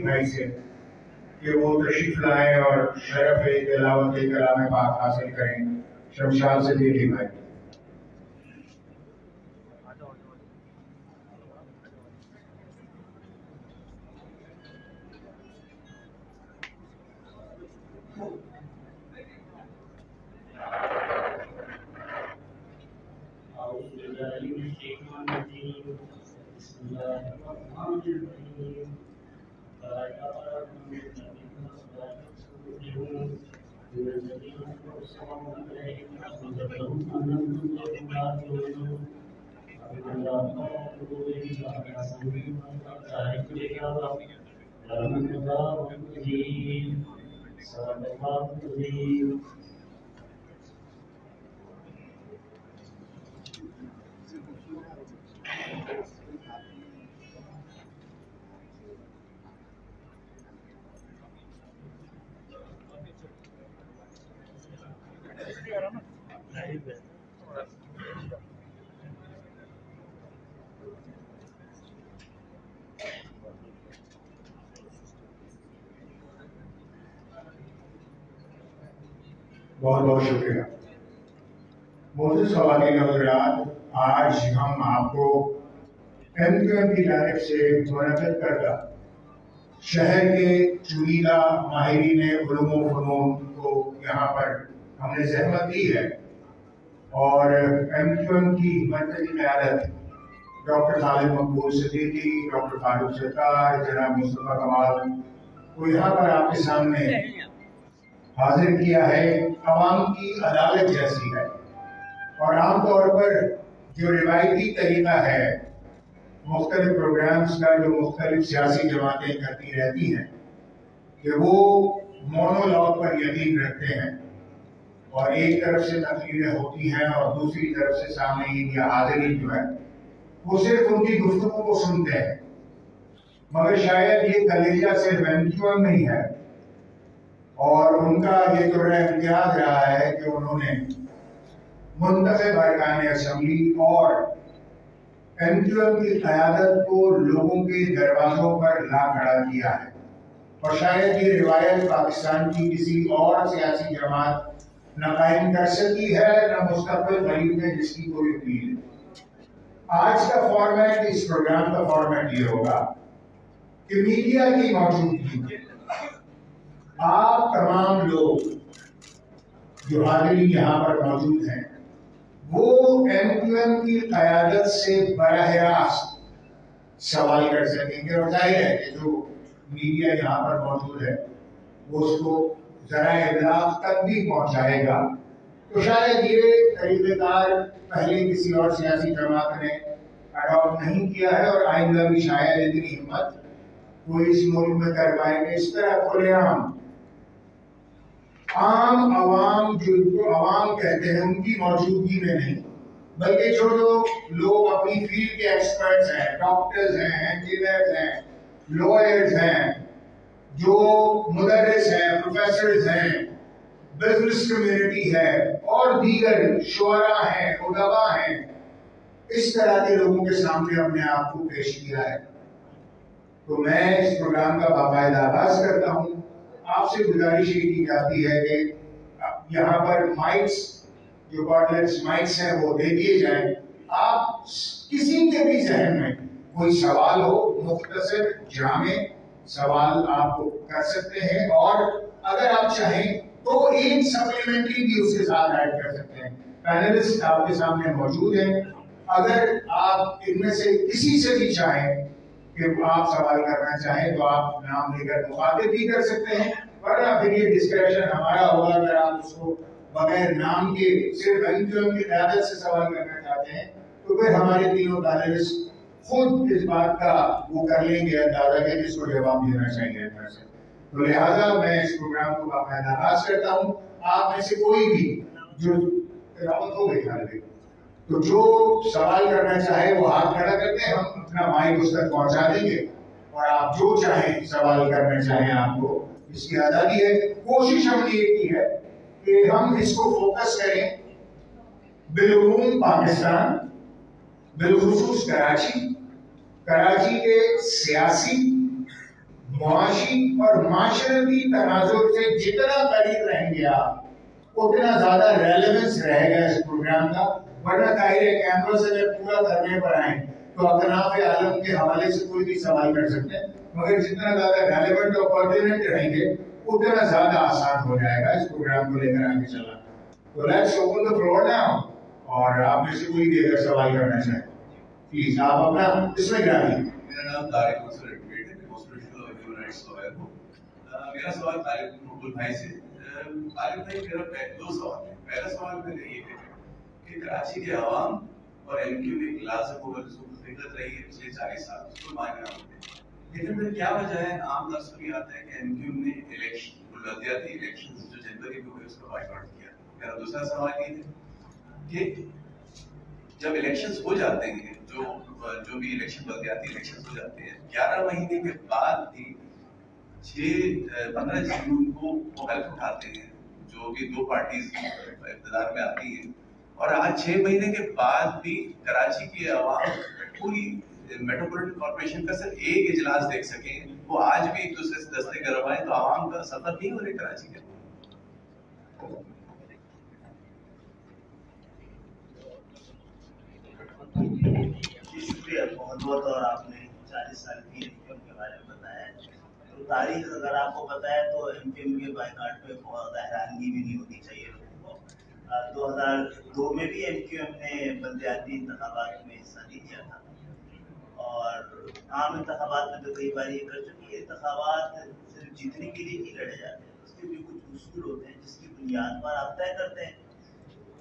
بھائی سے کہ وہ تشریف لائیں اور شرف تلاوت کلام پاک حاصل کریں. شمشاد سے بھی بھائی. بہت بہت شکریہ. معزز خواتین و حضرات، آج ہم آپ کو MQM کی جانب سے منعقد کردہ شہر کے چنیدہ ماہرین علوم و فنون کو یہاں پر ہم نے زحمت دی ہے، اور MQM کی مرکزی قیادت ڈاکٹر خالد مقبول صدیقی، ڈاکٹر فاروق ستار، جناب مصطفیٰ کمال کو یہاں پر آپ کے سامنے حاضر کیا ہے. عوام کی عدالت جیسی ہے، اور عام طور پر جو روایتی طریقہ ہے مختلف پروگرامز کا جو مختلف سیاسی جماعتیں کرتی رہتی ہیں کہ وہ مونولاگ پر یقین رکھتے ہیں، اور ایک طرف سے تقریریں ہوتی ہیں اور دوسری طرف سے سامعین یا حاضرین جو ہے وہ صرف ان کی گفتگو کو سنتے ہیں. مگر شاید یہ کلیجہ صرف MQM نہیں ہے، اور ان کا یہ تو امتیاز رہا ہے کہ انہوں نے منتخب ارکان اسمبلی اور MQM کی قیادت کو لوگوں کے دروازوں پر لا کھڑا کیا ہے، اور شاید یہ روایت پاکستان کی کسی اور سیاسی جماعت نہ قائم کر سکی ہے نہ مستقبل قریب میں جس کی کوئی امید ہے. آج کا فارمیٹ، اس پروگرام کا فارمیٹ یہ ہوگا کہ میڈیا کی موجودگی میں آپ تمام لوگ جو حاضرین یہاں پر موجود ہیں وہ MQM کی قیادت سے براہ راست سوال کر سکیں گے، اور ظاہر ہے کہ جو میڈیا یہاں پر موجود ہے وہ اس کو ذرائع ابلاغ تک بھی پہنچائے گا. تو شاید یہ طریقہ کار پہلے کسی اور سیاسی جماعت نے اڈاپٹ نہیں کیا ہے، اور آئندہ بھی شاید اتنی ہمت کوئی اس ملک میں کر پائے گا. اس طرح کھلے عام عوام جو عوام کہتے ہیں ان کی موجودگی میں نہیں، بلکہ جو لوگ اپنی فیلڈ کے ایکسپرٹس ہیں، ڈاکٹرز ہیں، انجینئرز ہیں، لائرز ہیں، جو مدرس ہیں، پروفیسرز ہیں، بزنس کمیونٹی ہے، اور دیگر شعراء ہیں، ادباء ہیں، اس طرح کے لوگوں کے سامنے ہم نے آپ کو پیش کیا ہے. تو میں اس پروگرام کا باقاعدہ آغاز کرتا ہوں. آپ سے گزارش یہ کی جاتی ہے کہ یہاں پر مائکس، جو کارڈلیس مائکس ہیں وہ دے دیے جائیں. آپ کسی کے بھی ذہن میں کوئی سوال ہو، مختصر جامع سوال آپ کو کر سکتے ہیں، اور اگر آپ چاہیں تو ایک سپلیمنٹری بھی اس کے ساتھ ایڈ کر سکتے ہیں. پینلسٹ آپ کے سامنے موجود ہیں، اگر آپ ان میں سے کسی سے بھی چاہیں کہ آپ سوال کرنا چاہیں تو آپ نام لے کر مخاطب بھی کر سکتے ہیں، ورنہ پھر یہ ڈسکریشن ہمارا ہوگا. اگر آپ اس کو بغیر نام کے صرف MQM کی قیادت سے سوال کرنا چاہتے ہیں تو پھر ہمارے تینوں پینلسٹ خود اس بات کا وہ کر لیں گے اندازہ کہ جس کو جواب دینا چاہیے اندر سے. تو لہٰذا میں اس پروگرام کو باقاعدہ آغاز کرتا ہوں. آپ میں سے کوئی بھی جو تلاوت ہو گئی حاضر تو جو سوال کرنا چاہے وہ ہاتھ کھڑا کرتے ہیں، ہم اپنا مائک اس تک پہنچا دیں گے، اور آپ جو چاہیں سوال کرنا چاہیں آپ کو اس کی آزادی ہے. کوشش ہم نے یہ کی ہے کہ ہم اس کو فوکس کریں بالعموم پاکستان، بالخصوص کراچی کے سیاسی، معاشی اور معاشرتی تناظر سے جتنا قریب رہیں گے آپ اتنا زیادہ ریلیونس رہے گا اس پروگرام کا. ورنہ ظاہر ہے کیمپس اگر پورا کرنے پر آئیں تو اکناف عالم کے حوالے سے کوئی بھی سوال کر سکتے ہیں, مگر جتنا زیادہ ریلیونٹ اور پرٹیننٹ رہیں گے اتنا زیادہ آسان ہو جائے گا اس پروگرام کو لے کر آگے چلانا. تو let's open the floor now, اور آپ میں سے کوئی بھی اگر سوال کرنا چاہے پلیز آپ اپنا اس میں گرا دیجیے. میرا نام طارق منصور ایڈوکیٹ ہے, میں کانسٹیٹیوشنل اور ہیومن رائٹس لائر ہوں. میرا سوال طارق مقبول بھائی سے. طارق بھائی میرا دو سوال ہے. پہلا سوال میرا یہ ہے کہ کراچی کے عوام اور ایم کیو میں ایک لازم ہوگا جو فکر رہی ہے پچھلے 40 سال اس کو ماننا ہوتے ہیں, لیکن پھر کیا وجہ ہے عام طور سے یہ آتا ہے کہ ایم کیو نے الیکشن بلدیاتی الیکشن جو جنوری میں ہوئے اس کو بائیکاٹ کیا. میرا دوسرا سوال یہ ہے کہ جب الیکشنز ہو جاتے ہیں, جو بھی الیکشن بلدیاتی الیکشنز ہو جاتے ہیں 11 مہینے کے بعد بھی 15 جون کو وہ حلف اٹھاتے ہیں جو بھی دو پارٹیز اقتدار میں آتی ہیں, اور آج 6 مہینے کے بعد بھی کراچی کی عوام پوری میٹروپولیٹن کارپوریشن کا صرف ایک اجلاس دیکھ سکیں, وہ آج بھی ایک دوسرے سے دستے گرمائیں, تو عوام کا سفر نہیں ہو رہے کراچی کے. شکریہ بہت بہت. اور آپ نے 40 سال کی ایم کیو ایم کے بارے میں بتایا ہے. تو تاریخ اگر آپ کو پتہ ہے تو ایم کیو ایم کے بائیکاٹ پہ بہت حیرانگی بھی نہیں ہونی چاہیے لوگوں کو. 2002 میں بھی ایم کیو ایم نے بلدیاتی انتخابات میں حصہ نہیں لیا تھا, اور عام انتخابات میں تو کئی بار یہ کر چکی ہے. انتخابات صرف جیتنے کے لیے نہیں لڑے جاتے ہیں, اس کے بھی کچھ اصول ہوتے ہیں جس کی بنیاد پر آپ طے کرتے ہیں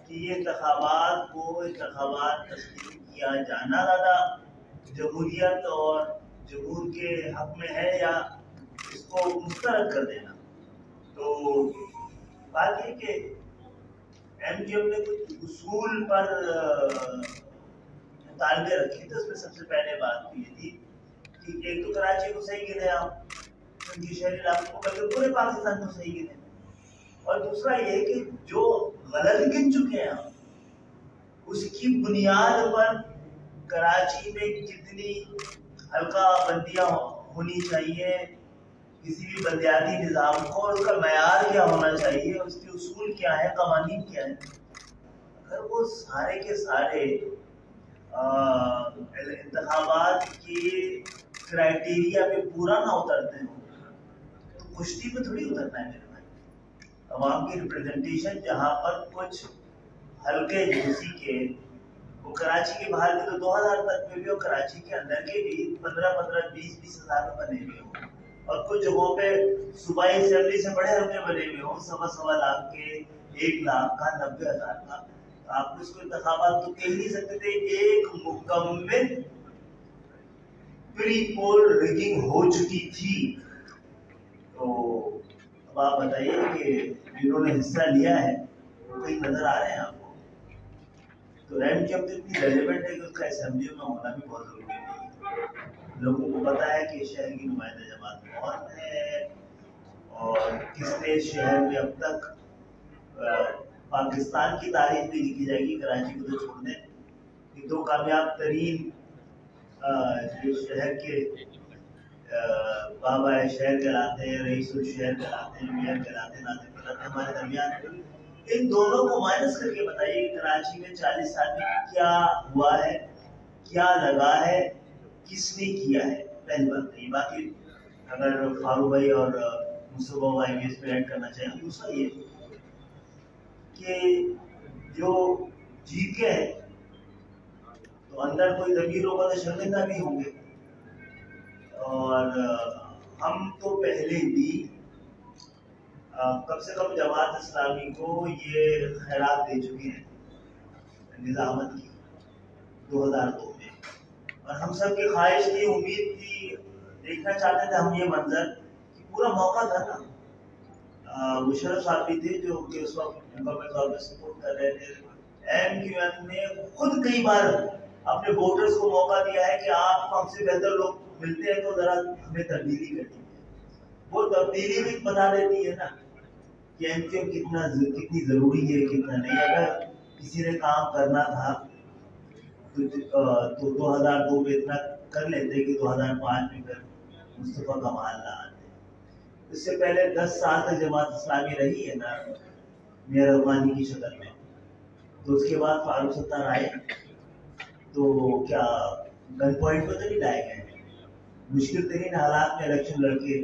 کہ یہ انتخابات تسلیم کیا جانا زیادہ جمہوریت اور جمہور کے حق میں ہے یا اس کو مسترد کر دینا. تو بات یہ کہ ایم کیو ایم نے کچھ اصول پر مطالبے رکھے تھے. اس میں سب سے پہلے بات یہ تھی کہ ایک تو کراچی کو صحیح گنے آپ, ان کی شہری علاقوں کو, بلکہ پورے پاکستان کو صحیح گنے, اور دوسرا یہ کہ جو غلط گن چکے ہیں اس کی بنیاد پر کراچی میں کتنی حلقہ بندیاں ہونی چاہیے کسی بھی بلدیاتی نظام کو, اور اس کا معیار کیا ہونا چاہیے, اس کے اصول کیا ہے, قوانین کیا ہے, اگر وہ سارے کے سارے انتخابات کے کرائٹیریا پہ پورا نہ اترتے ہوں تو کشتی پہ تھوڑی اترنا ہے میرے بھائی. عوام کی ریپرزنٹیشن جہاں پر کچھ حلقے جنسی کے, وہ کراچی کے باہر کے تو 2000 تک میں بھی اور کراچی کے اندر کے بھی 15-20 ہزار میں بنے ہوئے ہوں, اور کچھ جگہوں پہ صوبائی اسمبلی سے بڑے حلقے بنے ہوئے ہوں, 1.25 لاکھ کے, 1 لاکھ کا, 90,000 کا. آپ اس کو انتخابات تو کہہ نہیں سکتے تھے. ایک مکمل پری پول ریگنگ ہو چکی تھی. تو اب آپ بتائیے کہ جنہوں نے حصہ لیا ہے وہ کہیں نظر آ رہے ہیں آپ کو؟ تو ایم کیو ایم تو اتنی ریلیونٹ ہے کہ اس کا اسمبلی میں ہونا بھی بہت ضروری ہے. لوگوں کو پتا ہے کہ شہر کی نمائندہ جماعت کون ہے, اور کس نے شہر میں اب تک پاکستان کی تاریخ بھی لکھی جائے گی, کراچی کو تو چھوڑ دیں. یہ 2 کامیاب ترین جو شہر کے بابا شہر کہلاتے ہیں, رئیس الشہر کہلاتے ہیں, میئر کہلاتے ہیں, ناظم کہلاتے ہیں, ہمارے درمیان. ان دونوں کو مائنس کر کے بتائیے کہ کراچی میں 40 سال میں کیا ہوا ہے, کیا لگا ہے, کس نے کیا ہے. پہلی بات نہیں. باقی اگر فاروق بھائی اور مصطفیٰ بھائی اس پہ ایڈ کرنا چاہیں. دوسرا یہ کہ جو جیت گئے تو اندر کوئی ضمیر ہوگا تو شرمندہ بھی ہوں گے, اور ہم تو پہلے بھی کم سے کم جماعت اسلامی کو یہ خیرات دے چکے ہیں نظامت کی 2002 میں, اور ہم سب کی خواہش تھی, امید تھی, دیکھنا چاہتے تھے ہم یہ منظر کہ پورا موقع تھا نا. مشرف صاحب بھی تھے جو کہ اس وقت مکمل طور پہ سپورٹ کر رہے تھے. ایم کیو ایم نے خود کئی بار اپنے ووٹرز کو موقع دیا ہے کہ آپ ہم سے بہتر لوگ ملتے ہیں تو ذرا ہمیں تبدیلی کرنی ہے. وہ تبدیلی بھی بتا دیتی ہے نا کہ ایم کیو ایم کتنی ضروری ہے, کتنا نہیں. اگر کسی نے کام کرنا تھا تو 2002 میں اتنا کر لیتے کہ 2005 میں پھر मुस्तफ़ा कमाल नाम है। इससे पहले 10 साल तक जमात इस्लामी रही है ना मियां रब्बानी की शक्ल में, तो उसके बाद फारूक सत्तार आए, तो क्या गन पॉइंट पर तो नहीं लाए गए? मुश्किल तरीन हालात में इलेक्शन लड़के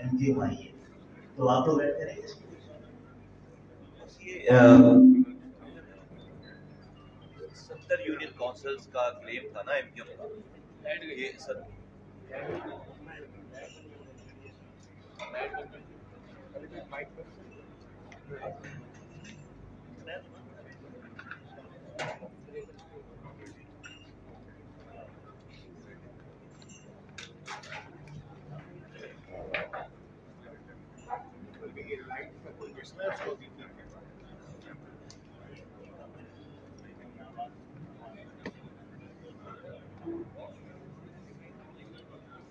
एमक्यूएम आई है, तो आप लोग बैठ करेंगे? 70 यूनियन काउंसिल्स का क्लेम था ना एमक्यूएम का, ये सर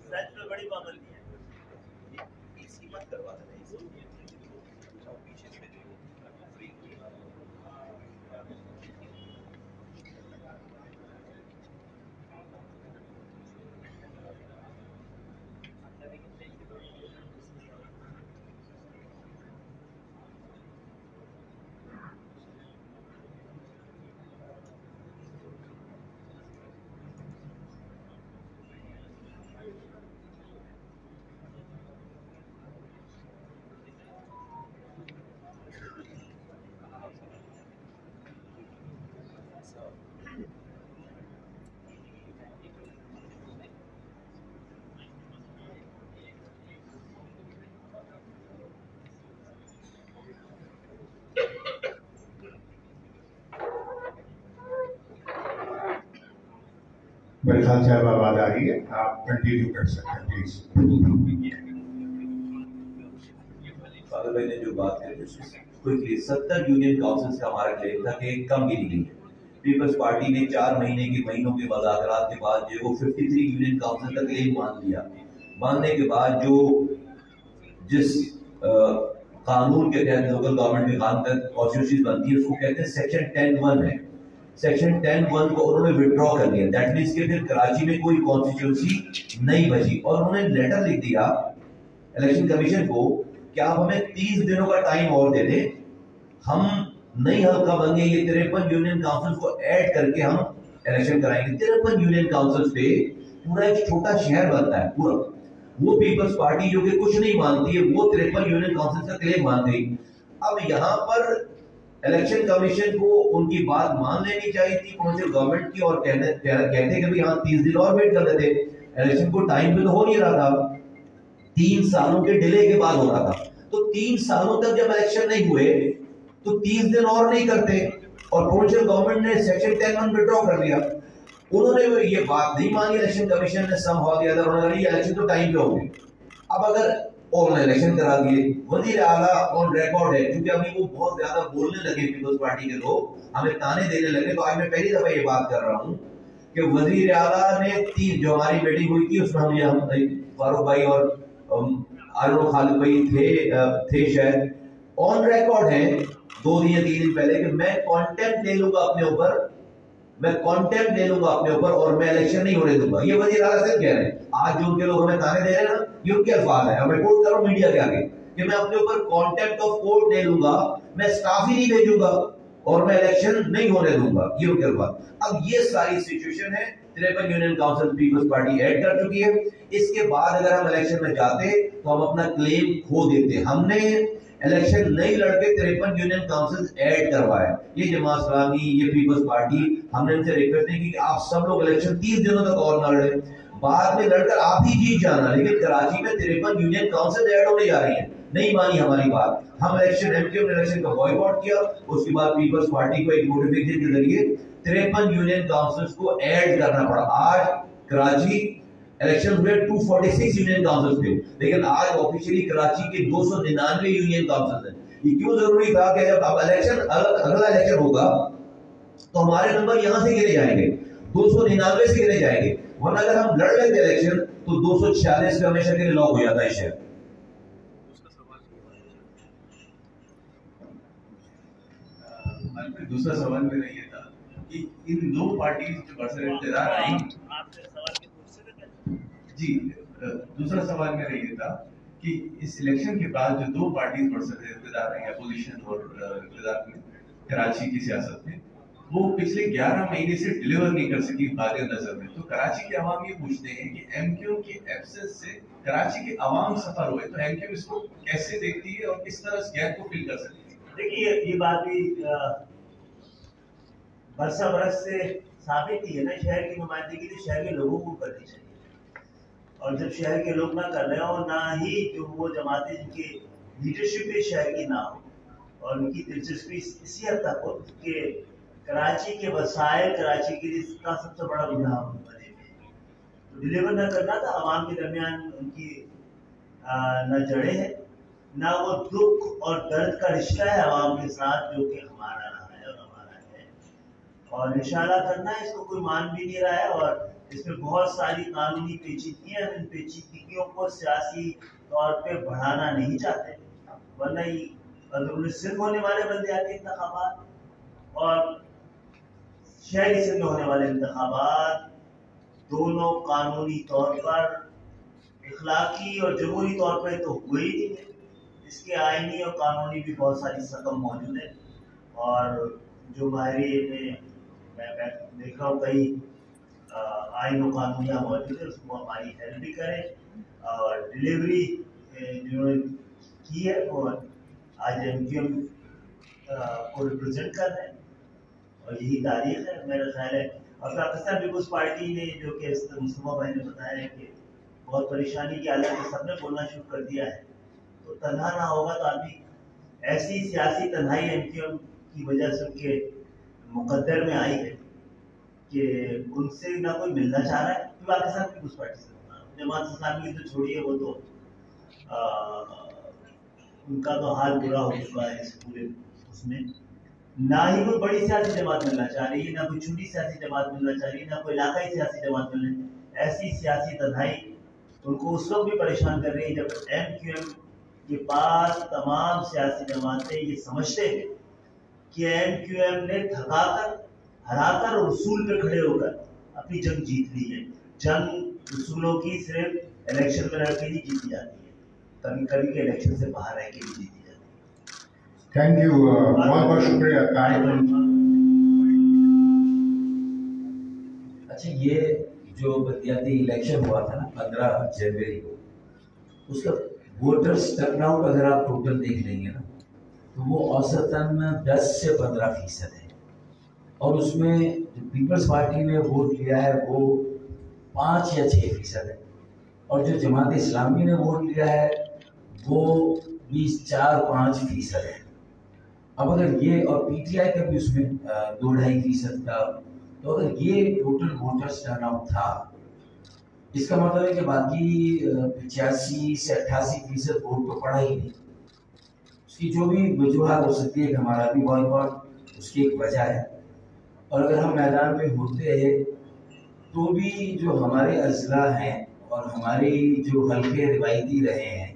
सच में बड़ी पाबंदी है, इसी मत करवा देना पीछे से मेरे ख्याल से अब आवाज आ रही है, आप कंटिन्यू कर सकते हैं प्लीज। फादर भाई ने जो बात करी क्विकली, 70 यूनियन काउंसिल्स का हमारा क्लेम था कि कम गिनी गई है। पीपल्स पार्टी ने 4 महीनों के मुज़ाकरात के बाद जो 53 यूनियन काउंसिल का क्लेम मान लिया। मानने के बाद जो जिस कानून के तहत लोकल गवर्नमेंट में काम कर कॉन्स्टिट्यूशन बनती है उसको कहते हैं सेक्शन 10(1) है। सेक्शन 10(1) को उन्होंने विड्रॉ कर दिया। दैट मींस कि फिर कराची में कोई कॉन्स्टिट्यूंसी नहीं बची और उन्होंने लेटर लिख दिया इलेक्शन कमीशन को कि आप हमें 30 दिनों का टाइम और दे दें, हम नई हल्का बन गई, ये 53 यूनियन काउंसिल्स को ऐड करके हम इलेक्शन कराएंगे। 53 यूनियन काउंसिल्स पे पूरा एक छोटा शहर बनता है पूरा। वो पीपल्स पार्टी जो कि कुछ नहीं मानती है वो 53 यूनियन काउंसिल का क्लेम मान गई। अब यहाँ पर इलेक्शन कमीशन को उनकी बात मान लेनी चाहिए थी प्रोविंशियल गवर्नमेंट की और कहते कि भाई हाँ 30 दिन और वेट कर लेते, इलेक्शन को टाइम पे तो हो नहीं रहा था, 3 सालों के डिले के बाद हो रहा था। तो 3 सालों तक जब इलेक्शन नहीं हुए तो 30 दिन और नहीं करते और प्रोविंशियल गवर्नमेंट ने सेक्शन 10(1) विड्रॉ कर दिया। उन्होंने ये बात नहीं मानी, इलेक्शन कमीशन ने सम हो गया था, उन्होंने ये इलेक्शन तो टाइम पे हो गए। अब अगर और इलेक्शन करा दिए, वजीर आला ऑन रिकॉर्ड है, क्योंकि अभी वो बहुत ज्यादा बोलने लगे पीपल्स पार्टी के लोग, हमें ताने देने लगे। तो आज मैं पहली दफा ये बात कर रहा हूँ कि वजीर आला ने 3 जो हमारी मीटिंग हुई थी उसमें हम फारूक भाई और आरोप खालिद भाई थे शायद, ऑन रिकॉर्ड है 2 दिन या 3 दिन पहले कि मैं कॉन्टेम्प्ट ले लूंगा अपने ऊपर, और मैं इलेक्शन नहीं होने दूंगा। ये वजीर आला से कह रहे हैं। आज जो उनके लोग हमें ताने दे रहे हैं ना, ये उनके अल्फाज है, मैं कोट कर रहा हूं मीडिया के आगे कि मैं अपने ऊपर कॉन्टेम्प्ट ऑफ कोर्ट ले लूंगा, मैं स्टाफ ही नहीं भेजूंगा और मैं इलेक्शन नहीं होने दूंगा, ये उनके अल्फाज। अब ये सारी सिचुएशन है, 53 union council Peoples Party add कर चुकी है। इसके बाद अगर हम इलेक्शन में जाते तो हम अपना क्लेम खो देते। हमने इलेक्शन नहीं लड़के 53 यूनियन काउंसिल ऐड करवाए। ये जमात इस्लामी, ये पीपल्स पार्टी, हमने उनसे रिक्वेस्ट नहीं की कि आप सब लोग इलेक्शन 30 दिनों तक और न लड़े, बाद में लड़कर आप ही जीत जाना। लेकिन कराची में 53 यूनियन काउंसिल ऐड होने जा रही है, नहीं मानी हमारी बात। हम एमक्यूएम ने इलेक्शन का बॉयकॉट किया, उसके बाद पीपल्स पार्टी को एक नोटिफिकेशन के जरिए 53 यूनियन काउंसिल्स को ऐड करना पड़ा। आज कराची इलेक्शन हुए 246 यूनियन काउंसिल्स थे, लेकिन आज ऑफिशियली कराची के 299 यूनियन काउंसिल्स हैं। ये क्यों जरूरी था कि जब अब इलेक्शन अगला इलेक्शन होगा तो हमारे नंबर यहां से गिरे जाएंगे, 299 से गिरे जाएंगे, वरना अगर हम लड़ लेते इलेक्शन तो 246 पे हमेशा के लिए लॉक हो जाता है शहर। दूसरा सवाल मेरा ये था कि इन 2 पार्टीज जो बरसर इंतजार आई जी, दूसरा सवाल मेरा ये था कि इस इलेक्शन के बाद जो दो पार्टीज बढ़ सकते इक़्तिदार हैं, अपोजिशन और इक़्तिदार में कराची की सियासत में, वो पिछले 11 महीने से डिलीवर नहीं कर सकी बाद नजर में। तो कराची के अवाम ये पूछते हैं कि एमक्यूएम की एब्सेंस से कराची के अवाम सफर हुए, तो एमक्यूएम इसको कैसे देखती है और किस तरह इस गैप को फिल कर सकती है? देखिए, ये बात भी बरसा बरस से साबित ही है ना, शहर की नुमाइंदगी तो शहर के लोगों को करनी चाहिए, और जब शहर के लोग ना कर रहे हो, और ना ही जो वो जमातें जिनकी लीडरशिप भी शहर की ना हो, और उनकी दिलचस्पी इसी हद तक हो कि कराची के वसाइल कराची के लिए इसका सबसे बड़ा गुनाह बने हुए, तो डिलीवर न करना था आवाम के दरमियान उनकी न जड़े हैं, ना वो दुख और दर्द का रिश्ता है आवाम के साथ जो कि हमारा रहा है और हमारा है, और इशारा करना है इसको कोई मान भी नहीं रहा है, और इसमें बहुत सारी कानूनी पेचीदगियां, इन पेचीदगियों को सियासी तौर पे बढ़ाना नहीं चाहते, वरना अगर सिर्फ होने वाले बल्दियाती इंतखाबात और शहरी सिंध में होने वाले इंतखाबात दोनों कानूनी तौर पर, इखलाकी और जमहूरी तौर पर तो हुए ही नहीं है, इसके आईनी और कानूनी भी बहुत सारी सकम मौजूद है, और जो माहिरीन में मैं देख रहा हूँ कई आइन और कानूनिया मौजूद है, उसको हमारी हेल्प भी करें, और डिलीवरी जिन्होंने की है वो आज एमक्यूएम को रिप्रेजेंट कर रहे हैं, और यही तारीख है मेरा ख्याल है। और पाकिस्तान पीपुल्स पार्टी ने, जो कि मुस्तफा भाई ने बताया है कि बहुत परेशानी की हालत में सबने बोलना शुरू कर दिया है, तो तन्हा ना होगा तो आदमी, ऐसी सियासी तन्हाई एमक्यूएम की वजह से उनके मुकद्दर में आई है कि उनसे ना कोई मिलना चाह रहा है, पाकिस्तान पीपुल्स पार्टी से जमात इस्लामी तो छोड़िए, वो तो उनका तो हाल बुरा हो चुका है इस पूरे उसमें, ना ही कोई बड़ी सियासी जमात मिलना चाह रही है, ना कोई छोटी सियासी जमात मिलना चाह रही है, ना कोई इलाकाई सियासी जमात मिल रही है। ऐसी सियासी तन्हाई उनको उस वक्त भी परेशान कर रही है जब एमक्यूएम के पास तमाम सियासी जमातें ये समझते हैं कि एमक्यूएम ने थकाकर, हराकर और उसूल पे खड़े होकर अपनी जंग जीत ली है। जंग उसूलों की सिर्फ इलेक्शन में लड़के नहीं जीती जाती है, कभी कभी के इलेक्शन से बाहर रह के भी जीती जाती है। थैंक यू, बहुत बहुत शुक्रिया। अच्छा, ये जो बल्दियाती इलेक्शन हुआ था ना 15 जनवरी को, उसका वोटर्स टर्नआउट अगर आप टोटल देख लेंगे ना, तो वो औसतन 10 से 15% है, और उसमें जो पीपल्स पार्टी ने वोट लिया है वो 5 या 6% है, और जो जमात इस्लामी ने वोट लिया है वो 4-5% है। अब अगर ये, और पीटीआई का भी उसमें 2-2.5% का, तो अगर ये टोटल वोटर्स टर्नआउट था, इसका मतलब है कि बाकी 85 से 88% वोट तो पड़ा ही नहीं। उसकी जो भी वजूहत हो सकती है कि हमारा भी बॉयकॉट उसकी एक वजह है, और अगर हम मैदान में होते हैं तो भी जो हमारे अजला हैं और हमारी जो हल्के रिवायती रहे हैं,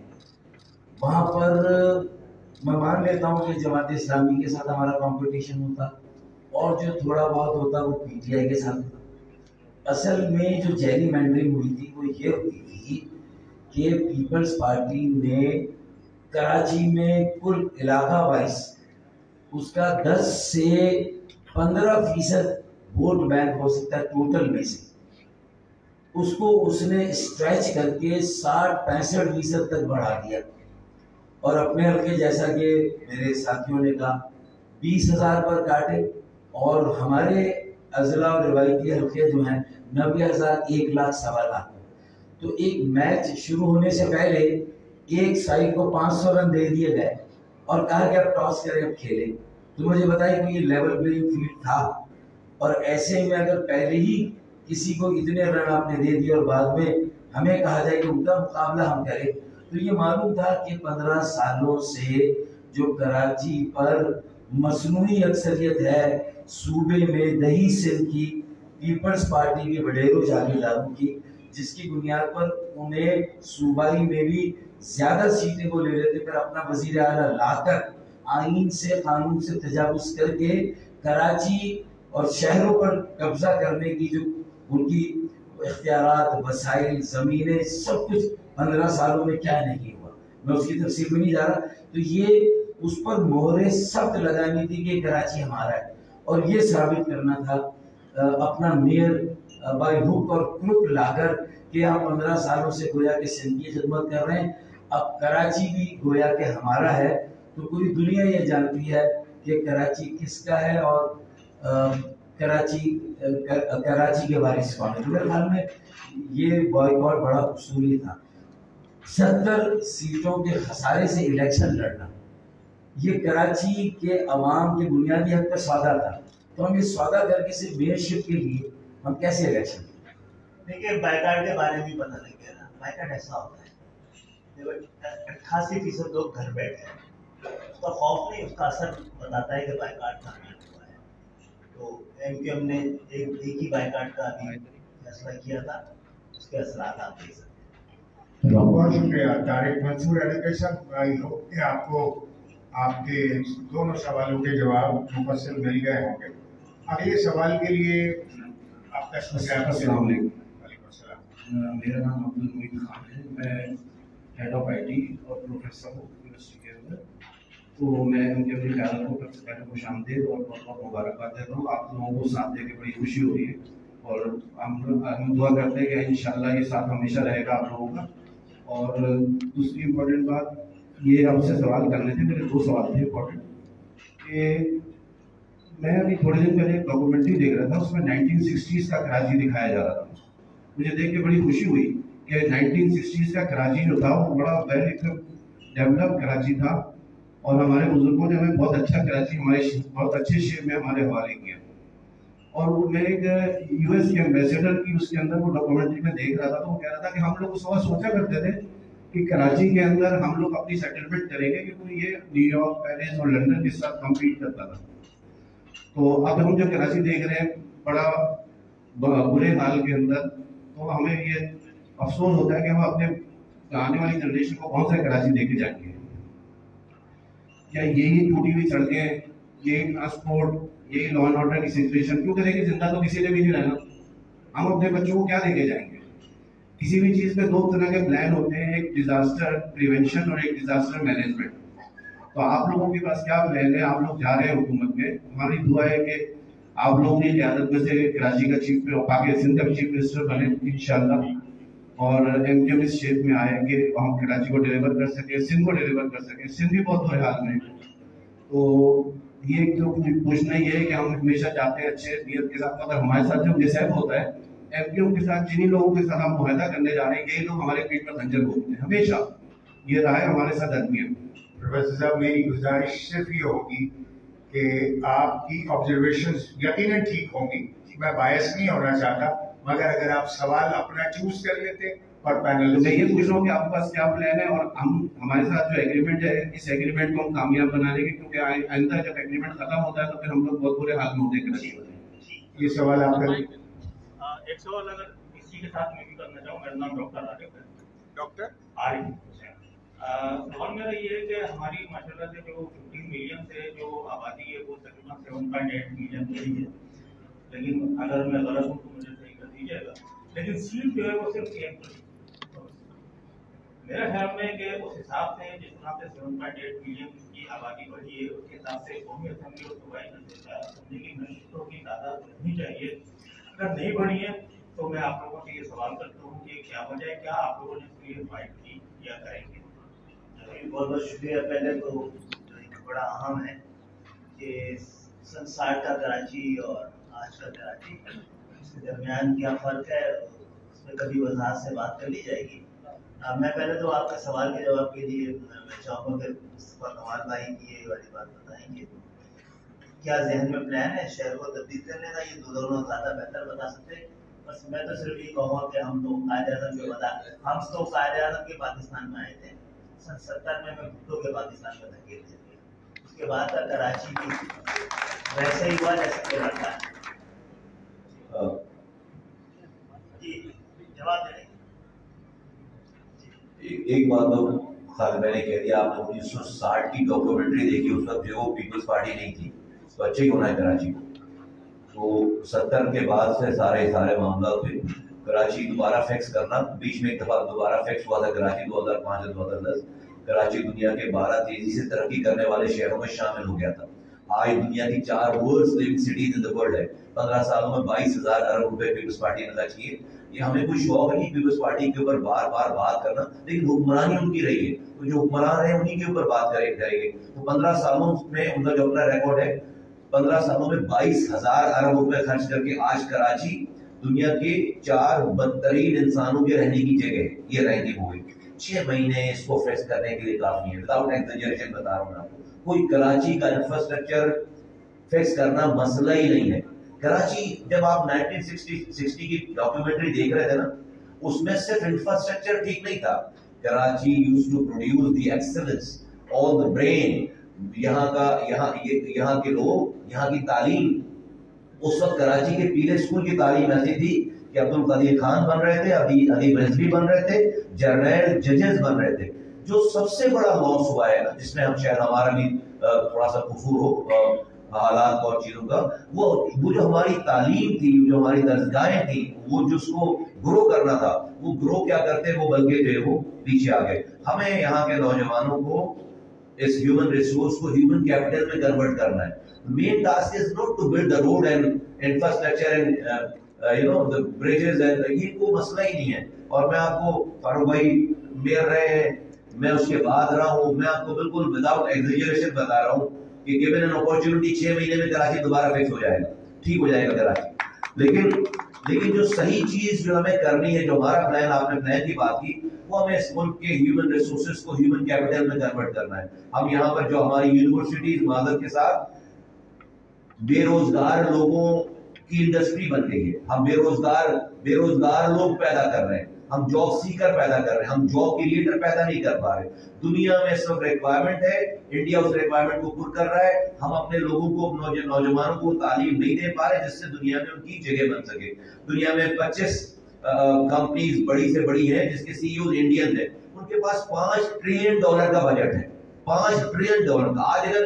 वहाँ पर मैं मान लेता हूँ कि जमात इस्लामी के साथ हमारा कंपटीशन होता, और जो थोड़ा बहुत होता वो पीटीआई के साथ होता। असल में जो जेरीमैंडरिंग हुई थी वो ये हुई थी कि पीपल्स पार्टी ने कराची में कुल इलाका वाइज उसका 10 से 15% वोट बैंक हो सकता है टोटल में से, उसको उसने स्ट्रेच करके 60-65% तक बढ़ा दिया, और अपने हल्के जैसा कि मेरे साथियों ने कहा 20,000 पर काटे, और हमारे अजला और रिवायती हल्के जो हैं 90,000, 1 लाख, 1.25 लाख। तो एक मैच शुरू होने से पहले एक साइड को 500 रन दे दिए गए और कहा कि अब टॉस करें, अब खेलें। तो मुझे बताइए कि ये लेवल प्लेइंग फील्ड था, और ऐसे में अगर पहले ही किसी को इतने रन आपने दे दिए और बाद में हमें कहा जाए कि उनका मुकाबला हम करें, तो ये मालूम था कि 15 सालों से जो कराची पर मसनूई अक्सरियत है सूबे में दही सिंध की पीपल्स पार्टी के वडेरों जागीरदारों की, जिसकी बुनियाद पर उन्हें सूबाई में भी ज्यादा सीटें वो ले लेते, फिर अपना वजीर आला लाकर आइन से, कानून से तजावुज करके कराची और शहरों पर कब्जा करने की जो उनकी اختیارات, وسائل, زمینیں, سب کچھ 15 سالوں میں کیا نہیں ہوا. میں اس کی تفصیل میں نہیں جا رہا. تو یہ اس پر مہریں سخت لگانی تھی کہ کراچی ہمارا ہے, اور یہ ثابت کرنا تھا اپنا میئر بائی ہک اور کروک لا کر کہ آپ 15 سالوں سے گویا کہ سندھ کی خدمت کر رہے ہیں, اب کراچی بھی گویا کہ ہمارا ہے. تو پوری دنیا یہ جانتی ہے کہ کراچی کس کا ہے اور کراچی کے وارث کون ہے. میرے خیال میں یہ بائیکاٹ بڑا اصولی تھا. 70 سیٹوں کے خسارے سے الیکشن لڑنا یہ کراچی کے عوام کے بنیادی حق پر سودا تھا. تو ہم یہ سودا کر کے صرف میئرشپ کے لیے ہم کیسے الیکشن؟ دیکھیے بائیکاٹ کے بارے میں پتہ نہیں کہہ رہا. بائیکاٹ ایسا ہوتا ہے 88% لوگ گھر بیٹھے ہیں, اس کا خوف نہیں, اس کا اثر بتاتا ہے کہ بائیکاٹ کامیاب ہوا ہے. تو ایم نے ایک ہی بائیکاٹ کا ابھی فیصلہ کیا تھا, اس کے اثرات آپ دیکھ سکتے ہیں. بہت شکریہ طارق منصور علی صاحب. آئی ہوپ کہ آپ کو آپ کے دونوں سوالوں کے جواب مفصل مل گئے ہوں گے. اگلے سوال کے لیے آپ کا السلام علیکم. وعلیکم السلام. میرا نام عبد المعین خان ہے, میں ہیڈ آف آئی ٹی اور پروفیسر ہوں یونیورسٹی کے اندر. تو میں ان کے اپنی قیادت کو سب سے پہلے خوش آمدید اور بہت بہت مبارکباد دیتا ہوں. آپ لوگوں کو ساتھ دے کے بڑی خوشی ہو رہی ہے, اور ہم دعا کرتے ہیں کہ انشاءاللہ یہ ساتھ ہمیشہ رہے گا آپ لوگوں کا. اور دوسری امپورٹنٹ بات یہ آپ سے سوال کرنے تھے, میرے 2 سوال تھے امپورٹنٹ. کہ میں ابھی تھوڑے دن پہلے ایک ڈاکومنٹری دیکھ رہا تھا, اس میں 1960s کا کراچی دکھایا جا رہا تھا. مجھے دیکھ کے بڑی خوشی ہوئی کہ 1960s کا کراچی جو تھا وہ بڑا ویل ڈیولپ کراچی تھا, اور ہمارے بزرگوں نے ہمیں بہت اچھا کراچی ہمارے بہت اچھے شیپ میں ہمارے حوالے کیا. اور میں ایک یو ایس کے ایمبیسیڈر کی اس کے اندر وہ ڈاکومنٹری میں دیکھ رہا تھا, تو وہ کہہ رہا تھا کہ ہم لوگ اس وقت سوچا کرتے تھے کہ کراچی کے اندر ہم لوگ اپنی سیٹلمنٹ کریں گے, کیونکہ یہ نیو یارک, پیرس اور لندن کے ساتھ کمپیٹ کرتا تھا. تو اب ہم جو کراچی دیکھ رہے ہیں بڑا برے حال کے اندر, تو ہمیں یہ افسوس ہوتا ہے کہ ہم اپنے آنے والی جنریشن کو کون سا کراچی دے کے جائیں گے. کیا یہی ٹوٹی ہوئی سڑکیں, یہی ٹرانسپورٹ, یہی لا اینڈ آرڈر کی سچویشن؟ کیونکہ دیکھیں زندہ تو کسی نے بھی نہیں رہنا, ہم اپنے بچوں کو کیا دے کے جائیں گے؟ کسی بھی چیز میں 2 طرح کے پلان ہوتے ہیں, ایک ڈیزاسٹر پریونشن اور ایک ڈیزاسٹر مینجمنٹ. تو آپ لوگوں کے پاس کیا پلان ہے؟ آپ لوگ جا رہے ہیں حکومت میں, ہماری دعا ہے کہ آپ لوگوں کی قیادت میں سے کراچی کا سندھ کا چیف منسٹر بنے انشاءاللہ, اور ایم کیو اس شیپ میں آئے کہ ہم کراچی کو ڈیلیور کر سکیں, سندھ کو ڈیلیور کر سکیں. سندھ بھی بہت برے حال میں ہے. تو یہ جو پوچھنا یہ ہے کہ ہم ہمیشہ چاہتے ہیں اچھے نیت کے ساتھ, مگر ہمارے ساتھ جو ڈسائڈ ہوتا ہے ایم کیو کے ساتھ, جنہیں لوگوں کے ساتھ ہم معاہدہ کرنے جا رہے ہیں, یہی لوگ ہمارے پیٹ پر خنجر ہوتے ہیں ہمیشہ. یہ رائے ہمارے ساتھ آدمی ہے. پروفیسر صاحب میری گزارش صرف یہ ہوگی کہ آپ کی آبزرویشنز یقیناً ٹھیک ہوں گی, میں باعث نہیں ہونا چاہتا, مگر اگر آپ سوال اپنا چوز کر لیتے اور پینل. میں یہ پوچھ رہا ہوں کہ آپ کے پاس کیا پلان ہے, اور ہم ہمارے ساتھ جو ایگریمنٹ ہے اس ایگریمنٹ کو ہم کامیاب بنا لیں گے, کیونکہ آئندہ جب ایگریمنٹ ختم ہوتا ہے تو پھر ہم لوگ بہت برے حال میں ہوتے ہیں کراچی والے. یہ سوال آپ کا. ایک سوال اگر اسی کے ساتھ میں بھی کرنا چاہوں. میرا نام ڈاکٹر عارف ہے. ڈاکٹر عارف حسین. سوال میرا یہ ہے کہ ہماری ماشاء اللہ سے جو 15 ملین سے جو آبادی ہے وہ تقریباً 7.8 ملین رہی ہے, لیکن اگر میں غلط ہوں تو مجھے صحیح کر دیجیے گا. لیکن سیٹ جو ہے وہ صرف 1 میرا خیال میں کہ اس حساب سے جس طرح سے 7.8 ملین کی آبادی بڑھی ہے اس کے حساب سے قومی اسمبلی اور صوبائی اسمبلی کی نشستوں کی تعداد بڑھنی چاہیے. اگر نہیں بڑھی ہے تو میں آپ لوگوں سے یہ سوال کرتا ہوں کہ کیا وجہ ہے, کیا آپ لوگوں نے اس کے لیے فائٹ کی یا کریں گے؟ بہت بہت شکریہ. پہلے تو بڑا اہم ہے کہ سن 60 کا کراچی اور آج کا کراچی اس کے درمیان کیا فرق ہے, اس میں کبھی وضاحت سے بات کر لی جائے گی. میں پہلے تو آپ کے سوال کے جواب کے لیے میں چاہوں گا کہ مصطفیٰ کمال بھائی کی یہ والی بات بتائیں گے کیا ذہن میں پلان ہے شہر کو تبدیل کرنے کا. یہ دونوں زیادہ بہتر بتا سکتے ہیں. بس میں تو صرف یہ کہوں گا کہ ہم تو قائد اعظم کے پاکستان میں آئے تھے سن 70 میں بھٹو کے پاکستان میں دھکیل دیا گیا. اس کے بعد کا کراچی بھی ویسے ہی ہوا جیسے کہ لڑتا ہے. جی جواب دیں. ایک بات تو خالد میں نے کہہ دیا, آپ نے 1960 کی ڈاکومنٹری دیکھی, اس وقت جو پیپلز پارٹی نہیں تھی, تو اچھا ہی ہونا ہے کراچی کو. تو 70 کے بعد سے سارے معاملات ہوئے. कराची दोबारा फिक्स करना, बीच में एक दफा दोबारा फिक्स हुआ था कराची 2005 से 2010। कराची दुनिया के 12 तेजी से तरक्की करने वाले शहरों में शामिल हो गया था। आज दुनिया की 4 world living cities in the world है। 15 सालों में 22,000 अरब रुपए पीपल्स पार्टी ने खर्च किए। ये हमें कोई शौक नहीं पीपल्स पार्टी के ऊपर बार बार बात करना, लेकिन हुक्मरानी उनकी रही है, तो जो हुक्मरान है उन्हीं के ऊपर बात करेंगे। तो 15 सालों में उनका जो अपना रिकॉर्ड है, 15 सालों में 22,000 अरब रुपए खर्च करके आज कराची दुनिया के 4 बदतरीन इंसानों के रहने की जगह है। ये रैंकिंग हो गई। 6 महीने इसको फिक्स करने के लिए काफी है। विदाउट एग्जैजरेशन बता रहा हूँ आपको, कोई कराची का इंफ्रास्ट्रक्चर फिक्स करना मसला ही नहीं है। कराची जब आप 1960 की डॉक्यूमेंट्री देख रहे थे ना, उसमें सिर्फ इंफ्रास्ट्रक्चर ठीक नहीं था। Karachi used to produce the excellence, all the brain. यहाँ के लोग, यहाँ की तालीम, उस वक्त कराची के पीले स्कूल की तालीम ऐसी थी कि अब्दुल कदीर खान बन रहे थे, अदीब रिजवी बन रहे थे, जर्नैल जजेस बन रहे थे। जो सबसे बड़ा लॉस हुआ है, जिसमें हम शायद हमारा भी थोड़ा सा कसूर हो हालात और चीजों का, वो जो हमारी तालीम थी, जो हमारी दर्जगाहें थी, वो जो उसको ग्रो करना था, वो ग्रो क्या करते, वो बल्कि जो है वो पीछे आ गए। हमें यहाँ के नौजवानों को इस ह्यूमन रिसोर्स को ह्यूमन कैपिटल में कन्वर्ट करना है। Main task is not to build the road and infrastructure and the bridges and ये कोई मसला ही नहीं है। और मैं आपको फारूक भाई मेयर रहे हैं, मैं उसके बाद रहा हूँ, मैं आपको बिल्कुल विदाउट एग्जैजरेशन बता रहा हूँ कि गिवन एन अपॉर्चुनिटी 6 महीने में कराची दोबारा फिक्स हो जाएगा, ठीक हो जाएगा कराची। लेकिन जो सही चीज जो हमें करनी है, जो हमारा प्लान, आपने प्लान की बात की, वो हमें इस मुल्क के ह्यूमन रिसोर्सेज को ह्यूमन कैपिटल में कन्वर्ट करना है। हम यहाँ पर जो हमारी यूनिवर्सिटीज माजर के साथ बेरोजगार लोगों की इंडस्ट्री बन गई है। हम बेरोजगार लोग पैदा कर रहे हैं, हम जॉब सीकर पैदा कर रहे हैं, हम जॉब क्रिएटर पैदा नहीं कर पा रहे। दुनिया में इस वक्त रिक्वायरमेंट है, इंडिया उस रिक्वायरमेंट को पूरा कर रहा है। हम अपने लोगों को, नौजवानों को तालीम नहीं दे पा रहे जिससे दुनिया में उनकी जगह बन सके। दुनिया में 25 कंपनीज बड़ी से बड़ी हैं जिसके सीईओ इंडियन है, उनके पास $5 ट्रिलियन का बजट है, $5 ट्रिलियन का। आज अगर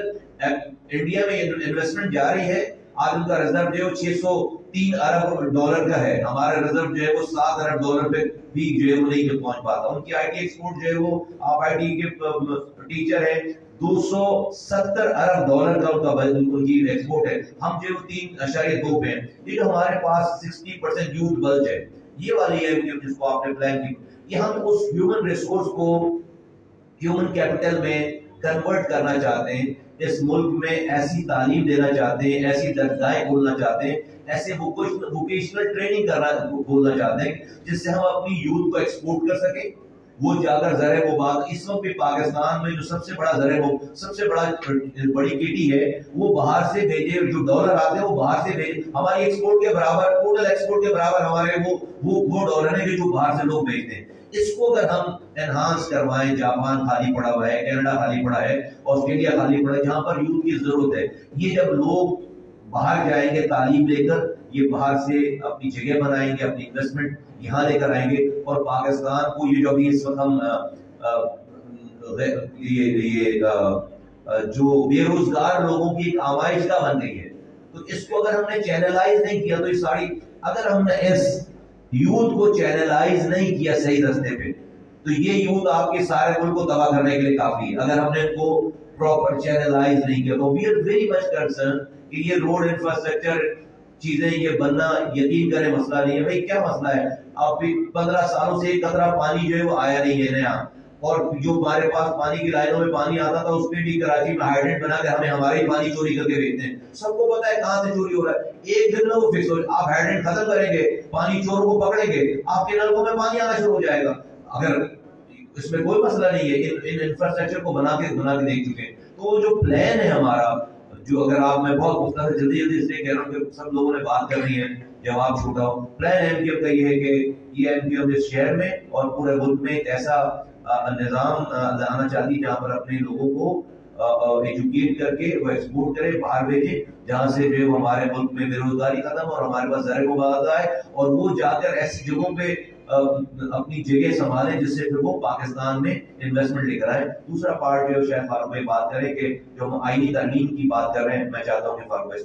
इंडिया में इन्वेस्टमेंट जा रही है, आज उनका रिजर्व जो है $603 अरब का है, हमारा रिजर्व जो है वो $7 अरब पे भी जो है वो नहीं पहुंच पाता। उनकी आईटी एक्सपोर्ट जो है वो, आप आईटी के टीचर है, $270 अरब का उनकी एक्सपोर्ट है, हम जो 3.2 पे हैं। ये जो हमारे पास 60% यूथ बल्ज है, ये वाली है जिसको आपने प्लान की। ये हम उस ह्यूमन रिसोर्स को ह्यूमन कैपिटल में कन्वर्ट करना चाहते हैं। इस मुल्क में ऐसी तालीम देना चाहते हैं, ऐसी दर्जाएं बोलना चाहते हैं, ऐसे वोकेशनल ट्रेनिंग बोलना चाहते हैं जिससे हम अपनी यूथ को एक्सपोर्ट कर सके। वो जाकर ज़रे वो बात, इस वक्त भी पाकिस्तान में जो सबसे बड़ी केटी है, वो बाहर से भेजे, जो डॉलर आते हैं वो बाहर से भेजे। हमारी एक्सपोर्ट के बराबर, टोटल एक्सपोर्ट के बराबर हमारे वो डॉलर है जो बाहर से लोग भेजते हैं। इसको अगर हम एनहांस करवाएं, जापान खाली पड़ा हुआ है, कनाडा खाली पड़ा है, ऑस्ट्रेलिया खाली पड़ा है, जहां पर यूथ की जरूरत है। ये जब लोग बाहर जाएंगे तालीम लेकर, ये बाहर से अपनी जगह बनाएंगे, अपनी इन्वेस्टमेंट यहाँ लेकर आएंगे, और पाकिस्तान को ये जो अभी इस वक्त हम जो बेरोजगार लोगों की एक आमाइशगाह बन गई है, तो इसको अगर हमने चैनलाइज नहीं किया, तो ये सारी, अगर हमने इस यूथ को चैनलाइज नहीं किया सही रास्ते पे, तो ये यूथ आपके सारे मुल्क को तबाह करने के लिए काफी है। अगर हमने इनको प्रॉपर चैनलाइज नहीं किया, तो we are very much concern कि ये रोड इंफ्रास्ट्रक्चर चीजें ये बनना, यकीन करें मसला नहीं है भाई। क्या मसला है? आप 15 सालों से एक कतरा पानी जो है वो आया नहीं है नया, और जो हमारे पास पानी की लाइनों में पानी आता था, उसमें भी कराची में हाइड्रेंट बना के हमें हमारे ही पानी चोरी करके बेचते हैं। सबको पता है कहां से चोरी हो रहा है। एक दिन में वो फिक्स हो, आप हाइड्रेंट खत्म करेंगे, पानी चोर को पकड़ेंगे, आपके नलकों में पानी आना शुरू हो जाएगा। अगर इसमें कोई मसला नहीं है, इन इंफ्रास्ट्रक्चर को बना के देख चुके हैं। तो जो प्लान है हमारा, जो अगर आप, मैं बहुत मुख्तसर जल्दी इसलिए कह रहा हूँ कि सब लोगों ने बात करनी है, जवाब छोटा हो। प्लान एमक्यूएम का ये है कि ये एमक्यूएम इस शहर में और पूरे मुल्क में एक ऐसा निजाम लाना चाहती है जहाँ पर अपने लोगों को एजुकेट करके वो एक्सपोर्ट करे, बाहर भेजे, जहाँ से जो हमारे मुल्क में बेरोजगारी खत्म और हमारे पास ज़र को बात आए, और वो जाकर ऐसी जगहों पे अपनी जगह संभालें जिससे फिर वो पाकिस्तान में इन्वेस्टमेंट लेकर आए। दूसरा पार्ट जो शायद फारूक भाई बात करें कि जो हम आईनी तालीम की बात कर रहे हैं, मैं चाहता हूँ कि फारूक भाई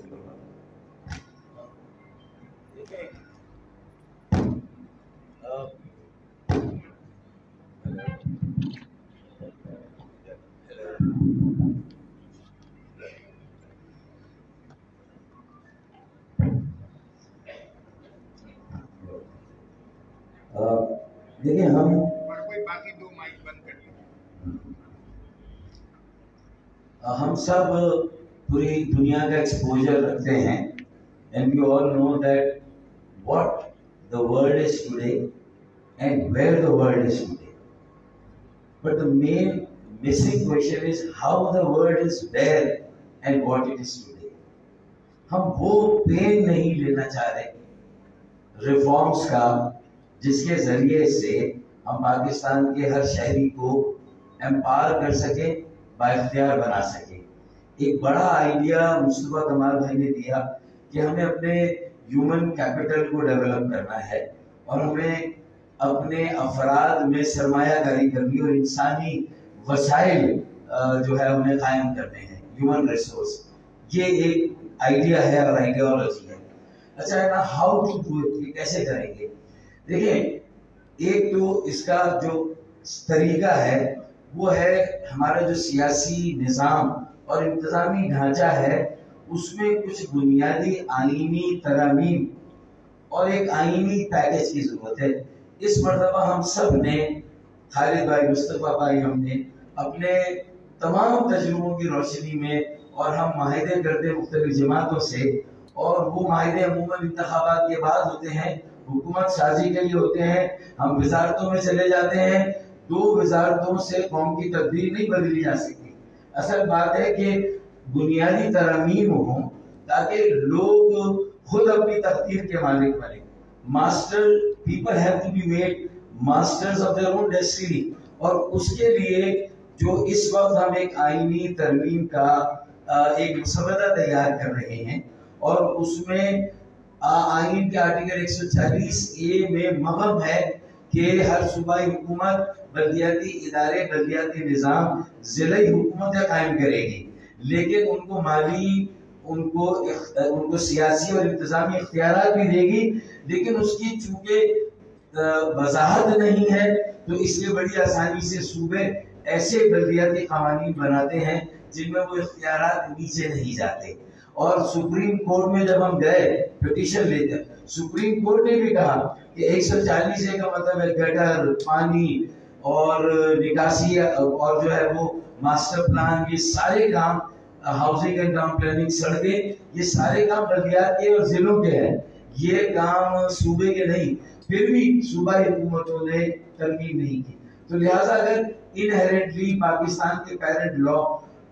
देखिए हम बाकी दो माइक बंद कर लीजिए। हम सब पूरी दुनिया का एक्सपोजर रखते हैं and we all know that what the world is today and where the world is today. But the main missing question is how the world is there and what it is today. हम वो pen नहीं लेना चाह रहे reforms का जिसके जरिए से हम पाकिस्तान के हर शहरी को एम्पावर कर सके, बाइख्तियार बना सके। एक बड़ा आइडिया मुस्तफा कमाल भाई ने दिया कि हमें अपने ह्यूमन कैपिटल को डेवलप करना है और हमें अपने अफराद में सरमायाकारी करनी और इंसानी वसाइल जो है उन्हें कायम करने हैं, ह्यूमन रिसोर्स। ये एक आइडिया है और आइडियोलॉजी है। अच्छा है ना, हाउ टू डू इट, कैसे करेंगे? देखिए, एक तो इसका जो तरीका है वो है हमारा जो सियासी निज़ाम और इंतज़ामी ढांचा है उसमें कुछ बुनियादी आईनी तरामीम और एक आईनी पैकेज की जरूरत है। इस मरतबा हम सब ने, खालिद भाई, मुस्तफा भाई, हमने अपने तमाम तजुर्बों की रोशनी में और हम माहिदे करते मुख्तलिफ जमातों से, और वो माहिदे अमूमन इंतखाबात के बाद होते हैं, हुकूमत साजी के लिए होते हैं। हम वजारतों में चले जाते हैं, 2 वजारतों से कौम की तकदीर नहीं बदली जा सकती। असल बात है कि बुनियादी तरामीम हों ताकि लोग खुद अपनी तकदीर के मालिक बने। Master people have to be made masters of their own destiny, और उसके लिए जो इस वक्त हम एक आईनी तरमीम का एक मसवदा तैयार कर रहे हैं और उसमें आइन के आर्टिकल 140A में मगम है कि हर सूबाई हुकूमत, बल्दियाती इदारे, बल्दियाती निज़ाम, ज़िलाई हुकूमतें कायम करेगी, लेकिन उनको माली, उनको सियासी और इंतजामी इख्तियारात भी देगी। लेकिन उसकी चूंकि वजाहत नहीं है तो इसलिए बड़ी आसानी से सूबे ऐसे बल्दियाती कानून बनाते हैं जिनमें वो इख्तियारात नीचे नहीं जाते। और सुप्रीम कोर्ट में जब हम गए पिटीशन लेकर, सुप्रीम कोर्ट ने भी कहा कि 140A का मतलब है गटर, पानी और निकासी और जो है वो मास्टर प्लान, ये सारे काम, हाउसिंग एंड टाउन प्लानिंग, सड़कें, ये सारे काम बल्दियात के और जिलों के हैं, ये काम सूबे के नहीं। फिर भी सूबाई हुकूमतों ने तरमीम नहीं की। तो लिहाजा अगर इनहेरेंटली पाकिस्तान के पेरेंट लॉ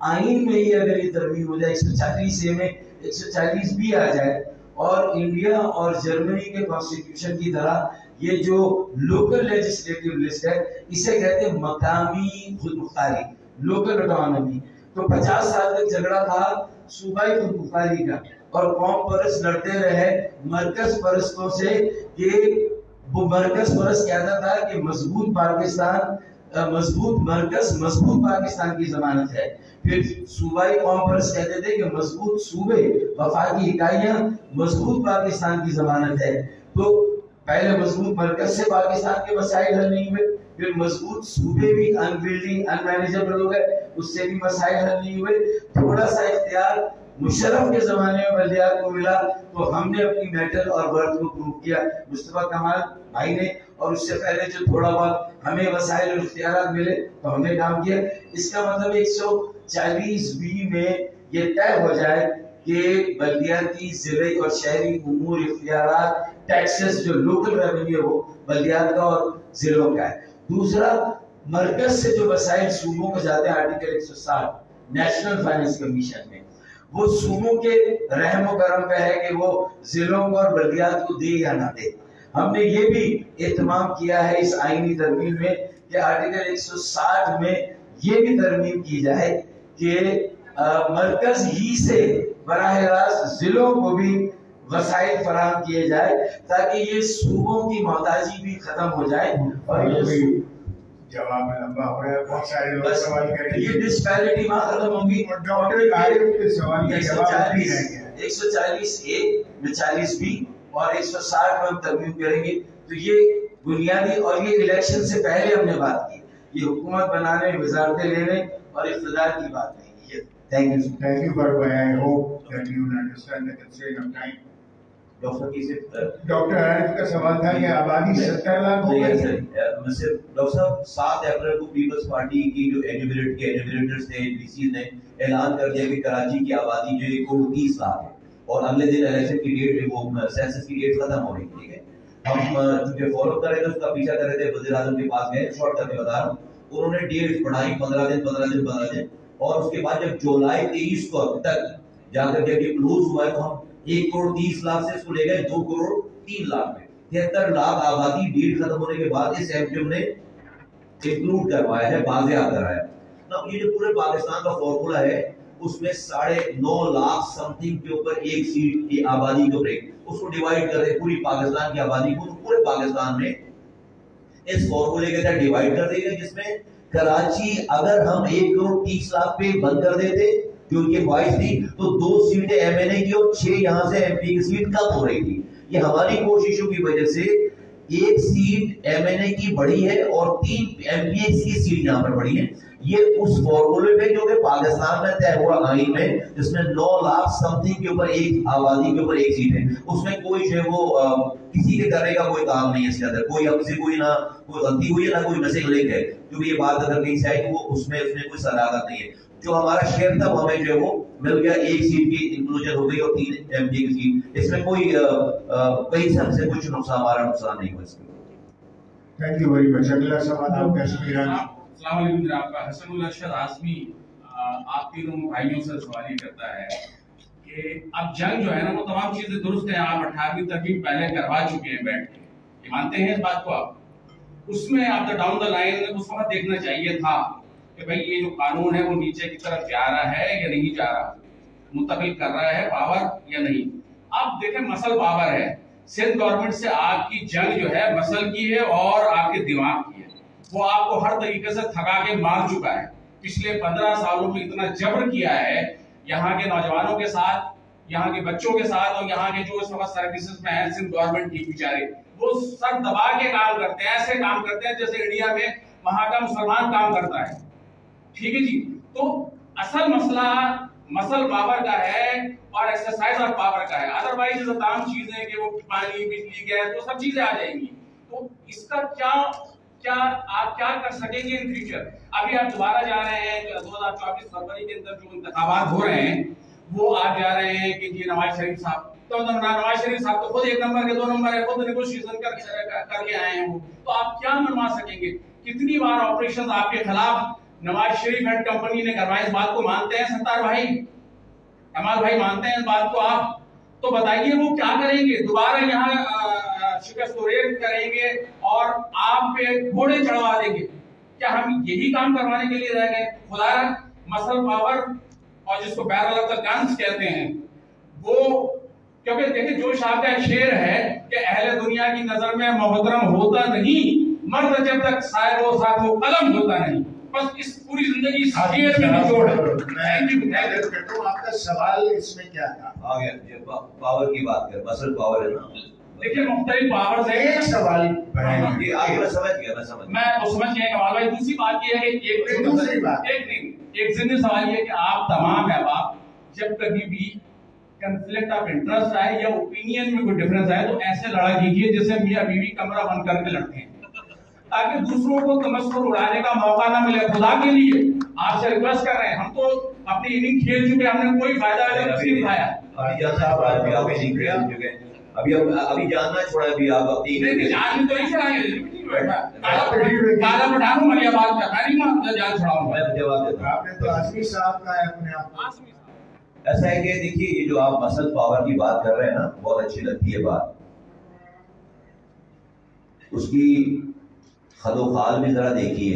आइन में ही अगर ये तरमीम हो जाए, 140A में 140B आ जाए और इंडिया और जर्मनी के कॉन्स्टिट्यूशन की तरह ये जो लोकल लेजिस्लेटिव लिस्ट है इसे कहते हैं मकामी खुदमुख्तारी, लोकल ऑटोनॉमी। तो 50 साल तक झगड़ा था सूबाई खुदमुख्तारी का और कौम परस्त लड़ते रहे मरकज परस्तों से कि वो मरकज परस्त कहता था कि मजबूत पाकिस्तान, मजबूत मरकज मजबूत पाकिस्तान की जमानत है। फिर सूबाई कौम परस्त कहते थे कि मजबूत सूबे, वफाकी इकाइयां मजबूत पाकिस्तान की जमानत है। तो पहले मजबूत मरकज से पाकिस्तान के मसाइल हल नहीं हुए, फिर मजबूत सूबे भी अनबिल्डिंग, अनमैनेजेबल हो गए, उससे भी मसाइल हल नहीं हुए। थोड़ा सा इख्तियार मुशर्रफ के जमाने में बल्दियात को मिला तो हमने अपनी मेटल और वर्थ को प्रूव किया, मुस्तफा कमाल भाई ने, और उससे पहले जो थोड़ा बहुत हमें वसाइल और इख्तियारात मिले तो हमने काम किया। इसका मतलब 140B में ये तय हो जाए कि बल्दियाती, जिले और शहरी उमूर, इख्तियारात, टैक्सेस, जो लोकल रेवेन्यू हो बल्दियात का और जिलों का है। दूसरा, मरकज से जो वसाइल सूबों को जाते हैं आर्टिकल 160 नेशनल फाइनेंस कमीशन में, वो सूबों के रहम करम पे है कि वो जिलों को और बल्दियात को दे या ना दे। हमने ये भी एहतमाम किया है इस आईनी तरमीम में कि आर्टिकल 160 में ये भी तरमीम की जाए कि मरकज ही से बराह रास्त जिलों को भी वसाइल फराहम किए जाए ताकि ये सूबों की मोहताजी भी खत्म हो जाए। और ये जवाब में लंबा हो रहा है, बहुत सारे लोग सवाल करेंगे, ये डिस्पैरिटी वहां खत्म होगी और डॉक्टर के सवाल का जवाब नहीं रहेगा। 140A में 40B और 160 में हम तरमीम करेंगे तो ये بنیادی، اور یہ الیکشن سے پہلے ہم نے بات کی، یہ حکومت بنانے، وزارتیں لینے اور اقتدار کی بات نہیں کی ہے. Thank you. Thank you for I hope that you will understand the constraint of time. Doctor کی صرف ڈاکٹر عارف کا سوال تھا کہ آبادی 70 لاکھ ہو گئی. میں صرف ڈاکٹر صاحب 7 اپریل کو پیپلز پارٹی کی جو انیمیٹرز تھے ڈی سی نے اعلان کر دیا کہ کراچی کی آبادی جو ہے وہ 30 لاکھ ہے، اور اگلے دن الیکشن کی ڈیٹ وہ سینسس کی ڈیٹ ختم ہو رہی ہے. ٹھیک ہے، ہم چونکہ فالو کر رہے تھے، اس کا پیچھا کر رہے تھے، وزیر اعظم کے پاس گئے، شارٹ کر کے بتا رہا ہوں، انہوں نے ڈیٹ بڑھائی 15 دن، اور اس کے بعد جب جولائی 23 کو تک جا کر کے ابھی کلوز ہوا ہے، تو ہم 1 کروڑ 30 لاکھ سے اس کو لے گئے 2 کروڑ 3 لاکھ میں. 73 لاکھ آبادی ڈیٹ ختم ہونے کے بعد اس ایم نے انکلوڈ کروایا ہے، واضح کرایا. اب یہ جو پورے پاکستان کا فارمولا ہے، اس میں 9.5 لاکھ سم تھنگ کے اوپر ایک سیٹ کی آبادی کے اوپر اس کو ڈیوائڈ کر دے پوری پاکستان کی آبادی کو، تو پورے پاکستان میں اس فارمولے کے تحت ڈیوائڈ کر دے گا، جس میں کراچی اگر ہم 1 کروڑ 30 لاکھ پہ بند کر دیتے جو ان کے خواہش تھی، تو 2 سیٹیں ایم این اے کی اور 6 یہاں سے ایم پی کی سیٹ کم ہو رہی تھی. یہ ہماری کوششوں کی وجہ سے 1 سیٹ ایم این اے کی بڑھی ہے اور 3 ایم پی ایس کی سیٹ یہاں پر بڑھی ہے. یہ اس فارمولے پہ جو کہ پاکستان میں طے ہوا آئین میں، جس میں 9 لاکھ سم تھنگ کے اوپر ایک آبادی کے اوپر ایک سیٹ ہے، اس میں کوئی جو ہے وہ کسی کے کرنے کا کوئی کام نہیں ہے. اس کے اندر کوئی اب سے کوئی نہ کوئی غلطی ہوئی ہے نہ کوئی مسئلہ لنک ہے، کیونکہ یہ بات اگر کہیں سے آئی تو وہ اس میں کوئی صلاحیت نہیں ہے. جو ہمارا شیئر تھا وہ ہمیں جو ہے وہ مل گیا، 1 سیٹ کی انکلوژن ہو گئی اور 3 ایم پی کی سیٹ. اس میں کوئی کہیں سے ہم سے کچھ ہمارا نقصان نہیں ہوا اس میں. Thank you very much. اگلا سوال آپ کشمیر. السلام علیکم جناب. کا حسن الارشد اعظمی آپ تینوں بھائیوں سے سوال یہ کرتا ہے کہ اب جنگ جو ہے نا وہ تمام چیزیں درست ہیں، آپ 18ویں ترمیم پہلے کروا چکے ہیں بیٹھ کے، یہ مانتے ہیں اس بات کو آپ؟ اس میں آپ ڈاؤن دا لائن اس وقت دیکھنا چاہیے تھا کہ بھائی یہ جو قانون ہے وہ نیچے کی طرف جا رہا ہے یا نہیں جا رہا، منتقل کر رہا ہے پاور یا نہیں. اب دیکھیں مسل پاور ہے، سندھ گورنمنٹ سے آپ کی جنگ جو ہے مسل کی ہے اور آپ کے دماغ کی ہے. وہ آپ کو ہر طریقے سے تھکا کے مار چکا ہے. پچھلے 15 سالوں میں اتنا جبر کیا ہے یہاں کے نوجوانوں کے ساتھ، یہاں کے بچوں کے ساتھ، اور یہاں کے جو اس وقت سروسز میں ہیں سندھ گورنمنٹ کی بیچارے، وہ سر دبا کے کام کرتے ہیں، ایسے کام کرتے ہیں جیسے انڈیا میں وہاں کا مسلمان کام کرتا ہے. ٹھیک ہے جی. تو اصل مسئلہ مسل پاور کا ہے اور ایکسرسائز آف پاور کا ہے. ادروائز تمام چیزیں کہ وہ پانی، بجلی، گیس، وہ سب چیزیں آ جائیں گی. تو اس کا کیا آپ کیا کر سکیں گے ان فیوچر؟ ابھی آپ دوبارہ جا رہے ہیں 2024 فروری کے اندر جو انتخابات ہو رہے ہیں، وہ آپ جا رہے ہیں کہ جی نواز شریف صاحب، تو نواز شریف صاحب تو خود 1 نمبر کے 2 نمبر ہے، خود نیگوشیشن کر کے آئے ہیں. وہ تو آپ کیا منوا سکیں گے؟ کتنی بار آپریشن آپ کے خلاف نواز شریف اینڈ کمپنی نے کروائے؟ اس بات کو مانتے ہیں ستار بھائی، کمال بھائی مانتے ہیں اس بات کو؟ آپ تو بتائیے وہ کیا کریں گے؟ دوبارہ یہاں شکست کریں گے اور آپ پہ گھوڑے چڑھوا دیں گے؟ کیا ہم یہی کام کروانے کے لیے رہ گئے؟ خدا رہا مسل پاور اور جس کو بیرل آف دا گنز کہتے ہیں، وہ کیونکہ دیکھیں جوش آپ کا شعر ہے کہ اہل دنیا کی نظر میں محترم ہوتا نہیں مرد جب تک صاحب و ساتھ و قلم ہوتا نہیں. بس اس پوری زندگی اس شعر میں نچوڑ ہے. آپ کا سوال اس میں کیا تھا؟ آ گیا پاور کی بات کر، مسل پاور ہے نا. دیکھیں مختلف پاورز ہیں. ایک سوال یہ آگے میں سمجھ گیا میں سمجھ گیا کمال بھائی. دوسری بات یہ ہے کہ ایک ضمنی سوال یہ ہے کہ آپ تمام احباب جب کبھی بھی کنفلکٹ آف انٹرسٹ آئے یا اوپینین میں کوئی ڈفرنس آئے تو ایسے لڑا کیجیے جیسے میاں بیوی کمرہ بند کر کے لڑتے ہیں، تاکہ دوسروں کو تمسخر اڑانے کا موقع نہ ملے. خدا کے لیے آپ سے ریکویسٹ کر رہے ہیں، ہم تو اپنی اننگ کھیل چکے، ہم نے کوئی فائدہ نہیں اٹھایا. ابھی جاننا چھوڑا ابھی آپ اپنی جان تو نہیں چھوڑائیں، کالا پٹھانوں والی بات کرنا نہیں مانتا جان چھوڑاؤں. میں جواب دیتا ہوں. آپ نے تو آزمی صاحب کا ہے اپنے آپ. ایسا ہے کہ دیکھیے یہ جو آپ مسل پاور کی بات کر رہے ہیں نا، بہت اچھی لگتی ہے بات. اس کی خد و خال میں ذرا دیکھیے،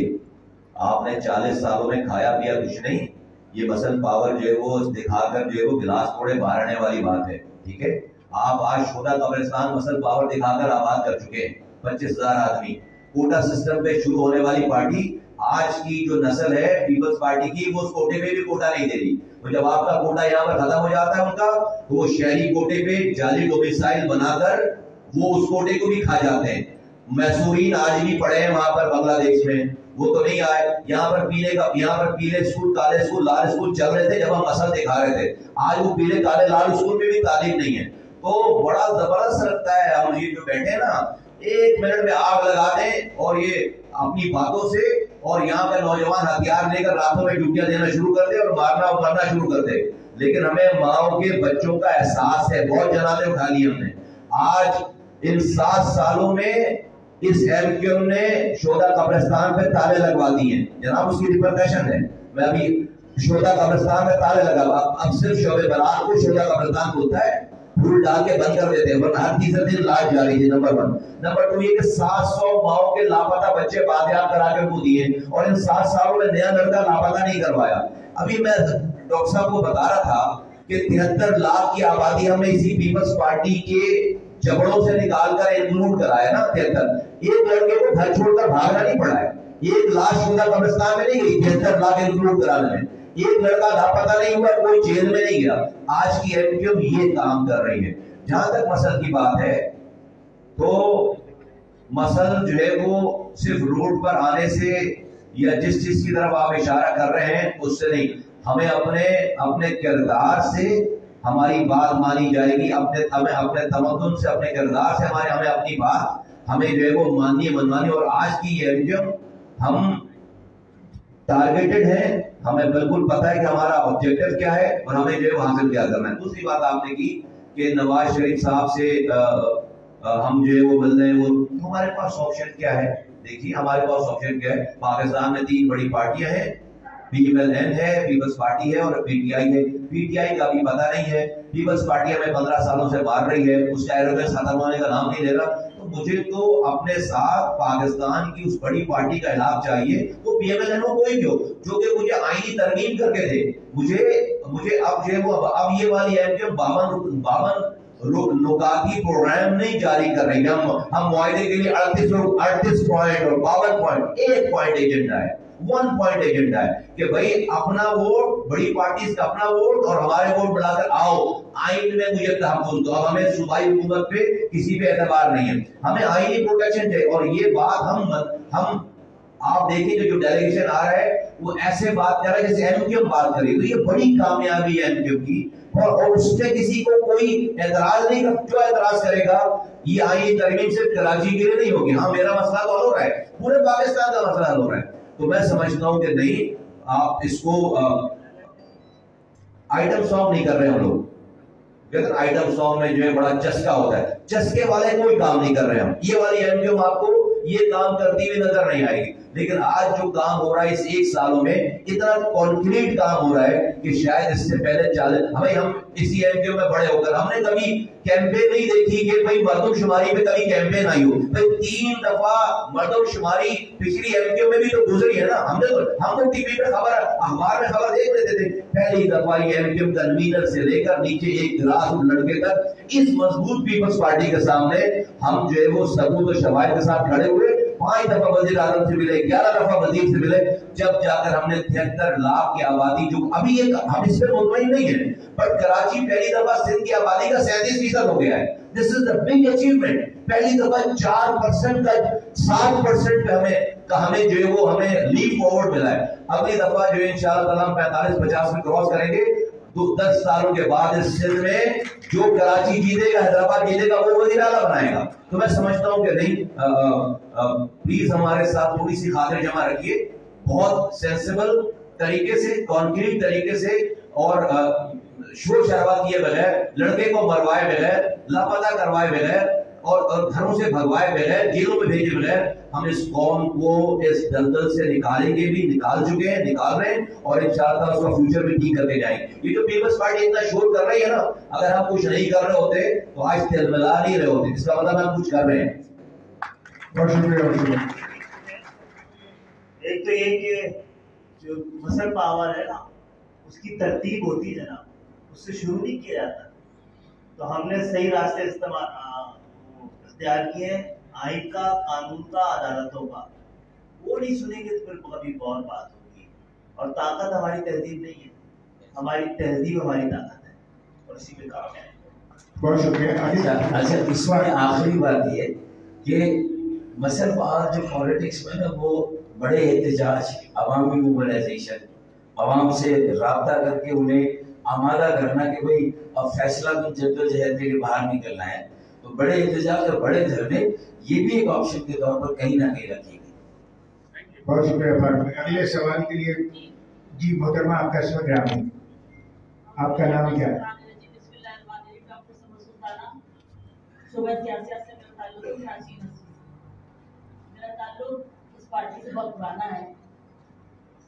آپ نے 40 سالوں میں کھایا پیا کچھ نہیں. یہ مسل پاور جو ہے وہ دکھا کر جو ہے وہ گلاس توڑے باہر آنے والی بات ہے. ٹھیک ہے، آپ آج چھوٹا قبرستان مسل پاور دکھا کر آباد کر چکے ہیں. 25,000 آدمی. کوٹا سسٹم پہ شروع ہونے والی پارٹی آج کی جو نسل ہے پیپلز پارٹی کی، وہ اس کوٹے پہ بھی کوٹا نہیں دے رہی. تو جب آپ کا کوٹا یہاں پر ختم ہو جاتا ہے ان کا، تو وہ شہری کوٹے پہ جعلی ڈومیسائل بنا کر وہ اس کوٹے کو بھی کھا جاتے ہیں. मैसूरीन आज भी पड़े हैं वहां पर बांग्लादेश में, वो तो नहीं आए। यहाँ पर पीले स्कूल, काले स्कूल, लाल स्कूल चल रहे थे जब हम मसल दिखा रहे थे। आज वो पीले काले लाल स्कूल में भी तालीम नहीं है। तो बड़ा जबरदस्त लगता है हम ये जो बैठे ना, 1 मिनट में आग लगा दें और ये अपनी बातों से, और यहाँ पे नौजवान हथियार लेकर रातों में ड्यूटियां देना शुरू कर दे और मरना शुरू कर दे। लेकिन हमें माओ के बच्चों का एहसास है, बहुत जनाजे उठा लिए हमने। आज इन 7 सालों में इस एमक्यूएम ने शोधा कब्रिस्तान पे ताले लगवा दिए हैं जनाब, उसकी रिपरकशन है। मैं अभी शोधा कब्रिस्तान में ताले लगा, अब सिर्फ शोबे बरात को शोधा कब्रिस्तान बोलता है, फूल डाल के बंद कर देते हैं, वरना हर तीसरे दिन लाश जा रही थी। नंबर 1। नंबर 2 ये कि 700 माओ के लापता बच्चे बादयाब करा कर को दिए, और इन 7 सालों में नया लड़का लापता नहीं करवाया। अभी मैं डॉक्टर साहब को बता रहा था कि 73 लाख की आबादी हमने इसी पीपल्स पार्टी के जबड़ों से निकाल कर इंक्लूड कराया ना। 73 एक लड़के को घर छोड़कर भागना नहीं पड़ा है, एक लाश शोधा कब्रिस्तान में नहीं गई 73 लाख इंक्लूड कराने में, एक लड़का लापता नहीं हुआ, कोई जेल में नहीं गया। आज की एमक्यूएम ये काम कर रही है। जहां तक मसल की बात है, तो मसल जो है वो सिर्फ रोड पर आने से या जिस चीज की तरफ आप इशारा कर रहे हैं उससे नहीं, हमें अपने किरदार से हमारी बात मानी जाएगी, हमें अपने तमद्दुन से, अपने किरदार से हमें अपनी बात हमें जो है वो माननी है, मनमानी। और आज की ये एमक्यूएम हम टारगेटेड है, हमें बिल्कुल पता है कि हमारा ऑब्जेक्टिव क्या है और हमें जो है वो हासिल क्या करना है। दूसरी बात आपने की कि नवाज शरीफ साहब से हम जो है वो मिल रहे हैं, वो हमारे पास ऑप्शन क्या है? देखिए हमारे पास ऑप्शन क्या है, पाकिस्तान में 3 बड़ी पार्टियां हैं, PMLN है, पीपल्स पार्टी है और PTI है। PTI का भी पता नहीं है, पीपल्स पार्टी हमें 15 सालों से मार रही है, उसका एरोगेंस खत्म होने का नाम नहीं ले रहा। तो मुझे तो अपने साथ पाकिस्तान की उस बड़ी पार्टी का इलाज चाहिए, वो PMLN हो कोई भी हो, जो कि मुझे आईनी तरमीम करके दे। मुझे अब जो है वो अब ये वाली एमक्यूएम 52 नुकाती प्रोग्राम नहीं जारी कर रही है। हम मुआहदे के लिए 38 पॉइंट और 52 पॉइंट, 1 पॉइंट एजेंडा है, 1 पॉइंट एजेंडा है कि भाई अपना वोट, बड़ी पार्टी का अपना वोट और हमारे वोट मिलाकर आओ, आइन में मुझे तहफ़्फ़ुज़ दो। अब हमें सूबाई हुकूमत पे किसी पे एतबार नहीं है, हमें आईनी प्रोटेक्शन चाहिए। और ये बात हम आप देखिए जो डेलीगेशन आ रहा है वो ऐसे बात कर रहा है जैसे एमक्यूएम बात करी, तो ये बड़ी कामयाबी है एमक्यूएम की। और उससे किसी को कोई एतराज नहीं कर, जो एतराज करेगा ये आईनी तरमीम सिर्फ कराची के लिए नहीं होगी। हाँ मेरा मसला तो हल हो रहा है, पूरे पाकिस्तान का मसला हल हो रहा है। तो मैं समझता हूं कि नहीं, आप इसको आइटम सॉन्ग नहीं कर रहे हम लोग। लेकिन आइटम सॉन्ग में जो है बड़ा चस्का होता है, चस्के वाले कोई काम नहीं कर रहे हम। ये वाली एमक्यूएम आपको ये काम करती हुई नजर नहीं आएगी। लेकिन आज जो काम हो रहा है इस 1 सालों में, इतना कॉन्क्रीट काम हो रहा है कि शायद इससे पहले हम इसी एमक्यूएम में बड़े होकर हमने कभी कैंपेन नहीं देखी कि भाई मर्दमशुमारी पे कभी कैंपेन आई हो। भाई 3 दफा मर्दमशुमारी पिछली एमक्यूएम में भी तो गुजरी है ना। हम तो टीवी पे खबर, अखबार में खबर देख लेते थे। पहली दफा ये एमक्यूएम कन्वीनर से लेकर नीचे एक ग्रास लड़के तक इस मजबूत पीपल्स पार्टी के सामने हम जो है वो सबूत और शवाहिद के साथ खड़े हुए। 5 दफा वजीर आजम से मिले, 11 दफा वजीर से मिले, जब जाकर हमने 73 लाख की आबादी, जो अभी एक हम इस पर मुतमईन नहीं है, पर कराची पहली दफा सिंध की आबादी का 37% हो गया है। This is the big achievement. पहली दफा 4% का 7% पे हमें जो है वो हमें लीप फॉरवर्ड मिला है। अगली दफा जो है इंशाअल्लाह हम 45-50 में क्रॉस करेंगे। तो 10 सालों के बाद इस सिंध में जो कराची जीतेगा, हैदराबाद जीतेगा, वो वजीर आला बनाएगा। तो मैं समझता हूं कि नहीं, प्लीज हमारे साथ थोड़ी सी खातिर जमा रखिए, बहुत सेंसिबल तरीके से, कॉन्क्रीट तरीके से और शोर शराबा किए बगैर, लड़के को मरवाए बगैर, लापता करवाए बगैर और घरों से भगवाए बगैर, जेलों में भेजे बगैर हम इस कौम को इस दलदल से निकालेंगे भी, निकाल चुके हैं, निकाल रहे हैं और इंशाअल्लाह उसका फ्यूचर भी ठीक करके जाएंगे। ये जो पीपल्स पार्टी इतना शोर कर रही है ना, अगर हम कुछ नहीं कर रहे होते तो आज तिलमिला नहीं रहे होते। इसका मतलब हम कुछ कर रहे हैं। बहुत शुक्रिया। एक तो ये कि जो मसल पावर है ना, उसकी तरतीब होती है जनाब, उससे शुरू नहीं किया जाता। तो हमने सही रास्ते इख्तियार किए, आइन का, कानून का, अदालतों का। वो नहीं सुनेंगे तो फिर कभी बहुत बात होगी। और ताकत हमारी तहजीब नहीं है, हमारी तहजीब हमारी ताकत है और इसी पे काम है। बहुत शुक्रिया। अच्छा, इसमें आखिरी बात ये कि मसल बाहर जो पॉलिटिक्स में ना वो बड़े एहतजाज, अवामी मोबिलाइजेशन, आवाम से रब्ता करके उन्हें आमादा करना कि भाई अब फैसला कुछ जद्दोजहद के लिए बाहर निकलना है, तो बड़े एहतजाज और बड़े धरने ये भी एक ऑप्शन के तौर पर कहीं ना कहीं रखेंगे। बहुत शुक्रिया फारूक। अगले सवाल के लिए जी मोहतरमा, आपका इसमें ग्रामीण, आपका नाम क्या है? मेरा ताल्लुक इस पार्टी से बहुत पुराना है,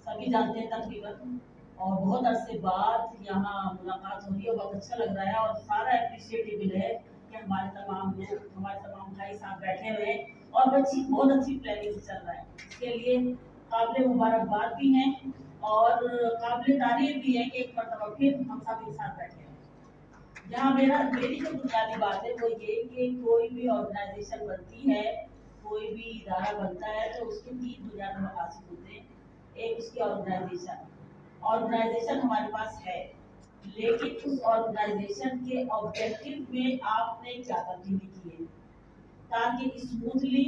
सभी जानते हैं तकरीबन, और बहुत अरसे बाद यहाँ मुलाकात हो रही है, बहुत अच्छा लग रहा है और सारा अप्रिशिएटेबल है कि हमारे तमाम लोग, हमारे तमाम भाई साहब बैठे हुए हैं और बहुत अच्छी प्लानिंग से चल रहा है। इसके लिए काबिल मुबारकबाद भी हैं और काबिल तारीफ भी है कि एक मरतबा फिर हम सब एक साथ बैठे हैं। यहाँ मेरी जो बुनियादी बात है वो ये कि कोई भी ऑर्गेनाइजेशन बनती है, कोई भी इदारा बनता है तो उसके 3 बुनियादी मकासद होते हैं। एक उसकी ऑर्गेनाइजेशन हमारे पास है, लेकिन उस ऑर्गेनाइजेशन के ऑब्जेक्टिव में आपने क्या तब्दीली की है ताकि स्मूथली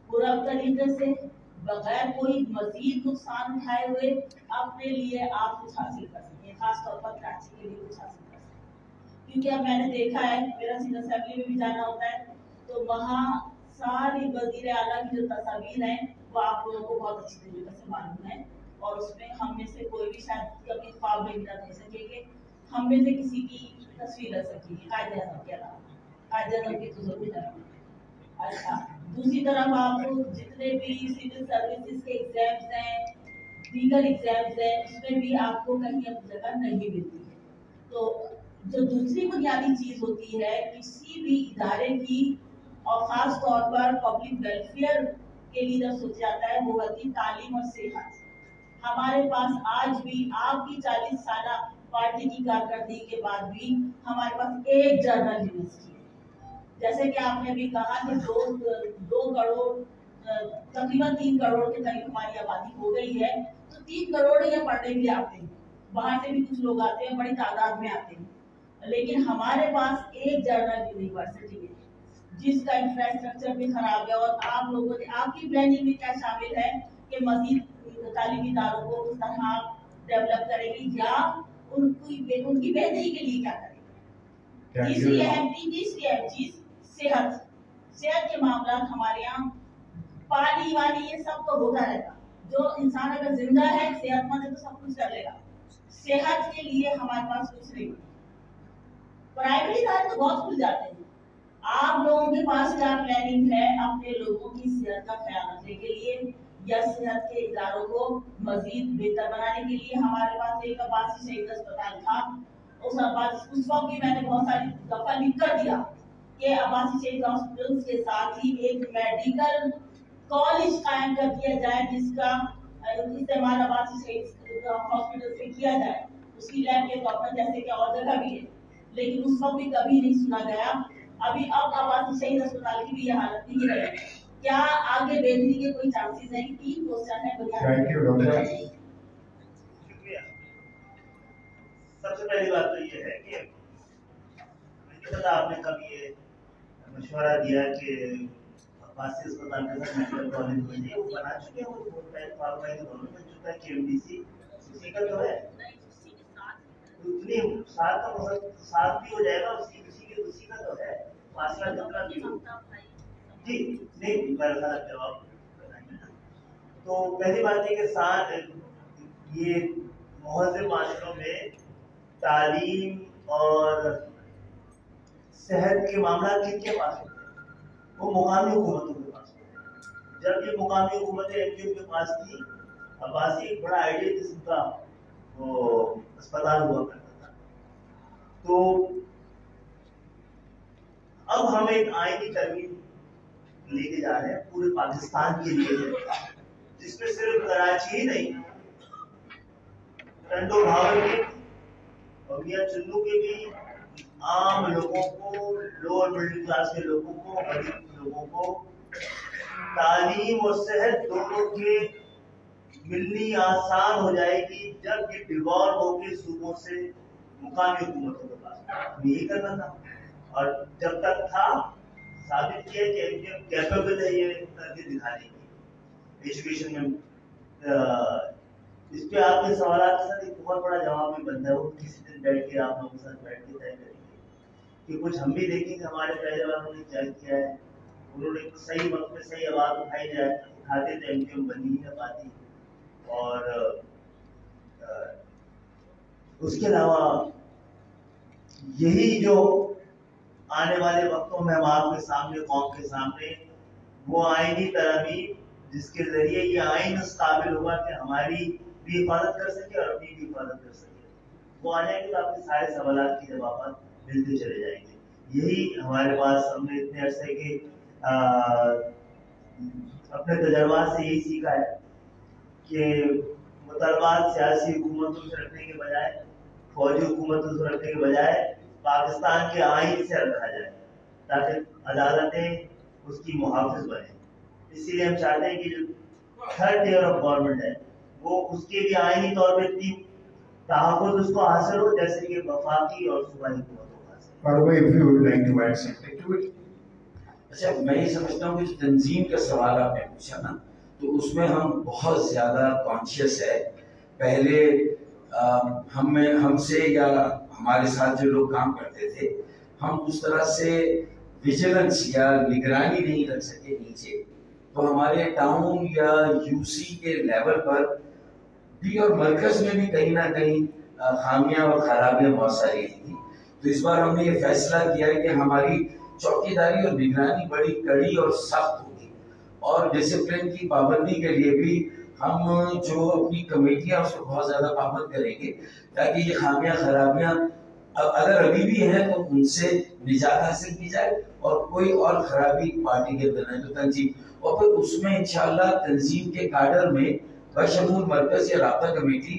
पूरा तरीके से बगैर कोई मजीद नुकसान उठाए हुए अपने लिए आप कुछ हासिल कर सकें, खासतौर पर कराची के लिए कुछ हासिल कर सकें। क्योंकि अब मैंने देखा है, मेरा सीनियर असेंबली में भी जाना होता है तो वहाँ सारी वज़ीर आला की जो तस्वीर है वो आप लोगों को बहुत अच्छी तरीके से मालूम है और उसमें हम में से कोई भी शायद कभी ख्वाब में भी ना दे सकेंगे, हम में से किसी की तस्वीर रख सकेंगे कायदे आज़म के अलावा, कायदे आज़म की तो जरूर है। अच्छा, दूसरी तरफ आप जितने भी सिविल सर्विसेज के एग्जाम्स हैं, लीगल एग्जाम्स हैं, उसमें भी आपको कहीं अब जगह नहीं मिलती है। तो जो दूसरी बुनियादी चीज होती है किसी भी इदारे की और खास तौर पर पब्लिक वेलफेयर के लिए जब सोचा जाता है वो होती तालीम और सेहत। हमारे पास आज भी आपकी 40 साल पार्टी की कारकर्दगी के बाद भी हमारे पास एक जनरल यूनिवर्सिटी है। जैसे कि आपने भी कहा कि 2 करोड़ तकरीबन 3 करोड़ के करीब हमारी आबादी हो गई है, तो 3 करोड़ यहाँ पढ़ने भी आते हैं, बाहर से भी कुछ लोग आते हैं, बड़ी तादाद में आते हैं, लेकिन हमारे पास एक जनरल यूनिवर्सिटी है जिसका इंफ्रास्ट्रक्चर भी खराब है। और आप लोगों ने आपकी प्लानिंग में क्या शामिल है कि मजीद तालीमी इदारों को उस तरह डेवलप करेंगे या उनकी बेहतरी के लिए क्या करेंगे? तीसरी अहम चीज सेहत के मामला हमारे यहाँ पानी वानी ये सब तो होता रहेगा, जो इंसान अगर जिंदा है सेहतमंद है तो सब कुछ कर लेगा। सेहत के लिए हमारे पास कुछ नहीं, प्राइमरी इदारे तो बहुत खुल जाते हैं। आप लोगों के पास क्या प्लानिंग है अपने लोगों की सेहत का ख्याल रखने के लिए या सेहत के इदारों को मजीद बेहतर बनाने के लिए? हमारे पास एक अब्बासी शहीद अस्पताल था, उस वक्त भी मैंने बहुत सारी दफा लिख कर दिया कि अब्बासी शहीद हॉस्पिटल के साथ ही एक मेडिकल कॉलेज कायम कर दिया जाए जिसका इस्तेमाल अब्बासी शहीद हॉस्पिटल से किया जाए, उसकी लैब के तौर पर, जैसे कि और जगह भी है, लेकिन उस वक्त भी कभी नहीं सुना गया। अभी अब अब्बासी शहीद अस्पताल की भी ये हालत नहीं रही। क्या आगे बेहतरी के कोई चांसेस हैं? 3 क्वेश्चन है बुनियादी। शुक्रिया। सबसे पहली बात तो ये है कि मुझे पता आपने कब ये मशवरा दिया कि अब्बासी अस्पताल के साथ मेडिकल कॉलेज बने, वो बना चुके हैं, वो फारूक भाई दोनों बन चुका है, केएमडीसी उसी का तो है, उतनी साथ का मतलब साथ भी हो जाएगा, उसी का तो है, फासला कितना भी हो। जी नहीं, मेरा जवाब बताएंगे। तो पहली बात है कि साथ ये मुहज़्ज़म माशरों में तालीम और सेहत के मामला किसके पास होते हैं? वो मुकामी हुकूमतों के पास होते हैं। जब ये मुकामी हुकूमतें एमपीओ के पास थी, अब्बासी एक बड़ा आइडियल किस्म का वो अस्पताल हुआ करता था। तो अब हम एक आईनी तरमीम लेके जा रहे हैं पूरे पाकिस्तान के लिए, जिसमें सिर्फ कराची ही नहीं, टंडो भावर के और मियां चुन्नू के भी आम लोगों को, लोअर मिडिल क्लास के लोगों को, गरीब लोगों को तालीम और सेहत दोनों के मिलनी आसान हो जाएगी जब ये डिवॉल्व होकर सूबों से मुकामी हुकूमतों के पास। यही करना था, और जब तक था साबित किया कि एमजीएम कैपेबल है ये करके दिखाने की एजुकेशन में। इस पे आपके सवाल के साथ एक बहुत बड़ा जवाब भी बनता है, वो किसी दिन बैठ के आप लोगों के साथ बैठ के तय करेंगे कि कुछ हम भी देखेंगे हमारे पहले वालों ने क्या किया है, उन्होंने सही वक्त में सही आवाज उठाई जाए उठाते तो एमजीएम बनी ही ना पाती। और उसके अलावा यही जो आने वाले वक्तों में हम आपके सामने कौम के सामने वो आईनी तरमीम जिसके जरिए ये आइन उस काबिल होगा कि हमारी भी हिफाजत कर सके और अपनी भी हिफाजत कर सके, वो आ जाएंगे तो आपके सारे सवाल के जवाब मिलते चले जाएंगे। यही हमारे पास हमने इतने अरसे के अपने तजर्बा से यही सीखा है कि मुतलबात सियासी हुकूमतों से रखने के बजाय, फौजी हुकूमतों से रखने के बजाय पाकिस्तान के आइन से रखा जाए ताकि अदालतें उसकी मुहाफिज बने। इसीलिए हम चाहते हैं कि जो थर्ड टियर ऑफ गवर्नमेंट है वो उसके भी आईनी तौर पे इतनी तहफ़्फ़ुज़ उसको हासिल हो जैसे कि वफाकी और सूबाई हुकूमतों को हासिल। अच्छा, मैं ये समझता हूँ कि तंजीम का सवाल आपने पूछा ना, तो उसमें हम बहुत ज़्यादा कॉन्शियस है। पहले हमसे या हमारे साथ जो लोग काम करते थे, हम उस तरह से विजिलेंस या निगरानी नहीं रख सके नीचे, तो हमारे टाउन या यूसी के लेवल पर भी और मरकज में भी कहीं ना कहीं खामियां और खराबियां बहुत सारी थी। तो इस बार हमने ये फैसला किया है कि हमारी चौकीदारी और निगरानी बड़ी कड़ी और सख्त होगी, और डिसिप्लिन की पाबंदी के लिए भी हम जो अपनी कमेटियां उसको बहुत ज्यादा पाबंद करेंगे ताकि ये खामियां खराबियां अगर अभी भी है तो उनसे निजात हासिल की जाए और कोई और खराबी पार्टी के अंदर नहीं तो तंजीम, और फिर उसमें इंशाल्लाह तंजीम के काडर में बशमूल मरकज या राब्ता कमेटी,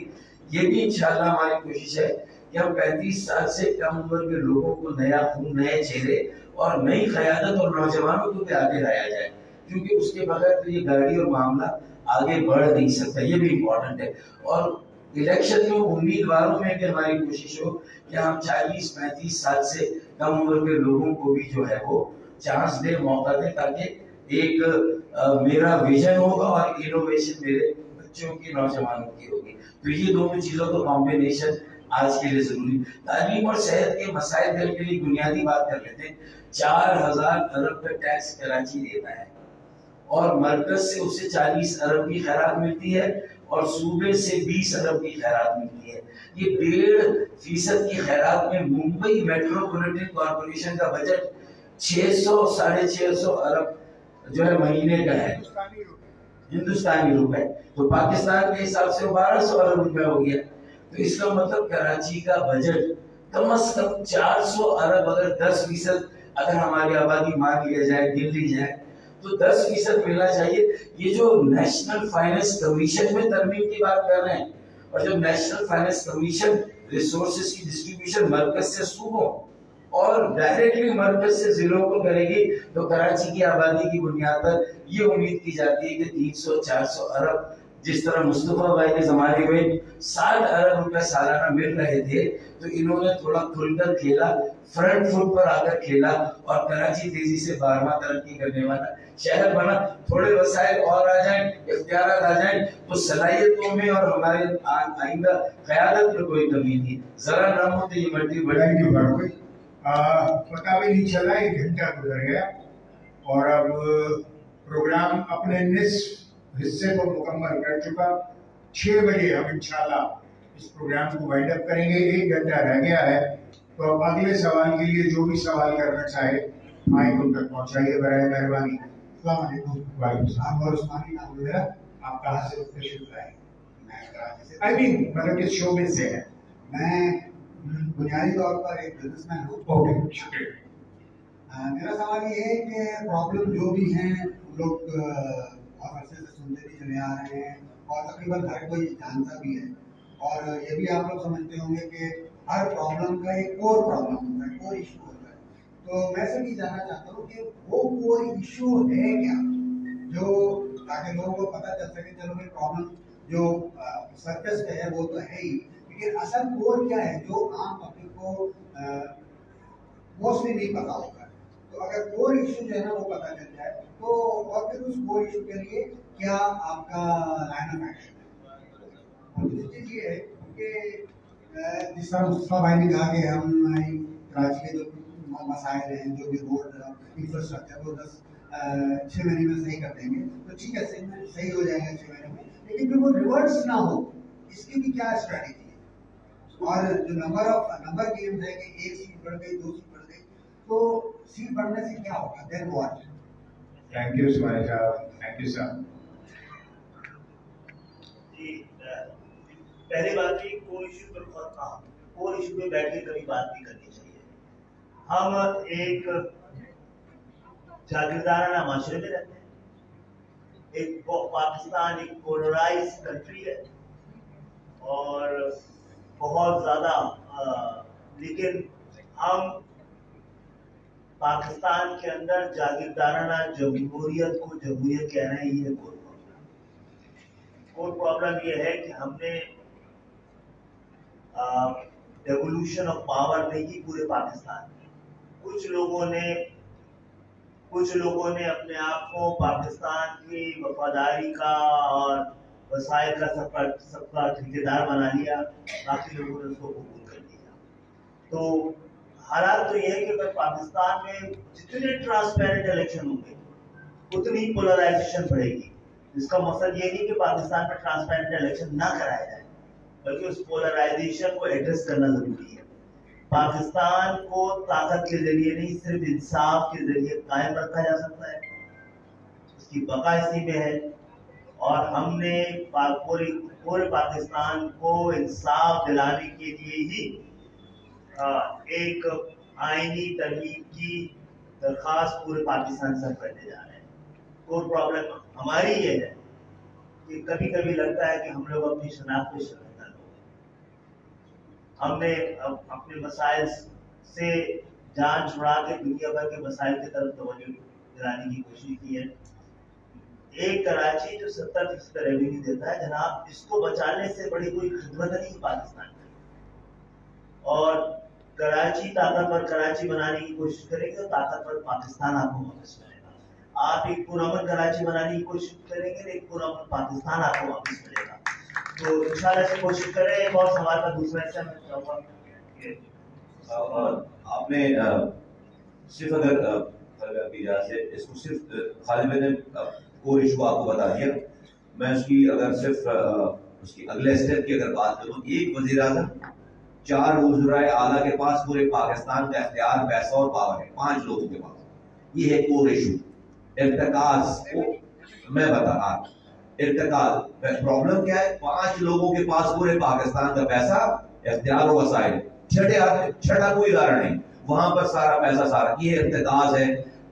ये भी इंशाल्लाह हमारी कोशिश है कि हम 35 साल से कम उम्र के लोगों को नया खून, नए चेहरे और नई क़यादत और नौजवानों को भी आगे लाया जाए, क्योंकि उसके बगैर तो ये गाड़ी और मामला आगे बढ़ नहीं सकता। ये भी इम्पोर्टेंट है। और इलेक्शन में उम्मीदवारों में भी हमारी कोशिश हो कि हम 40-35 साल से कम उम्र के लोगों को भी जो है वो चांस दे, मौका दे, ताकि एक मेरा विजन होगा और इनोवेशन मेरे बच्चों की, नौजवानों की होगी। तो ये दोनों चीजों का कॉम्बिनेशन आज के लिए जरूरी। तालीम और सेहत के मसाइल के लिए बुनियादी बात कर लेते हैं। 4000 अरब का टैक्स कराची देता है और मरकज से उसे 40 अरब की खैरात मिलती है और सूबे से 20 अरब की खैरात मिलती है। ये 1.5% की खैरात में मुंबई मेट्रोपॉलिटन कॉर्पोरेशन का बजट 600-650 अरब जो है महीने का है, हिंदुस्तानी रुपए। तो पाकिस्तान के हिसाब से 1200 अरब रुपए हो गया। तो इसका मतलब कराची का बजट कम से कम 400 अरब, अगर 10% अगर हमारी आबादी मान लिया जाए, गिन ली जाए, तो 10% मिलना चाहिए। ये जो नेशनल फाइनेंस कमीशन में तरमीम की बात कर रहे हैं, और जब नेशनल फाइनेंस कमीशन रिसोर्सेज की डिस्ट्रीब्यूशन मरकज से सूबों और डायरेक्टली मरकज से जिलों को करेगी, तो कराची की आबादी की बुनियाद पर ये उम्मीद की जाती है कि 300-400 अरब, जिस तरह मुस्तफा भाई के जमाने में 60 अरब रुपए सालाना मिल रहे थे, तो इन्होंने थोड़ा खुलकर खेला, फ्रंट फुट पर आकर खेला और कराची तेजी से 12वां तरक्की करने वाला शहर बना। थोड़े वसाइल और आ जाएं, इख्तियारात आ जाएं, तो सलाहियतों में और हमारे आइंदा क़यादत में कोई कमी नहीं। जरा ना हो तो ये मट्टी बढ़ेगी। पता भी नहीं चला, 1 घंटा गुजर गया और अब प्रोग्राम अपने निस्फ हिस्से को मुकम्मल कर चुका। 6 बजे हम इंशाल्लाह इस प्रोग्राम को वाइंड अप करेंगे। 1 घंटा रह गया है, तो अब अगले सवाल के लिए जो भी सवाल करना चाहे माइक उन तक पहुंचाइए बराए मेहरबानी। आप कहाँ से तशरीफ लाए? आई मीन मतलब किस शोबे से है? मैं बुनियादी तौर पर एक बिजनेसमैन हूँ। ओके, शुक्रिया। मेरा सवाल ये है कि प्रॉब्लम जो भी हैं लोग बहुत अरसे से सुनते भी चले आ रहे हैं और तकरीबन हर कोई जानता भी है, और ये भी आप लोग समझते होंगे कि हर प्रॉब्लम का एक कोर प्रॉब्लम होता है, कोर इशू होता है। तो मैं सिर्फ ये जानना चाहता हूँ कि वो कोर इशू है क्या, जो ताकि लोगों को पता चल सके चलो भाई प्रॉब्लम जो सरफेस पे है वो तो है ही, लेकिन असल कोर क्या है जो आम पब्लिक को मोस्टली नहीं पता होगा। तो तो अगर कोर इशू जो है ना वो पता चल जाए तो, और फिर उस कोर इशू के लिए क्या आपका लाइन ऑफ एक्शन है। और दूसरी चीज़ ये है कि जिस तरह मुस्तफा भाई ने कहा कि हम कराची के जो मसाइल हैं, जो भी रोड इंफ्रास्ट्रक्चर वो 6 महीने में सही कर देंगे, तो ठीक है सही हो जाएगा 6 महीने में, लेकिन फिर वो रिवर्स ना हो, इसकी भी क्या स्ट्रैटेजी है। और जो नंबर गेम्स है कि 1 सीट बढ़ गई, 2 सीट बढ़ गई, तो सीट बढ़ने से क्या होगा, then what. Thank you Sumail साहब, थैंक यू सर। जी, पहली बात की कोर इशू पर बहुत कहा, कोर इशू पे बैठ के कभी बात भी करनी चाहिए। हम एक जागीरदाराना माशरे में रहते हैं, एक पाकिस्तान एक पोलराइज कंट्री है और बहुत ज्यादा, लेकिन हम पाकिस्तान के अंदर जागीरदाराना जमहूरियत को जमहूरियत कह रहे हैं। ये कोर प्रॉब्लम ये है कि हमने डेवोल्यूशन ऑफ पावर नहीं की पूरे पाकिस्तान में। कुछ लोगों ने अपने आप को पाकिस्तान की वफादारी का और वसाइल का सबका ठेकेदार बना लिया, बाकी लोगों ने उसको कबूल कर लिया। तो हालात तो ये है कि अगर पाकिस्तान में जितने ट्रांसपेरेंट इलेक्शन होंगे उतनी पोलराइजेशन बढ़ेगी। इसका मकसद ये नहीं कि पाकिस्तान में ट्रांसपेरेंट इलेक्शन ना कराया जाए, बल्कि उस पोलराइजेशन को एड्रेस करना जरूरी है। पाकिस्तान को ताकत के जरिए नहीं, सिर्फ इंसाफ के जरिए कायम रखा जा सकता है, उसकी बका इसी में है। और हमने पूरे पाकिस्तान को इंसाफ दिलाने के लिए ही एक आईनी तरमीम की दरखास्त पूरे पाकिस्तान से करने जा रहे हैं। कोर प्रॉब्लम हमारी ये है कि कभी कभी लगता है कि हम लोग अपनी शनाख्त पे शर्मिंदा लोग हैं। हमने अपने मसाइल से जान छुड़ा के दुनिया भर के मसाइल की तरफ तवज्जो दिलाने की कोशिश की है। एक कराची जो 70% रेवेन्यू देता है जनाब, इसको बचाने से बड़ी कोई खिदमत नहीं पाकिस्तान की। और कराची ताकतवर कराची बनाने की कोशिश करेंगे तो ताकतवर पाकिस्तान आपको वापस मिलेगा। आप एक पुरअमन कराची बनाने की कोशिश करेंगे तो एक पुरअमन पाकिस्तान आपको वापस मिलेगा। तो इंशाल्लाह से कोशिश करें। एक और सवाल का दूसरा हिस्सा मैं चाहूँगा। आपने सिर्फ अगर से इसको सिर्फ खालिद ने कोर इशू आपको बता दिया, मैं उसकी अगर सिर्फ उसकी अगले स्टेप की अगर बात करूँ, एक वज़ीर आज़म 4 वज़ीराए आला के पास पूरे पाकिस्तान का इख्तियार, पैसा और पावर है, 5 लोगों के पास। ये है कोर इशू। इर्तिकाज़ को मैं बता रहा, इर्तिकाज़ प्रॉब्लम क्या है? 5 लोगों के पास पूरे पाकिस्तान का पैसा, इख्तियार और वसाइल, छठा कोई इदारा नहीं, वहां पर सारा पैसा सारा, ये इर्तिकाज़ है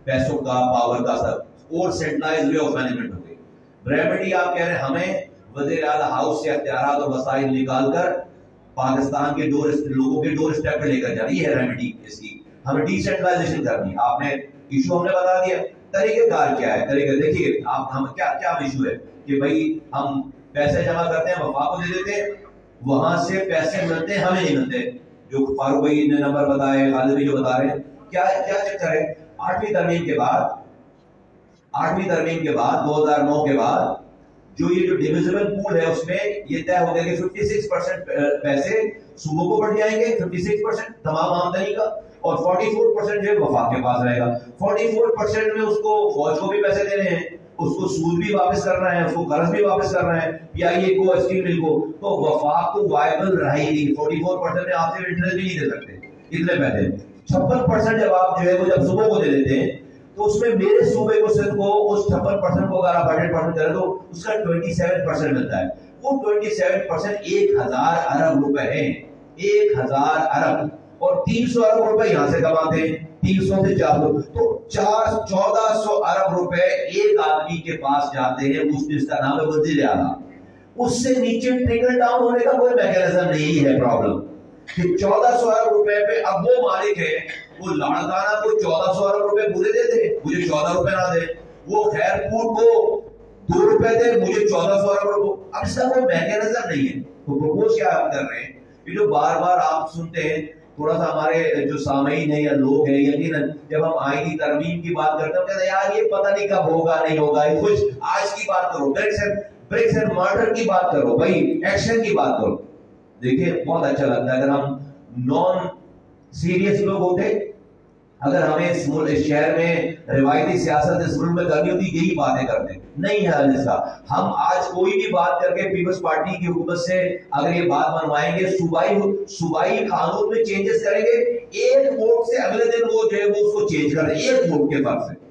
पैसों का, पावर का, सब और सेंट्रलाइज्ड वे ऑफ मैनेजमेंट हो गई। रेमेडी आप कह रहे हैं हमें वज़ीर आला हाउस से इख्तियारात और वसाइल निकाल कर पाकिस्तान के लोगों के डोर स्टेप पे लेकर जाना, ये है रेमेडी इसकी। हमें डिसेंट्रलाइजेशन करनी है। आपने इशू हमने बता दिया, तरीकेकार क्या है? तरीके देखिए आप, हम क्या इशू है कि भाई हम पैसे जमा करते हैं, वफा को दे देते हैं, वहां से पैसे मिलते हैं, हमें नहीं मिलते। जो फारूक भाई ने नंबर बताए, खालिद भाई जो बता रहे हैं, क्या चक्कर है? 8वीं तरमीम के बाद 2009 के बाद जो ये जो डिविजिबल पूल है उसमें ये तय हो गया कि 56% पैसे सूबों को बढ़ जाएंगे, 56% तमाम आमदनी का, और 44% जो है वफाक के पास रहेगा। 44% में उसको फौज को भी पैसे देने हैं, उसको सूद भी वापस करना है, उसको कर्ज भी वापस करना है, पीआईए को, स्टील मिल को, तो वफाक तो वायबल रहा ही नहीं। 44% में आपसे इंटरेस्ट भी नहीं दे सकते इतने पैसे। 56% जब आप जो है वो जब सूबों को दे देते हैं, तो उसमें मेरे सूबे को सिर्फ को उस 56% को अगर आप 100% करें तो उसका 27% मिलता है। वो 27% 1000 अरब रुपए है, 1000 अरब, और 300 अरब रुपए यहाँ से कमाते हैं, 300 से 400, तो 1400 अरब रुपए एक आदमी के पास जाते हैं, जिसका नाम है वज़ीर आला। उससे नीचे ट्रिकल डाउन होने का कोई मैकेनिज्म नहीं है। प्रॉब्लम कि 1400 अरब रुपए पे अब वो मालिक है, वो लाड़काना को 1400 अरब रुपए पूरे दे दे, मुझे 14 रुपए ना दे, वो खैरपुर को 2 रुपए दे, मुझे 1400 अरब रुपए। अब इसका कोई मैकेनिज्म नहीं है। तो प्रपोज क्या आप कर रहे हैं? ये जो बार बार आप सुनते हैं थोड़ा सा हमारे जो सामयीन है या लोग हैं, यकीनन जब हम आईनी तरमीम की बात करते हैं कहते हैं यार ये पता नहीं कब होगा नहीं होगा, कुछ आज की बात करो, ब्रिक्स एंड मर्डर की बात करो भाई, एक्शन की बात करो। देखिए बहुत अच्छा लगता है अगर हम नॉन सीरियस लोग होते, अगर हमें इस शहर में रिवायती सियासत इस मुल्क में करनी होती यही बातें करते, नहीं है इसका। हम आज कोई भी बात करके पीपल्स पार्टी की हुकूमत से अगर ये बात मनवाएंगे, सूबाई कानून में चेंजेस करेंगे, एक वोट से अगले दिन वो जो है वो उसको चेंज कर रहे, एक वोट के फर्क से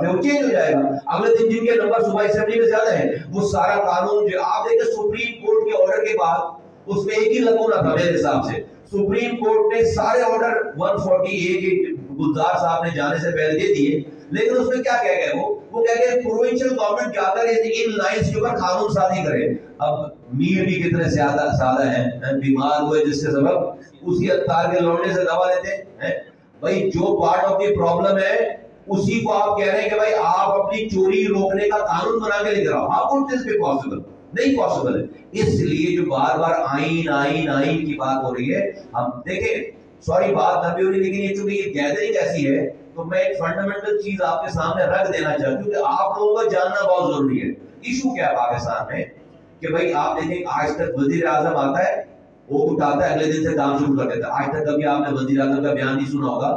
वो चेंज हो जाएगा। अगले दिन जिनके नंबर सूबाई असेंबली में ज्यादा है वो सारा कानून जो आप देखें सुप्रीम कोर्ट के ऑर्डर के बाद उसमें एक ही लगोना था मेरे हिसाब से, सुप्रीम कोर्ट ने सारे ऑर्डर 148 गुलजार साहब ने जाने से पहले दे दिए, लेकिन उसमें क्या कह गए वो कह गए प्रोविंशियल गवर्नमेंट जाकर इन लाइंस के ऊपर कानून साजी करे। अब मीर भी कितने सादा हैं, बीमार हुए जिसके सबब उसी अत्तार के लौटने से दवा लेते हैं भाई। जो पार्ट ऑफ द प्रॉब्लम है उसी को आप कह रहे हैं कि भाई आप अपनी चोरी रोकने का कानून बना के लेकर आओ। How could this be possible? नहीं पॉसिबल है। इसलिए जो बार बार आईन की बात हो रही है, हम देखें सॉरी बात न भी हो रही, लेकिन ये चूंकि ये गैदरिंग ऐसी है तो मैं एक फंडामेंटल चीज आपके सामने रख देना चाहता हूँ क्योंकि आप लोगों को जानना बहुत जरूरी है। इशू क्या है पाकिस्तान में कि भाई आप देखें आज तक वजीर आजम आता है, वो उठाता है, अगले दिन से काम शुरू कर देता है। आज तक कभी आपने वजीर आजम का बयान नहीं सुना होगा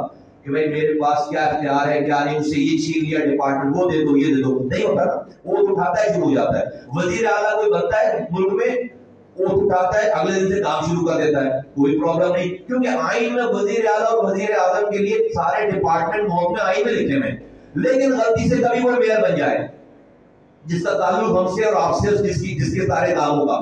कि भाई मेरे पास क्या इख्तियार है क्या नहीं, उससे ये छीन लिया डिपार्टमेंट, वो दे दो ये दे दो, नहीं होता ना। वो उठाता है शुरू हो जाता है। वजीर आला कोई बनता है मुल्क में, वो उठाता है अगले दिन से काम शुरू कर देता है, कोई प्रॉब्लम नहीं, क्योंकि आइन में वजीर आला और वजीर आजम के लिए सारे डिपार्टमेंट में आइन में लिखे हुए। लेकिन गलती से कभी कोई मेयर बन जाए जिसका ताल्लुक हमसे और आपसे जिसके सारे काम होगा,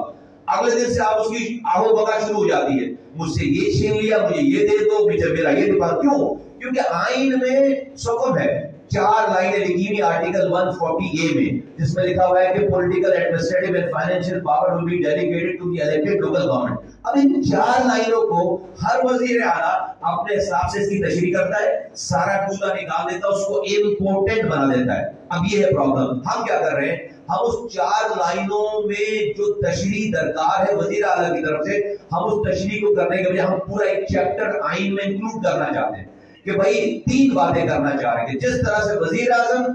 अगले दिन से आप उसकी आहो बका शुरू हो जाती है, मुझसे ये छीन लिया, मुझे ये दे दो, मेरा ये डिपार्ट। क्यों? क्योंकि आइन में हुक्म है, 4 लाइनें लिखी हुई आर्टिकल 140A में, जिसमें लिखा हुआ है कि political, administrative and financial power will be delegated to the elected local government. अब इन 4 लाइनों को हर वजीर आला अपने हिसाब से इसकी तशरीह करता है, सारा कूदा निकाल देता है, उसको इम्पोर्टेंट बना देता है। अब ये है प्रॉब्लम। हम क्या कर रहे हैं, हम उस 4 लाइनों में जो तशरीह दरकार है वजीर आला की तरफ से, हम उस तशरीह को करने के बजाय हम पूरा एक चैप्टर आइन में इंक्लूड करना चाहते हैं कि भाई 3 बातें करना चाह रहे हैं। जिस तरह से वजीर आजम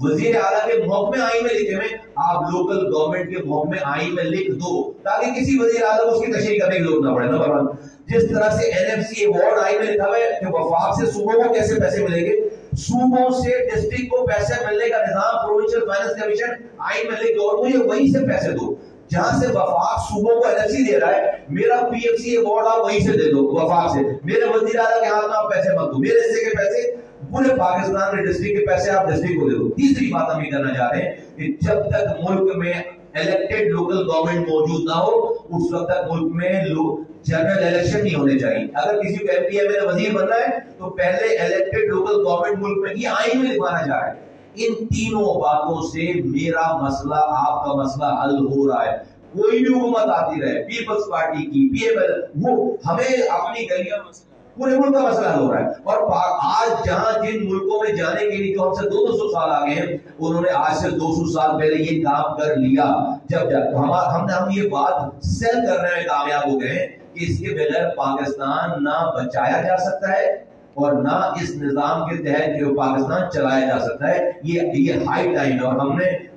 वजीर आला के महकमे आइन में लिखे हुए, आप लोकल गवर्नमेंट के महकमे आइन में लिख दो ताकि किसी वजीर आला को उसकी तशरीह करने की जरूरत ना पड़े। नंबर 1। जिस तरह से एनएफसी अवार्ड आइन में लिखा हुआ है कि वफाक से सूबों को कैसे पैसे मिलेंगे, सूबों से डिस्ट्रिक्ट को पैसे मिलने का निजाम प्रोविंशियल फाइनेंस कमीशन आइन में लिख दो और मुझे वहीं से पैसे दो। जहां से वफाक सूबों को एनएफसी दे रहा है, मेरा पीएफसी अवार्ड आप वहीं से दे दो वफाक से। मेरे वजीर आला के हाथ में आप पैसे मत दो, मेरे हिस्से के पैसे पूरे पाकिस्तान के डिस्ट्रिक्ट के पैसे आप डिस्ट्रिक्ट को दे दो। तीसरी बात हम ये करना चाह रहे हैं कि जब तक मुल्क में इलेक्टेड लोकल गवर्नमेंट मौजूद ना हो उस वक्त तक मुल्क में जनरल इलेक्शन नहीं होने चाहिए। अगर किसी को एमपी में वजीर बनना है तो पहले इलेक्टेड लोकल गवर्नमेंट मुल्क में, ये आइन में लिखवाना चाह रहे हैं। इन तीनों बातों से मेरा मसला आपका मसला हल हो रहा है। कोई भी हुकूमत आती रहे, पीपल्स पार्टी की, पीएमएल, वो हमें अपनी गलियां पूरे मुल्क का मसला हो रहा है। और आज जहां जिन मुल्कों में जाने के लिए जो हमसे 200 साल आगे हैं, उन्होंने आज से 200 साल पहले ये काम कर लिया। जब हम ये बात सेल करने में कामयाब हो गए कि इसके बगैर पाकिस्तान ना बचाया जा सकता है और ना इस निजाम के तहत जो पाकिस्तान चलाया जा सकता है। ये हाई टाइम है और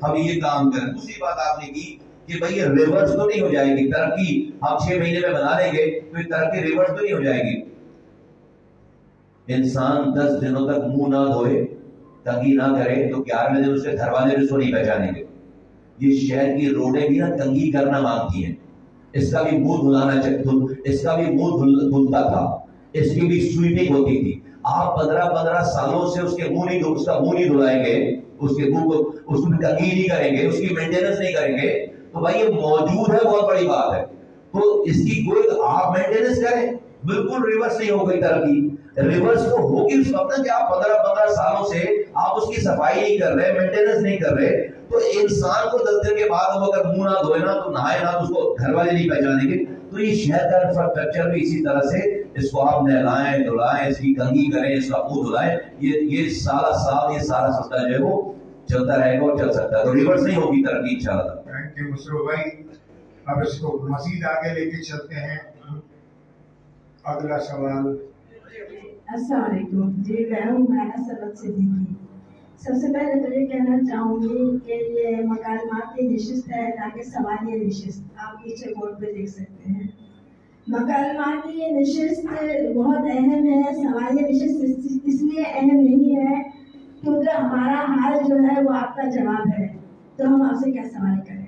हम ये काम करें। दूसरी बात आपने की कि भाई ये रिवर्स तो नहीं हो जाएगी तरक्की, हम 6 महीने में बना लेंगे तो ये तरक्की रिवर्स तो नहीं हो जाएगी। इंसान 10 दिनों तक मुंह ना धोए, तंगी ना करे तो 11वें दिन उसके घर वाले उसको नहीं पहचानेंगे। ये शहर की रोडें भी ना तंगी करना मांगती हैं। इसका भी मुंह धुलाना चाहिए, इसका भी मुंह धुलता था, इसकी भी स्वीपिंग होती थी। आप 15-15 सालों से उसका मुंह नहीं धुलाएंगे, उसके मुंह को उसकी तंगी नहीं करेंगे, उसकी मेंटेनेंस नहीं करेंगे, तो भाई ये मौजूद है, बहुत बड़ी बात है। तो इसकी कोई आप मेंटेनेंस करें, बिल्कुल रिवर्स नहीं हो गई तरक्की। रिवर्स तो होगी उस वक्त कि आप 15-15 सालों से आप उसकी सफाई नहीं कर रहे, मेंटेनेंस नहीं कर रहे। तो इंसान को 10 दिन के बाद वो अगर मुंह ना धोए ना, तो नहाए ना, तो उसको घर वाले नहीं पहचानेंगे। तो ये शहर का इंफ्रास्ट्रक्चर भी इसी तरह से, इसको आप नहलाएं धुलाएं, इसकी कंघी करें, इसका मुंह धुलाएं, ये सारा सिलसिला जो है वो चलता रहेगा और चल सकता है। तो रिवर्स नहीं होगी तरक्की इंशाल्लाह। थैंक यू मुसरो भाई। अब इसको मजीद आगे लेके चलते हैं। अगला सवाल। अस्सलाम वालेकुम जी, मैं हूँ मैना सरवत सिद्दीकी। सबसे पहले तो ये कहना चाहूँगी कि ये मकालमाती नशिस्त है, ताकि सवालिया नशिस्त, आप पीछे बोर्ड पे देख सकते हैं। मकालमाती नशिस्त बहुत अहम है, सवालिया नशिस्त इसलिए अहम नहीं है क्योंकि हमारा हाल जो है वो आपका जवाब है, तो हम आपसे क्या सवाल करें,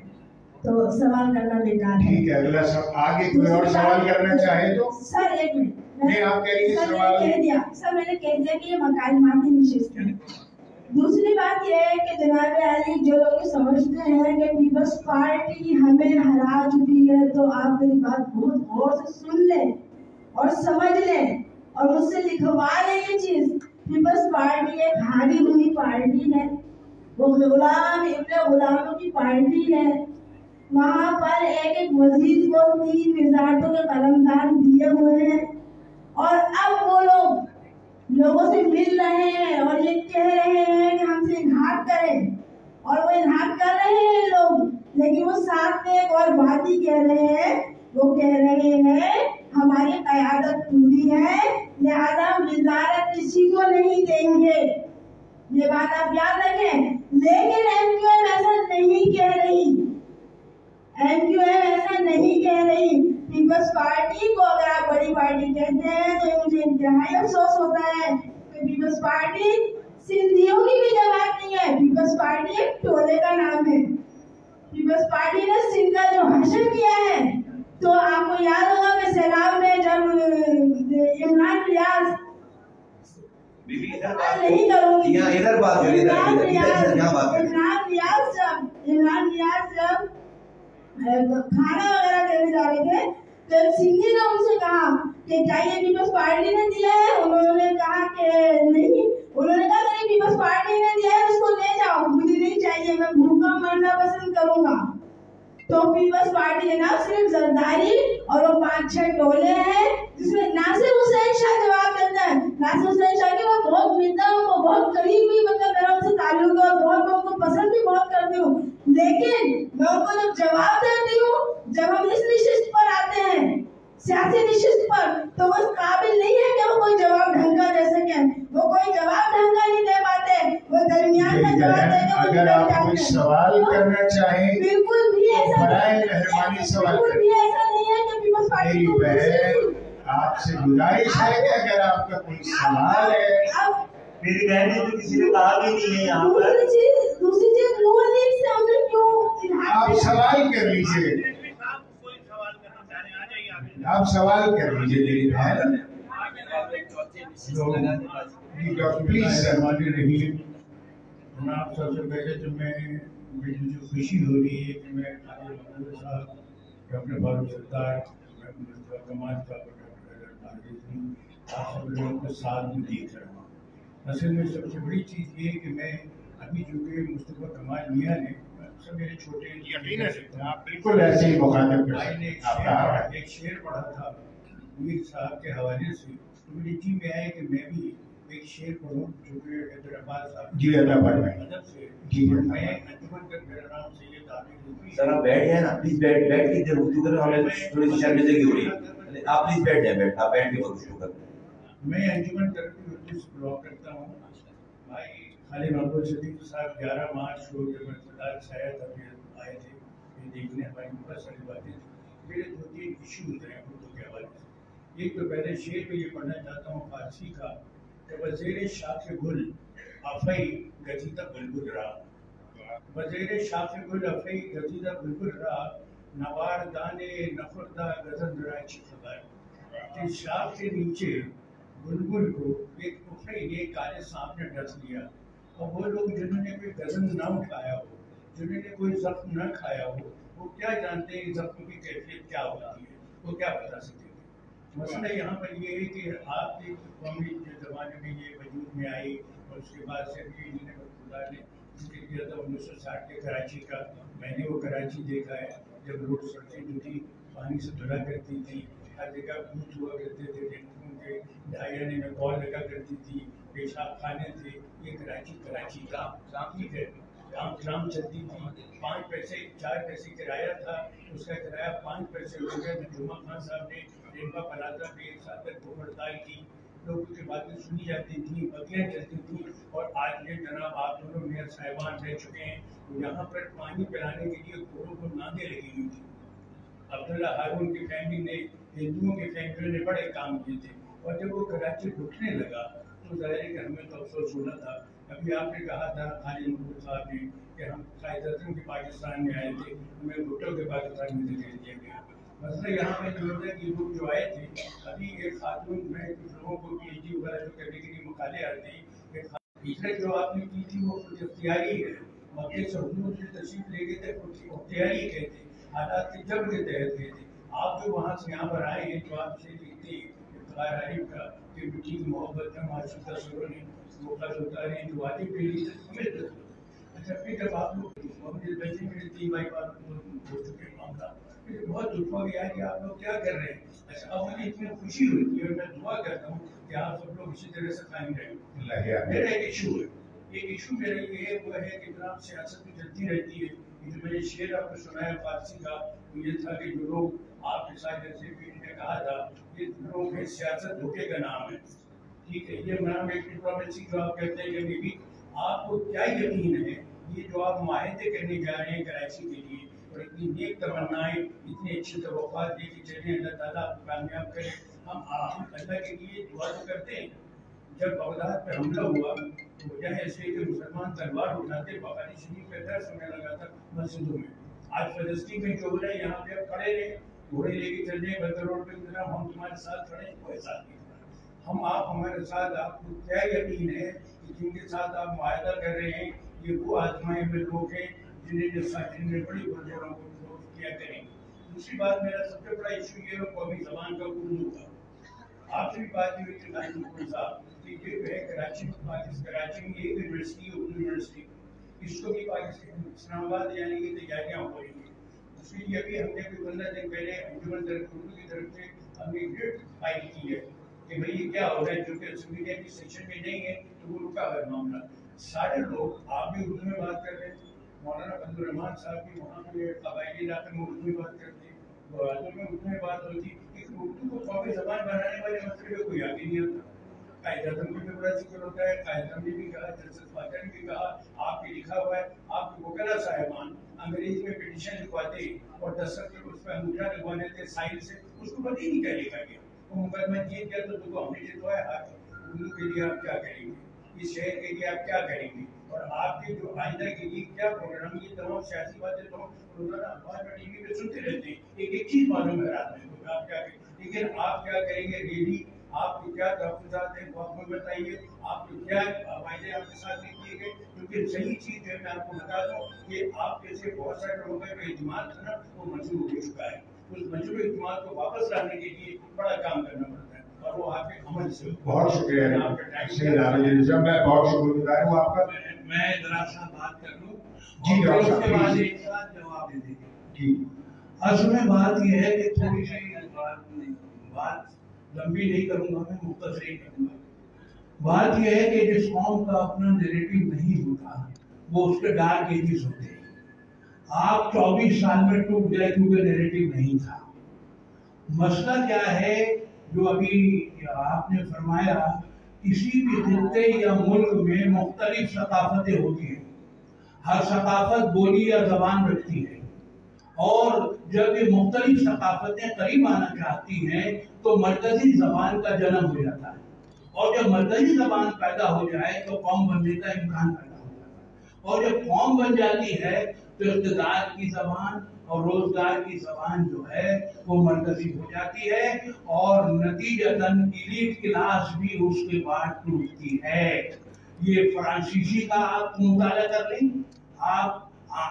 तो सवाल करना बेकार है। ठीक है, अगला आगे कोई और सवाल करना चाहे तो। सर एक मिनट, नहीं आप कह रही हैं सवाल। कह दिया सर, मैंने कह दिया कि ये मकालमाती नशिस्त है। दूसरी बात यह है कि जनाब आली, जो लोग समझते हैं कि पीपल्स पार्टी हमें हरा चुकी है, तो आप मेरी बात बहुत गौर से सुन लें और समझ लें और मुझसे लिखवा लें ये चीज। पीपल्स पार्टी एक हारी हुई पार्टी है, वो गुलाम इब्न गुलामों की पार्टी है। वहाँ पर एक एक वजीर को 3 वजारतों के कलमदान दिए हुए हैं और अब वो लोगों से मिल रहे हैं और ये कह रहे हैं कि हमसे इनहार करें, और वो इनहार कर रहे हैं लोग, लेकिन वो साथ में एक और बात ही कह रहे हैं, वो कह रहे हैं हमारी क़यादत पूरी है, लिहाजा हम वज़ारत किसी को नहीं देंगे। ये बात आप याद रखें। लेकिन एमक्यूएम ऐसा नहीं कह रही, एमक्यूएम ऐसा नहीं कह रही। पीपल्स पार्टी को अगर आप बड़ी पार्टी कहते हैं तो मुझे इंतहाई अफसोस होता है कि पीपल्स पार्टी सिंधियों की भी जमात नहीं है। पीपल्स पार्टी एक टोले का नाम है। पीपल्स पार्टी ने सिंध का जो हशर किया है, तो आपको याद होगा कि सैलाब में जब इमरान रियाज नहीं करूंगी, इमरान रियाज जब खाना वगैरह देने जा रहे थे, तो सिंधी ने उनसे कहा कि क्या ये पीपल्स पार्टी ने दिया है? उन्होंने कहा कि नहीं। उन्होंने कहा कि पीपल्स पार्टी ने दिया है, उसको ले जाओ, मुझे नहीं चाहिए, मैं भूखा मरना पसंद करूंगा। तो पीपल्स पार्टी के नाम सिर्फ जरदारी और वो 5-6 टोले हैं, जिसमें नासिर हुसैन शाह जवाब देता है। नासिर हुसैन शाह की मैं बहुत मिलता हूँ, वो बहुत करीब भी, मतलब मेरा उनसे ताल्लुक है और बहुत मैं उनको पसंद भी बहुत करती हूँ, लेकिन मैं उनको जब जवाब देती हूँ, जब हम इस निशिस्त पर आते हैं, सियासी निशिस्त पर, तो वो काबिल नहीं है कि वो कोई जवाब ढंग का दे सके। वो कोई जवाब ढंग का नहीं दे पाते, वो दरमियान का जवाब देंगे। अगर आप कोई सवाल करना चाहें, बिल्कुल भी ऐसा मेहरबानी सवाल बिल्कुल भी ऐसा नहीं है कि पीपल्स पार्टी को आपसे गुजारिश है कि अगर आपका कोई सवाल है। मेरी बहन ने तो किसी ने कहा भी नहीं है यहाँ पर। दूसरी चीज नून लीग से हमने क्यों आप सवाल कर लीजिए, आप सवाल कर लीजिए मेरी बहन। Please sir. मैं आप सबसे पहले तो मुझे जो खुशी हो रही है कि मैं साहब, डॉक्टर फारूक सत्तार, कमाल साहब, आप सब लोगों के साथ में देख रहा हूँ। असल में सबसे बड़ी चीज़ ये है कि मैं अभी जो कि मुस्तफा कमाल मियाँ ने सब मेरे छोटे आप बिल्कुल ऐसे ही मुखातिब कर एक शेर पढ़ा था मीर साहब के हवाले से, तो मेरी जी में आया कि मैं भी एक शेर पढ़ूं जो कि हैदराबाद साहब जी अदा अदब से जी मैं अंजुमन का मेरा नाम सैयद आबिद। सर आप बैठ जाए ना प्लीज, बैठ के जब गुफ्तगू करें हमें थोड़ी सी शर्मिंदगी हो रही है, आप प्लीज बैठ जाए, आप बैठ के गुफ्तगू करें। मैं अंजुमन तरक्की उर्दू से ब्लॉग करता हूँ। भाई खालिद महमूद सदीक साहब 11 मार्च को जब इक़्तिदार से आया था, आए थे ये देखने, हमारी बहुत सारी बातें। मेरे 2-3 इशूज हैं उर्दू के हवाले से। एक तो पहले शेर में ये पढ़ना चाहता हूँ फारसी का कि वज़ीर शाख गुल अफ़ई गजीदा बुलबुल रा, वज़ीर शाख गुल अफ़ई गजीदा बुलबुल रा, नवार दाने नफरदा गजन राची खबर। इस शाख के नीचे बुलबुल को एक उफ़ई ने काले सांप ने डस लिया, और वो लोग जिन्होंने कोई गजन न उठाया हो, जिन्होंने कोई जख्म न खाया हो, वो क्या जानते हैं जख्म की कैफियत क्या होती है, वो क्या बता सकते हैं। मसला यहाँ पर ये है कि आपके कौमी ज़माने में ये वजूद में आई, और उसके बाद से भी इन्होंने खुदा ने जिक्र किया था 1960 के कराची का। मैंने वो कराची देखा है जब रोड सड़कें जो थी पानी से धुला करती थी, हर जगह बूथ हुआ करते थे, डेंगू के 2.5 आने में कॉल लगा करती थी, पेशाब खाने थे। ये कराची का ठीक है। काम चलती थी, 5 पैसे 4 पैसे किराया था, उसका किराया 5 पैसे हो गया। जुम्मा खान साहब ने रेनबा पलाजा पे एक साथ तक भूख हड़ताल की, लोगों की बातें सुनी जाती थी, बतियाँ चलती थी। और आज ये जनाब आप दोनों मेयर साहिबान रह चुके हैं, यहाँ पर पानी पिलाने के लिए घोड़ों को नादे लगी हुई थी। अब्दुल्ला हारून की फैमिली ने, हिंदुओं की फैमिली ने बड़े काम किए थे। और जब वो कराची लुटने लगा तो ज़ाहिर है कि हमें तो अफसोस होना था। अभी आपने कहा था खालिद महमूद साहब ने कि हम कायद आज़म के पाकिस्तान में आए थे, हमें भुट्टो के पाकिस्तान में धकेल दिया गया। मसला यहाँ पे जो है कि लोग जो आए थे, अभी एक खातून में कुछ लोगों को PhD वगैरह जो करने के लिए मकाले आते हैं, हिजरत जो आपने की थी वो खुद इख्तियारी है। मक्के से हुजूर से तशरीफ ले गए थे, इख्तियारी कहते हैं, हालात के जबर के तहत गए थे। आप जो वहाँ से यहाँ पर आए हैं, तो आपसे लिखते हैं आरिफ का कि मिट्टी की मोहब्बत है, माशूक़ा सुरों ने वो खत उतारे जो वाजिब के लिए हमें। अच्छा, फिर जब आप लोग बच्चे मेरे 3 भाई बात हो चुके मामला, मुझे बहुत दुख हो गया कि आप लोग क्या कर रहे हैं। अच्छा, अब मुझे इतनी खुशी हुई और मैं दुआ करता हूँ कि आप सब लोग इसी तरह से कायम रहें। मेरा एक इशू मेरा ये वो है कि जनाब सियासत में चलती रहती है। जो मैंने शेर आपको सुनाया फारसी का, वो ये था कि जो लोग आपके साथ जैसे ने कहा था, ये लोग है सियासत धोखे का नाम है। ठीक है, ये नाम एक डिप्लोमेसी जो आप कहते हैं कि बीबी, आपको क्या यकीन है ये जो आप माहिदे करने जा रहे हैं कराची के लिए, और इतनी नेक तमन्नाएं, इतनी अच्छी तवक्कुआत लेके चले, अल्लाह ताला आपको कामयाब करे। हम अल्लाह के लिए दुआ तो करते हैं। जब बगदाद पे हमला हुआ तो वजह ऐसे कि मुसलमान तलवार उठाते बुखारी शरीफ पे दर्स होने लगा था मस्जिदों में। आज फलस्तीन में जो हो रहा है, यहाँ पे अब खड़े रहे, घोड़े लेके चल रहे बंदर रोड पे, हम तुम्हारे साथ खड़े, कोई साथ नहीं खड़ा। हम आप हमारे साथ, आपको क्या यकीन है कि जिनके साथ आप मुआहदा कर रहे हैं ये वो आजमाए हुए लोग हैं जिन्हें बड़ी बड़ों को किया करेंगे। दूसरी बात, मेरा सबसे बड़ा इशू ये है कौमी जबान का उर्दू का। आपसे भी बात हुई थी नाइम साहब कि ये जो है कराची में एक यूनिवर्सिटी उर्दू यूनिवर्सिटी, इसको भी पाकिस्तान इस्लामाबाद यानी कि तैयारियाँ हो रही हैं। उसके लिए अभी हमने कोई 15 दिन पहले अंजुमन उर्दू की तरफ से हमने रिट फाइल की है कि भाई ये क्या हो रहा है, जो कि मीडिया की सेक्शन में नहीं है तो वो रुका है मामला। सारे लोग आप भी उर्दू में बात कर रहे हैं, मौलाना फजल रहमान साहब भी वहाँ पे कबायली इलाके में उर्दू में बात करते हैं, में उर्दू में बात होती है। उर्दू को कौमी जबान बनाने वाले मसले को याद ही नहीं आता। कायद आज़म भी बड़ा जिक्र होता है, कायद आज़म ने भी कहा, जस्टिस फाकर ने भी कहा, आपके लिखा हुआ है, आपके वकला साहिबान अंग्रेजी में पिटीशन लिखवाते और दस्तखत उस पर अंगूठा लगवा देते साइल से, उसको पता ही नहीं क्या लिखा गया। वो मुकदमा जीत गया तो हमने जितवाया हाथ। उर्दू के लिए आप क्या करेंगे, इस शहर के लिए आप क्या करेंगे, और आपके जो आइंदा के लिए क्या प्रोग्राम, ये तमाम सियासी बातें तो रोजाना अखबार में टीवी पे सुनते रहते हैं। एक चीज मालूम है रात में तो आप क्या करेंगे, लेकिन आप क्या करेंगे रेडी, आपको क्या तहफ़्फ़ुज़ात हैं वो आप मुझे बताइए, आपको क्या वायदे आपके साथ नहीं किए गए। क्योंकि सही चीज़ है, मैं आपको बता दूँ कि आप जैसे बहुत सारे लोगों का जो इज्तिमाद था ना वो मंजूर हो चुका है। उस मंजूर इज्तिमाद को वापस लाने के लिए बड़ा काम करना पड़ता है और वो आपके अमल से। बहुत शुक्रिया, मैं बहुत शुक्रगुजार हूँ आपका। मैं जरा सा बात कर लूँ जी, उसके बाद एक साथ जवाब दे देंगे। जी, असल में बात यह है कि थोड़ी सी बात लंबी नहीं करूंगा, मैं मुख्तसर ही करूंगा। बात यह है कि जिस कौम का अपना नैरेटिव नहीं होता वो उसके डार्क एजेस होते हैं। आप 24 साल में टूट गए क्योंकि नैरेटिव नहीं था। मसला क्या है जो अभी आपने फरमाया, किसी भी खित्ते या मुल्क में मुख्तलिफ सकाफतें होती हैं, हर सकाफत बोली या जबान रखती है, और जब ये मुख्तलिफ सकाफतें करीब आना चाहती हैं तो मरकजी जबान का जन्म हो जाता है, और जब मरकजी जबान पैदा हो जाए तो कौम बनने का इम्कान पैदा हो जाता है, और जब कौम बन जाती है तो इक़्तिदार की जबान और रोजगार की जबान जो है वो मरकजी हो जाती है, और नतीजतन एलीट क्लास भी उसके बाद टूटती है। ये फ्रांसीसी का आप मुताला कर लें, आप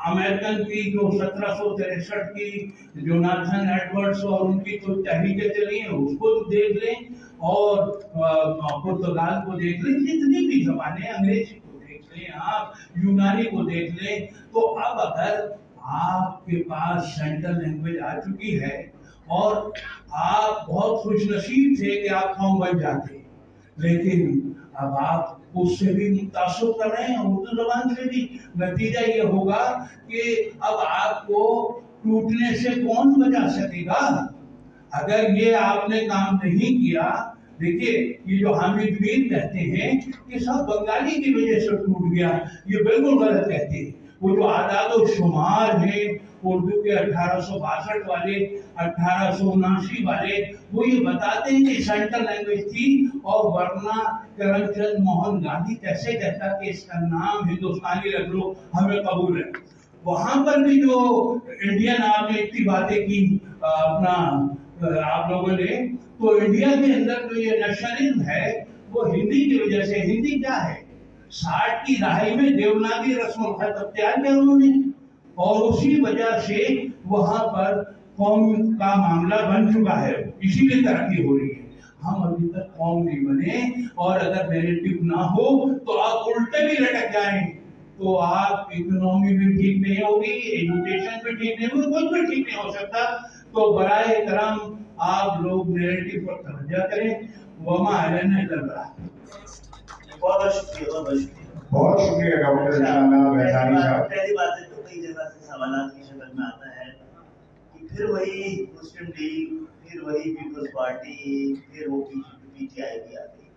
अमेरिकन की जो 1763 की जोनाथन एडवर्ड्स और उनकी तो तहरीकें चली हैं उसको देख लें, और पुर्तगाल को देख लें, जितनी भी जबानें, अंग्रेजी को देख लें, आप यूनानी को देख लें। तो अब अगर आपके पास सेंट्रल लैंग्वेज आ चुकी है और आप बहुत खुशनसीब थे कि आप कौम बन जाते, लेकिन अब आप उससे भी मुतासर कर रहे हैं, उर्दू जबान से भी। नतीजा ये होगा कि अब आपको टूटने से कौन बचा सकेगा अगर ये आपने काम नहीं किया। देखिए, ये जो हामिद मीर कहते हैं कि सब बंगाली की वजह से टूट गया, ये बिल्कुल गलत कहते हैं। वो जो आदाद और शुमार है उर्दू के 1862 वाले, 1879 वाले, वो ये बताते हैं कि सेंट्रल लैंग्वेज थी, और वरना करमचंद मोहन गांधी कैसे कहता कि इसका नाम हिंदुस्तानी रख लो, हमें कबूल है। वहां पर भी जो इंडियन आपने इतनी बातें की अपना आप लोगों ने, तो इंडिया के अंदर जो ये नेशनलिज्म है वो हिंदी की वजह से। हिंदी क्या है? 60 की दहाई में देवनागरी रस्म खत अख्तियार किया उन्होंने, और उसी वजह से वहां पर कौम का मामला बन चुका है, इसीलिए तरक्की हो रही है। हम अभी तक कौम नहीं बने, और अगर नैरेटिव ना हो तो आप उल्टे भी लटक जाएं, तो आप इकोनॉमी भी ठीक नहीं होगी, एजुकेशन भी ठीक नहीं होगी, कुछ भी ठीक नहीं हो सकता। तो बराए करम आप लोग नैरेटिव पर तवज्जो करें। वमा अलैना इल्ला बलाग। बहुत शुक्रिया, बहुत शुक्रिया। बहुत शुक्रिया डॉक्टर राना वैशाली साहब। पहली बात है तो कई जगह से सवाल की शक्ल में आता है कि फिर वही मुस्लिम लीग, फिर वही पीपल्स पार्टी, फिर वो पीटीआई भी आ गई।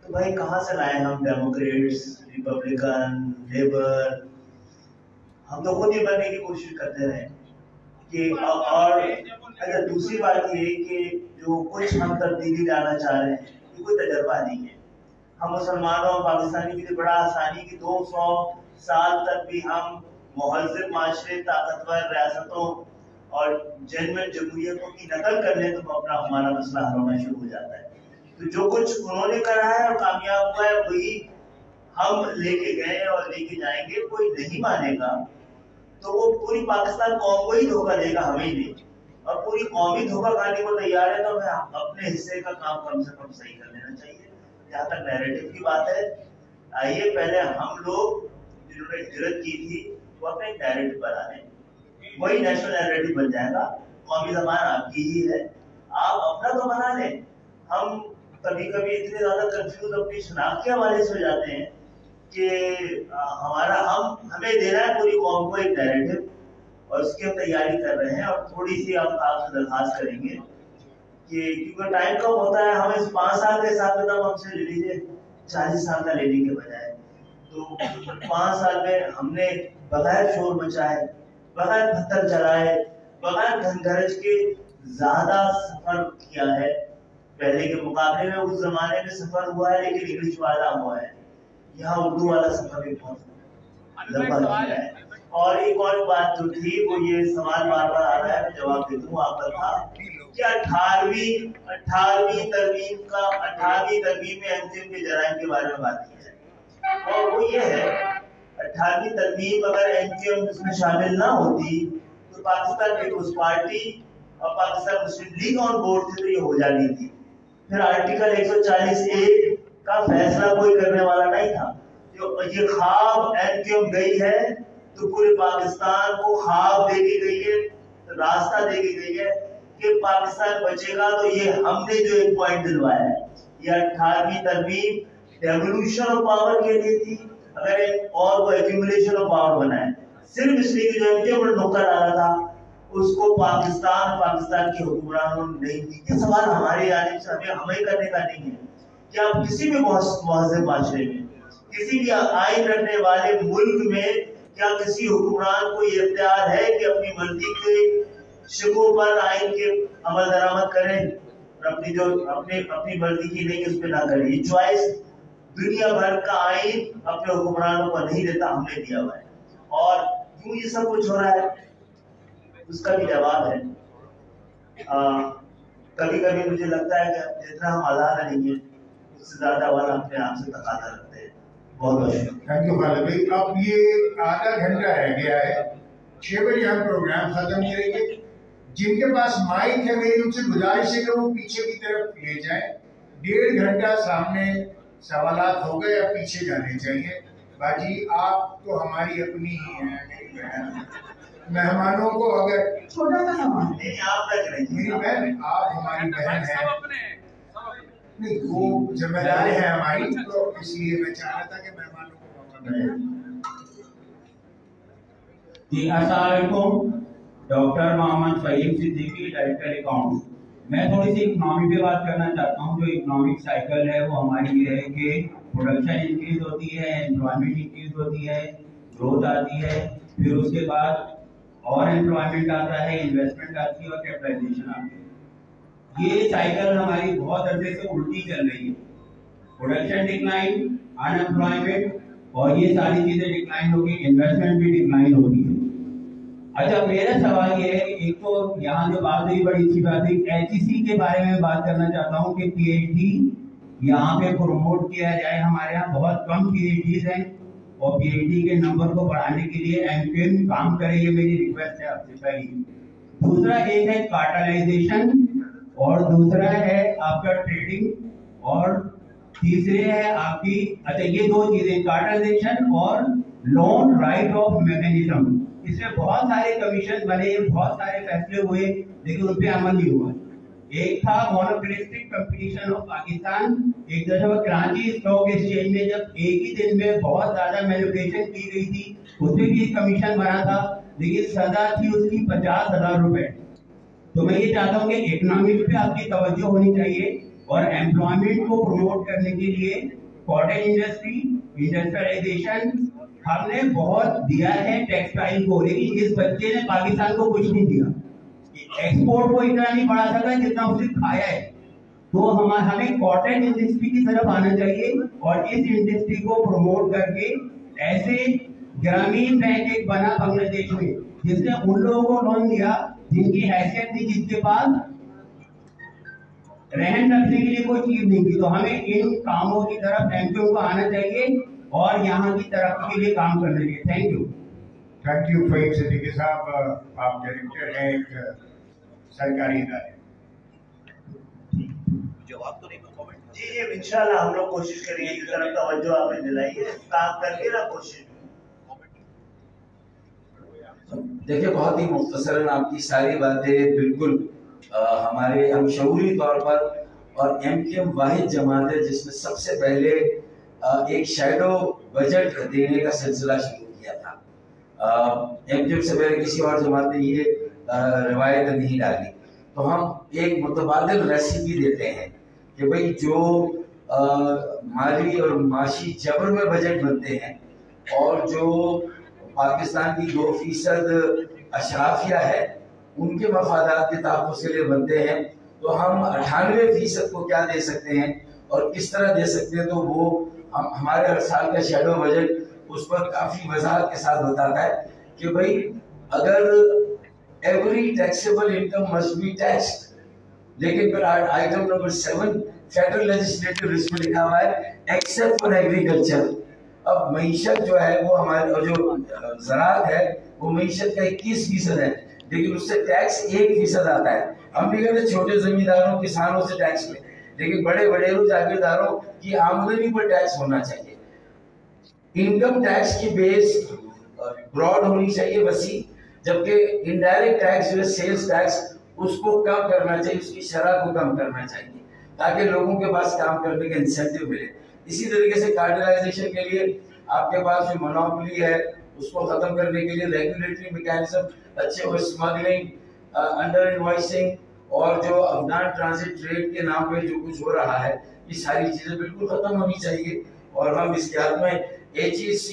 तो भाई कहाँ से लाए हम डेमोक्रेट्स, रिपब्लिकन, लेबर? हम तो खुद ही बनने की कोशिश करते रहे कि और अगर दूसरी बात ये कि जो कुछ हम तब्दीली लाना चाह रहे हैं, ये कोई तजर्बा नहीं है। हम मुसलमानों और पाकिस्तानी के लिए बड़ा आसानी की 200 साल तक भी हम मुहज़्ज़ब माशरे, ताकतवर रियासतों और जेन्युइन जमहूरियतों की नकल कर लें तो अपना हमारा मसला हल होना शुरू हो जाता है। तो जो कुछ उन्होंने करा है और कामयाब हुआ है वही हम लेके गए और लेके जाएंगे। कोई नहीं मानेगा तो वो पूरी पाकिस्तान कौम को ही धोखा देगा, हमें ही नहीं। और पूरी कौम ही धोखा खाने को तैयार है, तो हमें अपने हिस्से का काम कम से कम सही कर लेना चाहिए। जहाँ तक नैरेटिव की बात है, आइए पहले हम लोग जिन्होंने हिजरत की थी वो अपने नैरेटिव बना लें, वही नेशनल नैरेटिव बन जाएगा। कौमी ज़बान आपकी ही है, आप अपना तो बना लें। हम कभी कभी इतने ज्यादा कंफ्यूज अपनी शनाख्त के हवाले से हो जाते हैं कि हमें देना है पूरी कौम को एक नैरेटिव, और उसकी हम तैयारी कर रहे हैं। और थोड़ी सी हम आपसे दरखास्त करेंगे कि क्योंकि टाइम कम होता है, हमें 5 साल का हिसाब किताब हमसे ले लीजिए, 40 साल का लेने के बजाय। तो 5 साल में हमने बगैर शोर मचाए, बगैर पत्थर चलाए, बगैर धनगरज के ज्यादा सफर किया है पहले के मुकाबले में। उस जमाने में सफर हुआ है लेकिन इंग्लिश वाला हुआ है, यहाँ उर्दू वाला सफर भी बहुत लंबा किया है। और एक और बात जो थी वो ये सवाल बार बार आ रहा है, मैं जवाब दे दूं आपका था कि 18वीं तरमीम में एमजीएम के जराइम के बारे में बात की है। और वो ये है 18वीं तरमीम अगर एमजीएम इसमें शामिल ना होती तो पाकिस्तान पीपल्स पार्टी और पाकिस्तान मुस्लिम लीग ऑन बोर्ड थी तो ये हो जानी थी। फिर आर्टिकल 140A का फैसला कोई करने वाला नहीं था। जो ये ख्वाब एमजीएम गई है तो पूरे पाकिस्तान को ख्वाब दे दी गई है, रास्ता दे दी गई है कि पाकिस्तान बचेगा। तो ये हमने जो एक पॉइंट दिलवाया है, ये 18वीं तरमीम डेवोल्यूशन ऑफ पावर के लिए थी, अगर और वो एक्यूमुलेशन ऑफ पावर बनाए, सिर्फ इसलिए कि जो एमजीएम ने नौकर डाला था उसको पाकिस्तान के हुक्मरानों ने नहीं दी। ये सवाल हमारे जानिब से हमें करने का नहीं है कि आप किसी भी मुहज़्ज़ब माशरे में, किसी भी आइन रखने वाले मुल्क में क्या किसी हुक्मरान को ये इख्तियार है कि अपनी मर्जी के शिकों पर आइन के अमल दरामद करें और अपनी मर्जी की नहीं उस पर ना करें? ये चॉइस दुनिया भर का आइन अपने हुक्मरानों को नहीं देता, हमने दिया हुआ है। और क्यों ये सब कुछ हो रहा है उसका भी जवाब है। कभी कभी मुझे लगता है कि जितना हम आज़ाद रहेंगे उससे ज्यादा वाला अपने आप से तकाजा रखते हैं। बहुत बहुत थैंक यू खालिद भाई। अब ये आधा घंटा रह गया है, 6 बजे हम प्रोग्राम खत्म करेंगे। जिनके पास माइक है मेरी उनसे गुजारिश है कि वो पीछे की तरफ ले जाएं। 1.5 घंटा सामने सवालात हो गए, अब पीछे जाने चाहिए। बाजी आप तो हमारी अपनी ही है, मेरी बहन। मेहमानों को अगर छोटा सा सवाल, नहीं आप लग रहे हैं, मेरी बहन आप हमारी बहन है, नहीं, वो जिम्मेदारी है हमारी, तो इसलिए मैं चाह रहा था कि मेहमानों को मौका मिले। जी, अस्सलाम वालेकुम। Doctor Mohammad Faheem Siddiqui, director account. मैं थोड़ी सी इकोनॉमी पे बात करना चाहता हूँ। जो इकोनॉमिक साइकिल है वो हमारी ये है कि प्रोडक्शन इंक्रीज होती है, एम्प्लॉयमेंट इंक्रीज होती है, ग्रोथ आती है, फिर उसके बाद और एम्प्लॉयमेंट आता है, इन्वेस्टमेंट आती है और कैपिटलाइजेशन आती है। ये साइकिल हमारी बहुत अरसे से उल्टी चल रही है। प्रोडक्शन डिक्लाइन, अनएम्प्लॉयमेंट और ये सारी चीजें डिक्लाइन होगी, इन्वेस्टमेंट भी डिक्लाइन होती है। अच्छा, मेरा सवाल ये है, एक तो यहाँ जो बात हुई बड़ी अच्छी बात है, HEC के बारे में बात करना चाहता हूँ कि PhD यहाँ पे प्रमोट किया जाए। हमारे यहाँ बहुत कम PhDs हैं और PhD के नंबर को बढ़ाने के लिए MPM काम करे, ये मेरी रिक्वेस्ट है आपसे पहली। दूसरा एक है कार्टलाइजेशन और दूसरा है आपका ट्रेडिंग और तीसरे है आपकी, अच्छा ये दो चीजें, कार्टलाइजेशन और लोन राइट ऑफ मैकेनिज्म। इसमें बहुत सारे कमीशन बने, बहुत सारे फैसले हुए, लेकिन उन पे अमल नहीं हुआ। एक था मोनोपोलिस्टिक कंपटीशन ऑफ पाकिस्तान। एक दफा कराची स्टॉक एक्सचेंज में जब एक ही दिन में बहुत ज्यादा मैनिपुलेशन की गई थी, उसमें भी एक कमीशन बना था, लेकिन सजा थी उसकी 50,000 रुपए। तो मैं ये चाहता हूँ कि इकोनॉमिक पे आपकी तवज्जो होनी चाहिए और एम्प्लॉयमेंट को प्रमोट करने के लिए कॉटेज इंडस्ट्री, इंडस्ट्रियलाइजेशन हमने बहुत दिया है टेक्सटाइल को, लेकिन इस बच्चे ने पाकिस्तान को कुछ नहीं दिया। एक्सपोर्ट को इतना नहीं बढ़ा सका जितना उसने खाया है। तो हमें कॉटन इंडस्ट्री की तरफ आना चाहिए और इस इंडस्ट्री को प्रमोट करके ऐसे ग्रामीण बैंक एक बना बांग्लादेश में, जिसने उन लोगों को लोन दिया जिनकी हैसियत थी, जिसके पास रहन रखने के लिए कोई चीज नहीं थी। तो हमें इन कामों की तरफ एमपीओ को आना चाहिए और यहाँ की तरक्की के लिए काम करना चाहिए। Thank you. Thank you Faheem Siddiqui sahab, आप डायरेक्टर हैं एक सरकारी इदारे। जवाब तो नहीं, कमेंट जी जी इंशाल्लाह हम लोग कोशिश करेंगे, इस तरफ तवज्जो आपने दिलाई है, काम करके ना कोशिश। देखिए, बहुत ही मुख्तसरन आपकी सारी बातें बिल्कुल हमारे हम शऊरी तौर पर, और एमकेएम वाहिद जमात है जिसने सबसे पहले एक शैडो बजट देने का सिलसिला शुरू किया था। एमकेएम से पहले किसी और जमात ने ये रिवायत नहीं डाली। तो हम एक मुतबादिल रेसिपी देते हैं कि भाई जो माली और माशी जबर में बजट बनते हैं और जो पाकिस्तान की 2% अशराफिया है उनके मफादात के तहफ़्फ़ुज़ के लिए बनते हैं, तो हम 98% को क्या दे सकते हैं और किस तरह दे सकते हैं, तो वो हम हमारे हर साल का शेडो बजट उस पर काफ़ी वजाहत के साथ बताता है कि भाई अगर every taxable income must be taxed, लेकिन फिर item number 7 federal legislative risk में लिखा हुआ है एक्सेप्ट फॉर एग्रीकल्चर। अब मईशत जो है वो हमारे, और जो ज़राअत है वो मईशत का 21% है, लेकिन उससे टैक्स 1% आता है। हम भी कहते छोटे जमींदारों किसानों से टैक्स में, लेकिन बड़े बड़ेरों जागीरदारों की आमदनी पर टैक्स होना चाहिए। इनकम टैक्स की बेस ब्रॉड होनी चाहिए, वसी, जबकि इनडायरेक्ट टैक्स जो है सेल्स टैक्स उसको कम करना चाहिए, उसकी शरह को कम करना चाहिए ताकि लोगों के पास काम करने का इंसेंटिव मिले। इसी तरीके से कार्टलाइजेशन के लिए आपके पास जो मोनोपोली है उसको खत्म करने के लिए रेगुलेटरी मैकेनिज्म अच्छे हो, स्मगलिंग, अंडर इनवॉइसिंग और जो अफगान ट्रांजिट ट्रेड के नाम पे जो कुछ हो रहा है, ये सारी चीजें बिल्कुल खत्म होनी चाहिए। और हम इसके हाथ में HEC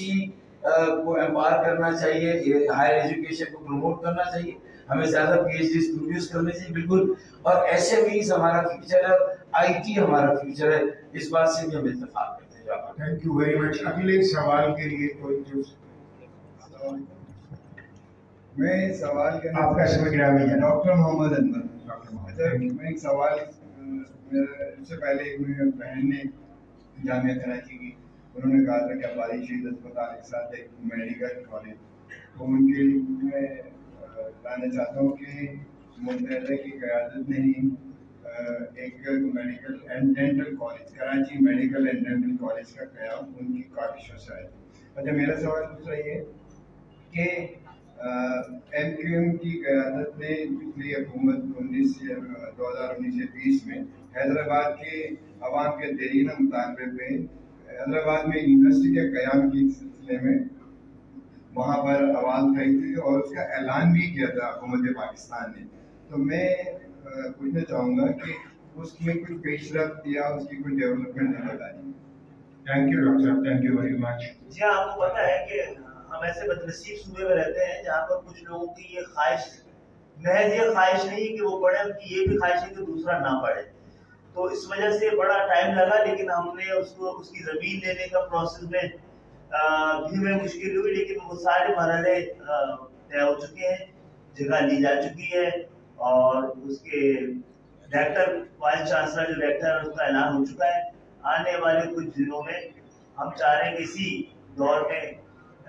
को एम्पावर करना चाहिए, हायर एजुकेशन को प्रमोट करना चाहिए, हमें ज्यादा PhD प्रोड्यूस करने चाहिए बिल्कुल, और SMEs हमारा फ्यूचर है, IT हमारा फ्यूचर है, इस बात से भी हम इत्तेफाक करते हैं। Thank you very much. अगले सवाल के लिए कोई जो मैं सवाल करना, आपका समय ग्रामी है डॉक्टर मोहम्मद अनवर। मैं एक सवाल, इससे पहले मेरी बहन ने जामिया कराची की, उन्होंने कहा था कि अब्बादी शहीद अस्पताल के साथ एक मेडिकल कॉलेज, तो उनके लिए मैं लाना चाहता हूँ कि मुतहदा की क़यादत ने एक medical and dental college, Karachi medical and dental college का क़याम उनकी काविशों से आया। अच्छा, मेरा सवाल दूसरा ये कि MQM की क़यादत ने पिछली हुकूमत 2019 से 20 में हैदराबाद के अवाम के देरीना मुतालबे पे हैदराबाद में यूनिवर्सिटी के क़याम के सिलसिले में वहाँ पर आवाज़ उठाई थी और उसका ऐलान भी किया था हुकूमत पाकिस्तान ने। तो मैं पूछना चाहूँगा कि उसमें कुछ पेशरफ्त या उसकी कोई डेवलपमेंट है बताइए। थैंक यू डॉक्टर साहब, थैंक यू वेरी मच। जी हाँ, आपको पता है कि हम ऐसे बदनसीब सूबे में रहते हैं जहाँ पर कुछ लोगों की ये ख्वाहिश, महज ये ख्वाहिश नहीं कि वो पढ़े, उनकी ये भी ख्वाहिश है कि दूसरा ना पढ़े। तो इस वजह से बड़ा टाइम लगा, लेकिन हमने उसको उसकी ज़मीन लेने का प्रोसेस में भी में मुश्किल हुई, लेकिन वो सारे मरहले तय हो चुके हैं, जगह ली जा चुकी है और उसके डायरेक्टर, वाइस चांसलर जो डायरेक्टर है उसका ऐलान हो चुका है। आने वाले कुछ दिनों में हम चाह रहे हैं कि इसी दौर में,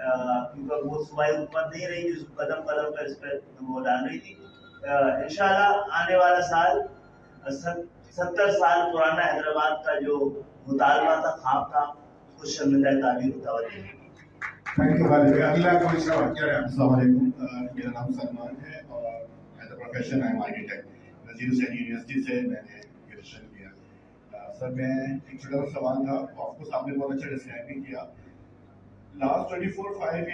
क्योंकि वो सूबाई हुकूमत नहीं रही जो कदम कदम पर इस पर वो डाल रही थी, इंशाल्लाह आने वाला साल 70 साल पुराना हैदराबाद का जो मुतालबा था, ख्वाब था, उसको शर्मिंदा ताबीर होता हुआ देखेंगे। Thank you. अगला कोई सवाल क्या है? अस्सलाम वालेकुम, मेरा नाम सलमान है और as a profession I am architect. Nazir Hussain university से मैंने ग्रेजुएशन किया। सर मैं एक छोटा सा सवाल था, ऑफकोर्स आपने बहुत अच्छा डिस्क्राइब भी किया। लास्ट 24-25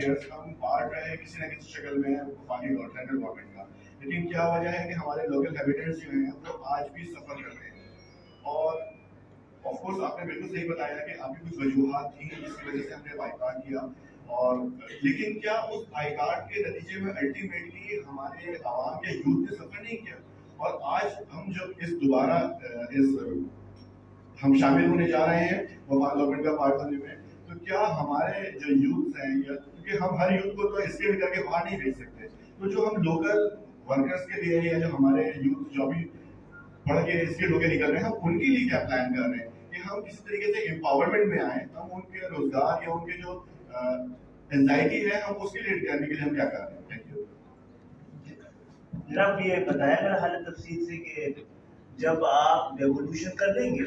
ईयर्स हम बांट रहे हैं किसी न किसी शक्ल में वफाकी सेंट्रल गवर्नमेंट का, लेकिन क्या वजह है कि हमारे लोकल हैबिटेंट्स जो हैं वो आज भी सफ़र कर रहे हैं। और ऑफकोर्स आपने बिल्कुल सही बताया कि आपकी कुछ वजूहात थी जिसकी वजह से हमने बाइकाट किया, और लेकिन क्या उस बाइकाट के नतीजे में अल्टीमेटली हमारे आवाम के यूथ ने सफ़र नहीं किया? और आज हम जब इस दोबारा हम शामिल होने जा रहे हैं वफाक गवर्नमेंट का पार्ट बनने में, तो क्या हमारे जो यूथ हैं, या क्योंकि हम हर यूथ को तो स्किल करके बाहर नहीं भेज सकते, तो जो हम लोकल वर्कर्स के लिए या जो हमारे यूथ जो भी पढ़ के स्किल होकर निकल रहे हैं, हम उनके लिए क्या प्लान कर रहे हैं कि हम किसी तरीके से एम्पावरमेंट में आए, हम उनके रोजगार या उनके जो एंजाइटी है हम उसके लिए करने के लिए हम क्या कर रहे हैं? Thank you. जनाब ये बताया मैंने हाल तफसील से कि जब आप रेवोल्यूशन कर लेंगे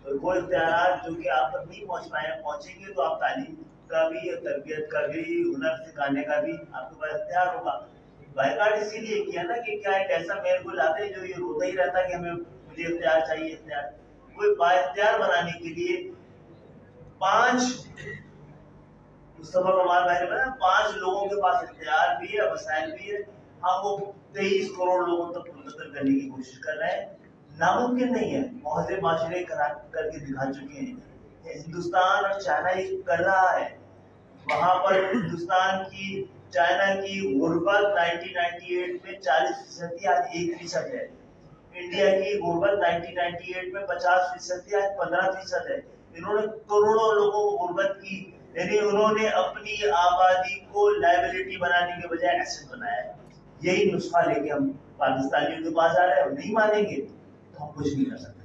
तो वो इख्तियार जो कि आप तक नहीं पहुंचेंगे, तो आप तालीम का भी, तरबियत का भी, हुनर सिखाने का भी आपके पास इख्तियार होगा। बाइकाट इसीलिए किया ना कि क्या एक ऐसा मेरे को लाते हैं जो ये रोता ही रहता है कि हमें मुझे इख्तियार चाहिए, इख्तियार। कोई बाइख्तियार बनाने के लिए 5 मुस्तफा कमाल भाई ने बताया 5 लोगों के पास इख्तियार भी है, वसाइल भी है। हम वो 23 करोड़ लोगों तक मुंतकिल करने की कोशिश कर रहे हैं। नामुमकिन नहीं है, बहुत से माशरे करके दिखा चुके हैं। हिंदुस्तान और चाइना ये कर रहा है। वहां पर हिंदुस्तान की, चाइना की गुर्बत 1998 में 40% थी, आज 1% है। इंडिया की गुर्बत 1998 में 50% थी, आज 15% है। इन्होंने करोड़ों लोगों को गुर्बत की, यानी उन्होंने अपनी आबादी को लायबिलिटी बनाने के बजाय एसेट बनाया है। यही नुस्खा लेके हम पाकिस्तानियों के पास आ रहे हैं, नहीं मानेंगे तो हम कुछ नहीं कर सकते।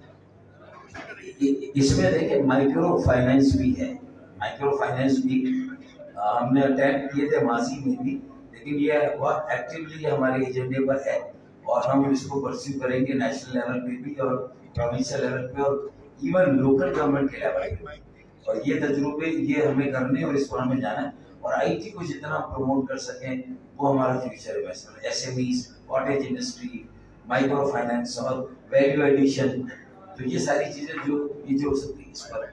इसमें देखिए माइक्रो फाइनेंस भी है, माइक्रो फाइनेंस भी हमने अटेम्प्ट किए थे माजी में भी, लेकिन ये बहुत एक्टिवली हमारे एजेंडे पर है और हम इसको परस्यू करेंगे नेशनल लेवल पे भी और प्रोविंशियल लेवल पे और इवन लोकल गवर्नमेंट के लेवल पे। और ये तजुर्बे ये हमें करने और इस पर हमें जाना है, और आईटी को जितना प्रमोट कर सकें वो हमारा future investment, SMEs, cottage industry, micro finance और वैल्यू एडिशन, तो ये सारी चीजें जो हो सकती है इस पर।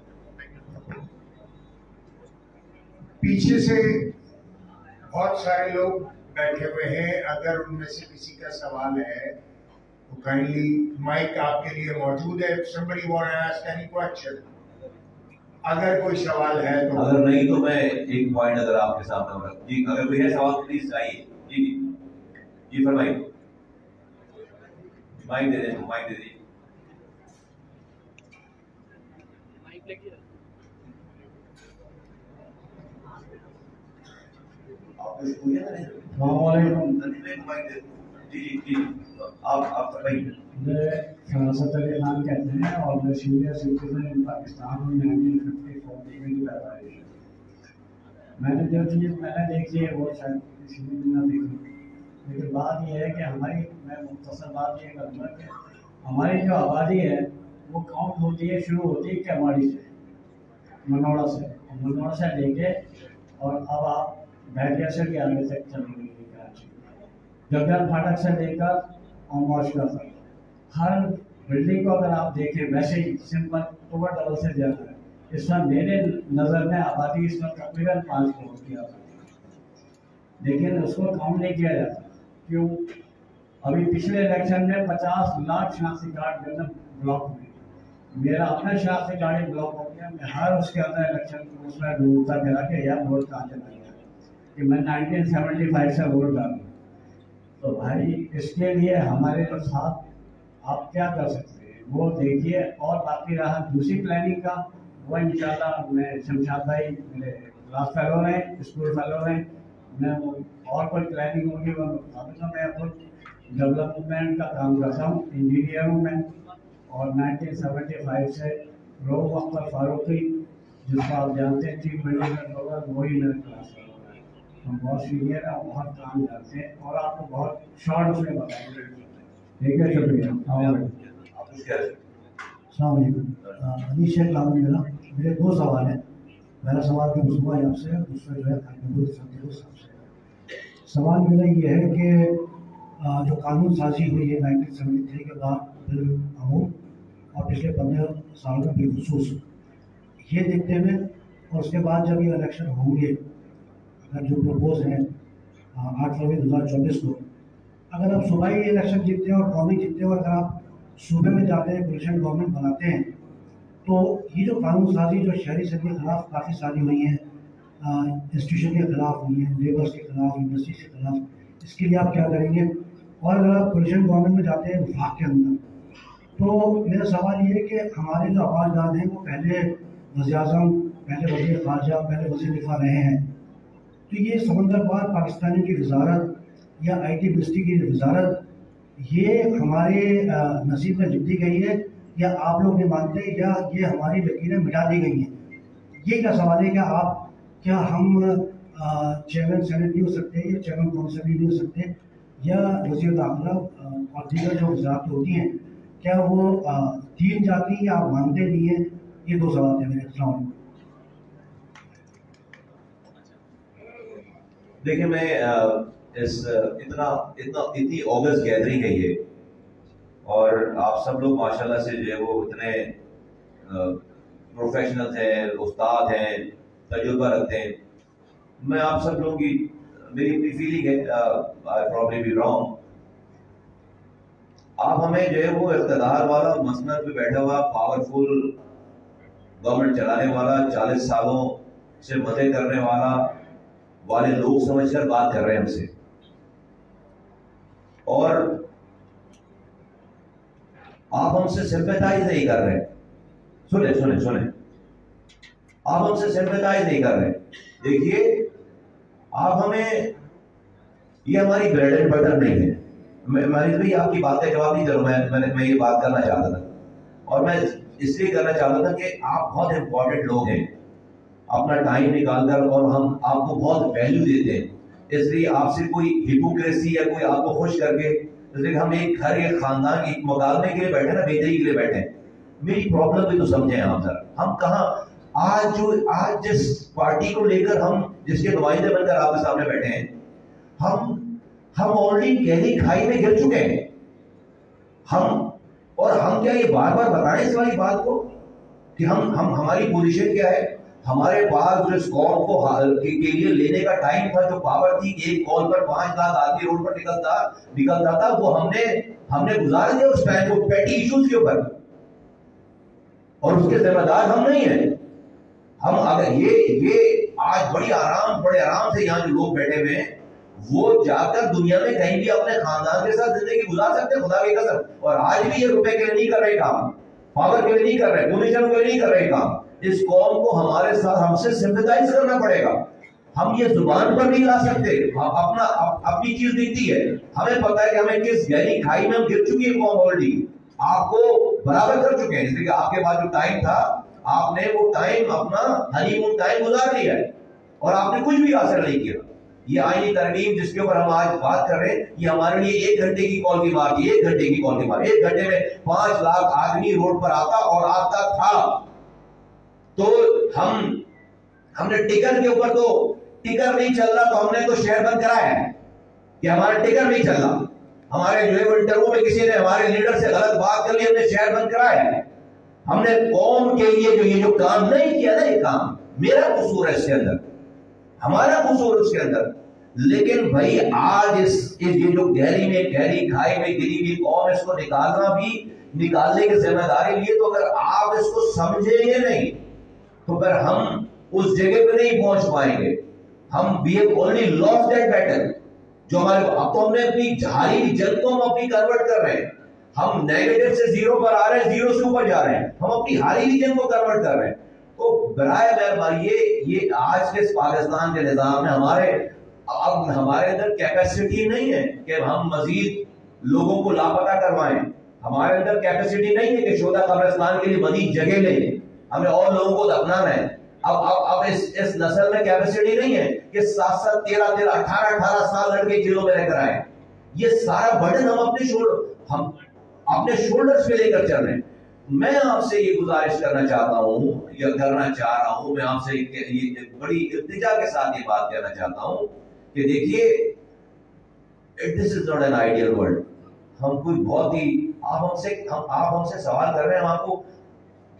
पीछे से बहुत सारे लोग बैठे हुए हैं, अगर उनमें से किसी का सवाल है तो काइंडली माइक आपके लिए मौजूद है। somebody want to ask any question? अगर कोई सवाल है तो, अगर नहीं तो मैं एक पॉइंट अगर आपके सामने रख जी, अगर कोई है सवाल प्लीज आइए। जी जी फरमाइए, माइक दे दें, माइक दे दीजिए। आप फरासत अली खान कहते हैं और मैं सीनियर सिटीजन इन पाकिस्तान में 1954 में पैदाइश है। मैंने जो चीज़ मैंने देखी है वो शायद किसी ने भी ना देखी, लेकिन बात यह है कि हमारी, मैं मुख्तसर बात ये करूँगा कि हमारी जो आबादी है वो काउंट होती है, शुरू होती है कैमाड़ी से, मनोड़ा से लेके, और अब आप बैटिया से भी आगे तक चली गई है कराची। जगदल फाटक से लेकर ऑमवाशका तक हर बिल्डिंग को अगर आप देखें वैसे ही सिंपल ओवर डबल से ज़्यादा है। इस वक्त मेरे नज़र में आबादी इस वक्त तकरीबन 5 करोड़ की आबादी, लेकिन उसको काउंट नहीं किया जाता। क्यों? अभी पिछले इलेक्शन में 50 लाख शनाख्ती कार्ड जो है ब्लॉक में, मेरा अपना शनाख्ती कार्ड ब्लॉक हो गया। मैं हर उसके अंदर इलेक्शन उसमें ढूंढता फिरा के यार वोट कहाँ चला गया कि मैं 1975 से वोट डालूँ। तो भाई इसके लिए हमारे जो साथ आप क्या कर सकते हैं वो देखिए। और बाकी रहा दूसरी प्लानिंग का, वो इंशाल्लाह मैं शमशाद भाई मेरे क्लास फेलो रहे, स्कूल फेलो रहे, मैं और कोई प्लानिंग होगी वो मैं खुद डेवलपमेंट का काम करता हूँ, इंजीनियर हूँ मैं। और 1975 से रोह अख्तर फारूकी जिसको आप जानते हैं चीफ मिनिस्टर, वही मेरे क्लास फेलो है। हम बहुत सीनियर हैं, बहुत काम करते हैं और आपको बहुत शॉर्ट उसमें बताएंगे। ठीक है, शुक्रिया। अली शेख लाल मेरा, मेरे 2 सवाल हैं। पहला सवाल तो मुस्तफा आपसे है, दूसरा जो है सवाल मेरा ये है कि जो कानून साजी हुई है 1973 के बाद बिल अमूम और पिछले 15 साल में बिलखसूस, ये देखते हुए और उसके बाद जब ये इलेक्शन होंगे, अगर जो प्रपोज हैं 8 फरवरी 2024 को, अगर आप सूबाई इलेक्शन जीतते हैं और कौमी जीतते हैं और अगर आप सूबे में जाते हैं कोलिशन गवर्नमेंट बनाते हैं, तो ये जो कानून साजी जो शहरी सदी के खिलाफ काफ़ी सारी हुई हैं, इंस्टीट्यूशन के खिलाफ हुई हैं, लेबर्स के खिलाफ, यूनिवर्सिटी के खिलाफ, इसके लिए आप क्या करेंगे? और अगर आप कोलिशन गवर्नमेंट में जाते हैं वफाक के अंदर, तो मेरा सवाल ये है कि हमारे जो आवाज़दार हैं वो पहले वज़ीर-ए-आज़म, पहले वज़ीर ख़ारजा, पहले वज़ीर दिफा रहे हैं, तो ये समंदर पार पाकिस्तानी की वजारत या IT मिनिस्ट्री की वजारत ये हमारे नसीब में लिख दी गई है या आप लोग नहीं मानते या ये हमारी लकीरें मिटा दी गई हैं? ये क्या सवाल है? क्या हम चेयरमैन सेनेट नहीं हो सकते या चेयरमैन काउंसिल नहीं हो सकते या वज़ीर दाखिला और दीगर जो वजारत होती हैं, क्या वो दीन जाती या आप मानते नहीं हैं? ये 2 सवाल थे मेरे। अस्सलाम। देखिए, मैं इतनी ऑगस्ट गैदरिंग है ये, और आप सब लोग माशाल्लाह से जो है वो इतने प्रोफेशनल्स हैं, उस्ताद हैं, तजुर्बा रखते हैं। मैं आप सब लोगों की मेरी अपनी फीलिंग है, आई प्रॉब्ली बी रॉन्ग, आप हमें जो है वो इक़्तिदार वाला मसनद पे बैठा हुआ पावरफुल गवर्नमेंट चलाने वाला 40 सालों से मजे करने वाले लोग समझकर बात कर रहे हैं हमसे, और आप हमसे सिंपैथाइज नहीं कर रहे। सुने, आप हमसे सिंपैथाइज नहीं कर रहे। देखिए, आप हमें, ये हमारी ब्रेड एंड बटर नहीं है। मैं भाई आपकी बात का जवाब नहीं करूँ, मैं ये बात करना चाहता था, और मैं इसलिए करना चाहता था कि आप बहुत इंपॉर्टेंट लोग हैं, अपना टाइम निकालकर, और हम आपको बहुत वैल्यू देते हैं, इसलिए आपसे कोई हिपोक्रेसी या कोई आपको खुश करके, इसलिए हम एक घर, एक खानदान, एक मुकालमे के लिए बैठे ना, बेहतरी के लिए बैठे। मेरी प्रॉब्लम भी तो समझें आप सर, हम कहाँ आज जिस पार्टी को लेकर हम जिसके नुमाइंदे बनकर आपके सामने बैठे हैं, हम ऑलरेडी गहरी खाई में गिर चुके हैं। हम क्या ये बार बार बताएं इस वाली बात को कि हम हमारी पोजीशन क्या है? हमारे पास जो इस कौम को के लिए लेने का टाइम था, जो पावर थी, एक कॉल पर 5 लाख आदमी रोड पर निकलता था, वो हमने गुजार दिया उस टाइम को पेटी इश्यूज के ऊपर, और उसके जिम्मेदार हम नहीं हैं। हम अगर ये आज बड़े आराम से यहाँ जो लोग बैठे हुए हैं, वो जाकर दुनिया में कहीं भी अपने खानदान के साथ जिंदगी गुजार सकते हैं, खुदा की कसम। और आज भी ये रुपए के लिए नहीं कर रहे काम, पावर के लिए नहीं कर रहे, पोजीशन के लिए नहीं कर रहे काम। इस कौम को हमारे साथ हमसे सिंपैथाइज करना पड़ेगा। हम ये जुबान पर नहीं ला सकते, अपनी चीज दिखती है, हमें पता है कि हमें किस गहरी खाई में हम गिर चुकी है कौम ऑलरेडी, आपको बराबर कर चुके हैं। इसलिए आपके पास जो टाइम था, आपने वो टाइम अपना हनीमून टाइम गुजार लिया है, और आपने कुछ भी हासिल नहीं किया। ये आईनी तरमीम जिसके ऊपर हम आज बात कर रहे हैं, ये हमारे लिए 1 घंटे की कॉल की बात, 1 घंटे की कॉल की बात। 1 घंटे में 5 लाख आदमी रोड पर आता और आता था, तो हमने टिकट के ऊपर तो टिकर नहीं चल रहा तो हमने तो शहर बंद कराया है कि हमारा टिकर नहीं चल रहा, हमारे जो है इंटरव्यू में किसी ने हमारे लीडर से गलत बात कर ली, हमने शहर बंद कराया है। हमने कौम के लिए ये जो काम नहीं किया ना, ये काम मेरा कसूर है इसके अंदर, हमारा कसूर उसके अंदर। लेकिन भाई आज इस ये जो गहरी खाई में गिरी हुई कौम, इसको निकालने की जिम्मेदारी लिए, तो अगर आप इसको समझेंगे नहीं तो फिर हम उस जगह पे नहीं पहुंच पाएंगे। हम we have only lost that battle. जो हमारे अब तो हमने अपनी हारी जंग को हम अपनी कन्वर्ट कर रहे हैं, हम नेगेटिव से जीरो पर आ रहे हैं, जीरो से ऊपर जा रहे हैं, हम अपनी हारी हुई जंग को कन्वर्ट कर रहे हैं। तो बराए मेहरबानी ये आज के पाकिस्तान के निजाम में हमारे अंदर कैपेसिटी नहीं है कि हम मजीद लोगों को लापता करवाएं, हमारे अंदर कैपेसिटी नहीं है कि शोधा कब्रिस्तान के लिए मजीद जगह लें, हमें और लोगों को दफनाना है। अब इस नस्ल में कैपेसिटी नहीं है कि 7-7, 13-13, 18-18 साल लड़के जेलों में रहकर आए। ये सारा बर्डन हम अपने शोल्डर्स पे लेकर चल रहे हैं। मैं आपसे ये गुजारिश करना चाहता हूँ या करना चाह रहा हूँ, मैं आपसे ये बड़ी इल्तिजा के साथ ये बात कहना चाहता हूँ कि देखिए, this is not an ideal world. हम कोई बहुत ही आप हमसे सवाल कर रहे हैं हम आपको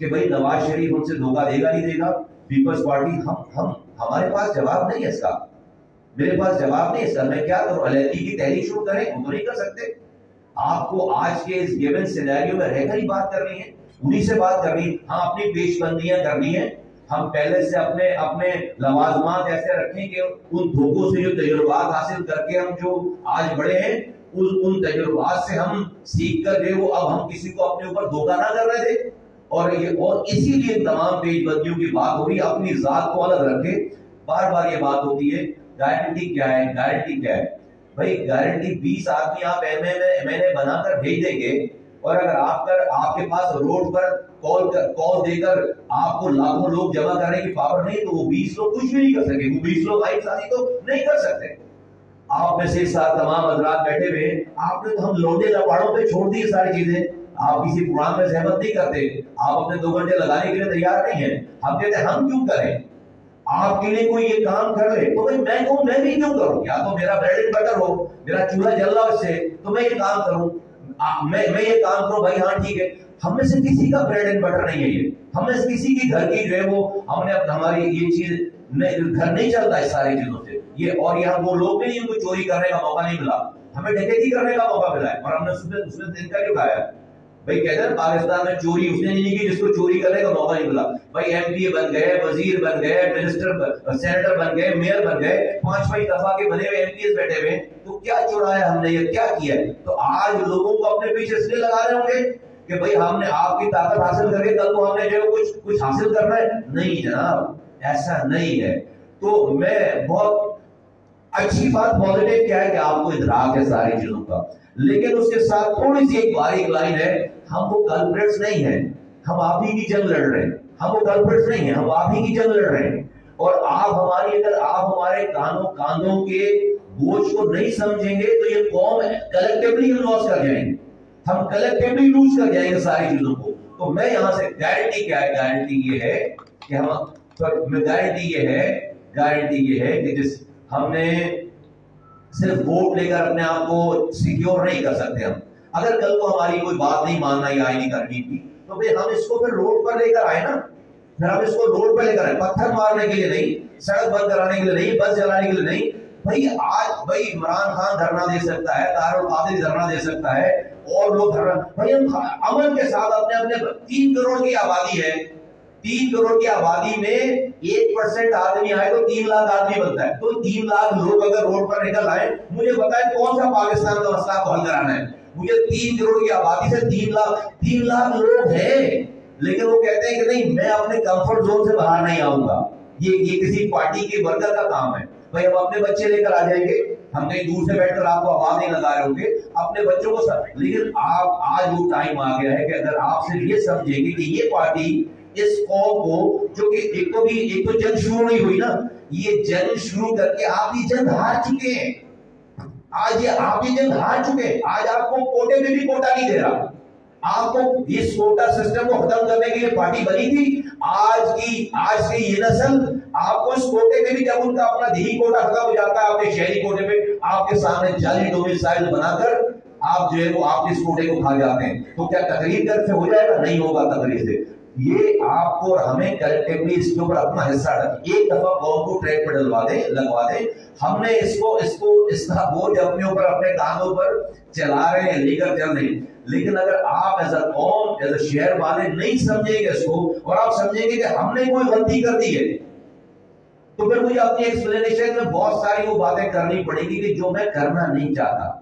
कि भाई नवाज शरीफ हमसे धोखा देगा नहीं देगा, पीपल्स पार्टी, हम हमारे पास जवाब नहीं है इसका, मेरे पास जवाब नहीं है इसका। मैं क्या करूं? अलैदी की तहरीक शुरू करें? हम तो नहीं कर सकते। आपको आज के इस गिवन सिनेरियो में रहकर ही बात करनी है, उन्हीं से बात करनी है। हाँ, अपनी पेशबंदियां करनी है, हम पहले से अपने लवाजमात ऐसे रखें कि उन धोखों से जो तजुर्बात हासिल करके हम जो आज बड़े हैं, उन तजुर्बात से हम सीख कर जो अब हम किसी को अपने ऊपर धोखा ना कर रहे थे। और इसीलिए तमाम पेशबंदियों की बात हो रही है, अपनी जात को अलग रखे। बार बार ये बात होती है गारंटी क्या है, गारंटी क्या है? भाई गारंटी 20 आदमी आप एमएनए बनाकर भेज देंगे, और अगर आपके पास रोड पर कॉल देकर आपको लाखों लोग जमा करने की पावर नहीं, तो वो 20 लोग कुछ भी नहीं कर सके। वो 20 लोग आई शादी तो नहीं कर सकते। आप में से तमाम हजरात बैठे हुए, आपने तो हम लौंडे लपाड़ों पे छोड़ दी सारी चीजें। आप किसी प्रोग्राम में सहमत नहीं करते, आप अपने 2 घंटे लगाने के लिए तैयार नहीं है। हम कहते हम क्यों करें? आपके लिए कोई ये काम कर ले तो भाई मैं कहूं मैं भी क्यों करूं? या तो मेरा ब्रेड एंड बटर हो, मेरा चूल्हा जल रहा उससे, तो मैं ये काम करूं, मैं ये काम करूं भाई। हाँ ठीक है, हम में से किसी का ब्रेड एंड बटर नहीं है ये, हम में से किसी की घर की जो है वो हमने हमारी ये चीज घर नहीं चलता इस सारी चीजों से। ये और यहाँ वो लोग नहीं, उनको चोरी करने का मौका नहीं मिला, हमें डकैती करने का मौका मिला है, और हमने उसमें दिन का क्यों खाया? भाई कहते हैं पाकिस्तान में चोरी उसने नहीं की जिसको चोरी करने का मौका नहीं मिला। भाई एमपी बन गए, वजीर बन गए, मिनिस्टर सेनेटर बन गए, मेयर बन गए, 5-5 दफा के बने हुए एमपीएस बैठे हुए, तो क्या चुराया हमने, ये क्या किया है? तो आज लोगों को अपने पीछे इसलिए लगा रहे होंगे कि भाई हमने आपकी ताकत हासिल करके कल को हमने जो कुछ हासिल करना है। नहीं जनाब, ऐसा नहीं है। तो मैं बहुत अच्छी बात पॉजिटिव क्या है कि आपको इदराक है सारी चीजों का, लेकिन उसके साथ थोड़ी सी एक बारीक लाइन है, हम वो कल्प्रिट्स नहीं हैं, हम आप ही की जंग लड़ रहे हैं। हम वो कल्प्रिट्स नहीं हैं, हम आप ही की जंग लड़ रहे हैं। और अगर आप हमारे कांधों के बोझ को नहीं समझेंगे तो ये कौम कलेक्टिवली हम लॉस कर जाएंगे, हम कलेक्टिवली लूज कर जाएंगे सारी चीजों को। तो मैं यहाँ से गारंटी क्या है? गारंटी ये है कि गारंटी ये है कि जिस हमने सिर्फ वोट लेकर अपने आप को सिक्योर नहीं कर सकते। हम अगर कल को हमारी कोई बात नहीं मानना या नहीं करनी थी तो फिर हम इसको फिर रोड पर लेकर आए ना, फिर हम इसको रोड पर लेकर आए, पत्थर मारने के लिए नहीं, सड़क बंद कराने के लिए नहीं, बस जलाने के लिए नहीं। भाई इमरान खान धरना दे सकता है, तारुल कादिर धरना दे सकता है, और लोग धरना, भाई हम अमन के साथ अपने 3 करोड़ की आबादी है, 3 करोड़ की आबादी में 1% आदमी आए तो 3 लाख आदमी बनता है। तो 3 लाख लोग अगर रोड पर निकल आए, मुझे बताए कौन सा पाकिस्तान का मसला को हल कराना है? मुझे 3 करोड़ की आबादी से 3 लाख लोग हैं, लेकिन वो कहते हैं कि नहीं मैं अपने कंफर्ट जोन से बाहर नहीं आऊंगा। ये किसी पार्टी के वर्कर का काम है। भाई हम अपने बच्चे लेकर आ जाएंगे, हम कहीं दूर से बैठकर आपको आवाज नहीं लगा रहे होंगे, अपने बच्चों को लेकिन आप आज वो टाइम आ गया है कि अगर आप सिर्फ ये समझेंगे कि ये पार्टी इस कौम को, जो कि एक तो जंग शुरू नहीं हुई ना, ये जंग शुरू करके आप ये जंग हार चुके हैं। आज आप ये जंग हार चुके हैं। आज आपको कोटे में भी कोटा नहीं दे रहा। आपको इस कोटा सिस्टम को खत्म करने के लिए पार्टी बनी थी। आज से ये नस्ल आपको इस कोटे में भी जब उनका अपना देही कोटा खत्म हो जाता है, अपने शहरी कोटे में आपके सामने जाली डोमिसाइल बनाकर आप जो है वो आप इस कोटे को खा जाते हैं, तो क्या तकरीर कर से हो जाएगा? नहीं होगा तकरीर से। ये आपको और हमें कलेक्टिवली इसके ऊपर अपना हिस्सा रखें। एक दफा कौम को ट्रैक पे लगवा दें। हमने इसका बोझ अपने ऊपर, अपने कांधों पर चला रहे हैं, लेकर चल रहे हैं। लेकिन अगर आप एज अ कौम, एज अ शहर वाले नहीं समझेंगे इसको, और आप समझेंगे कि हमने कोई गलती कर दी है, तो फिर मुझे अपनी एक्सप्लेनेशन में बहुत सारी वो बातें करनी पड़ेगी कि जो मैं करना नहीं चाहता,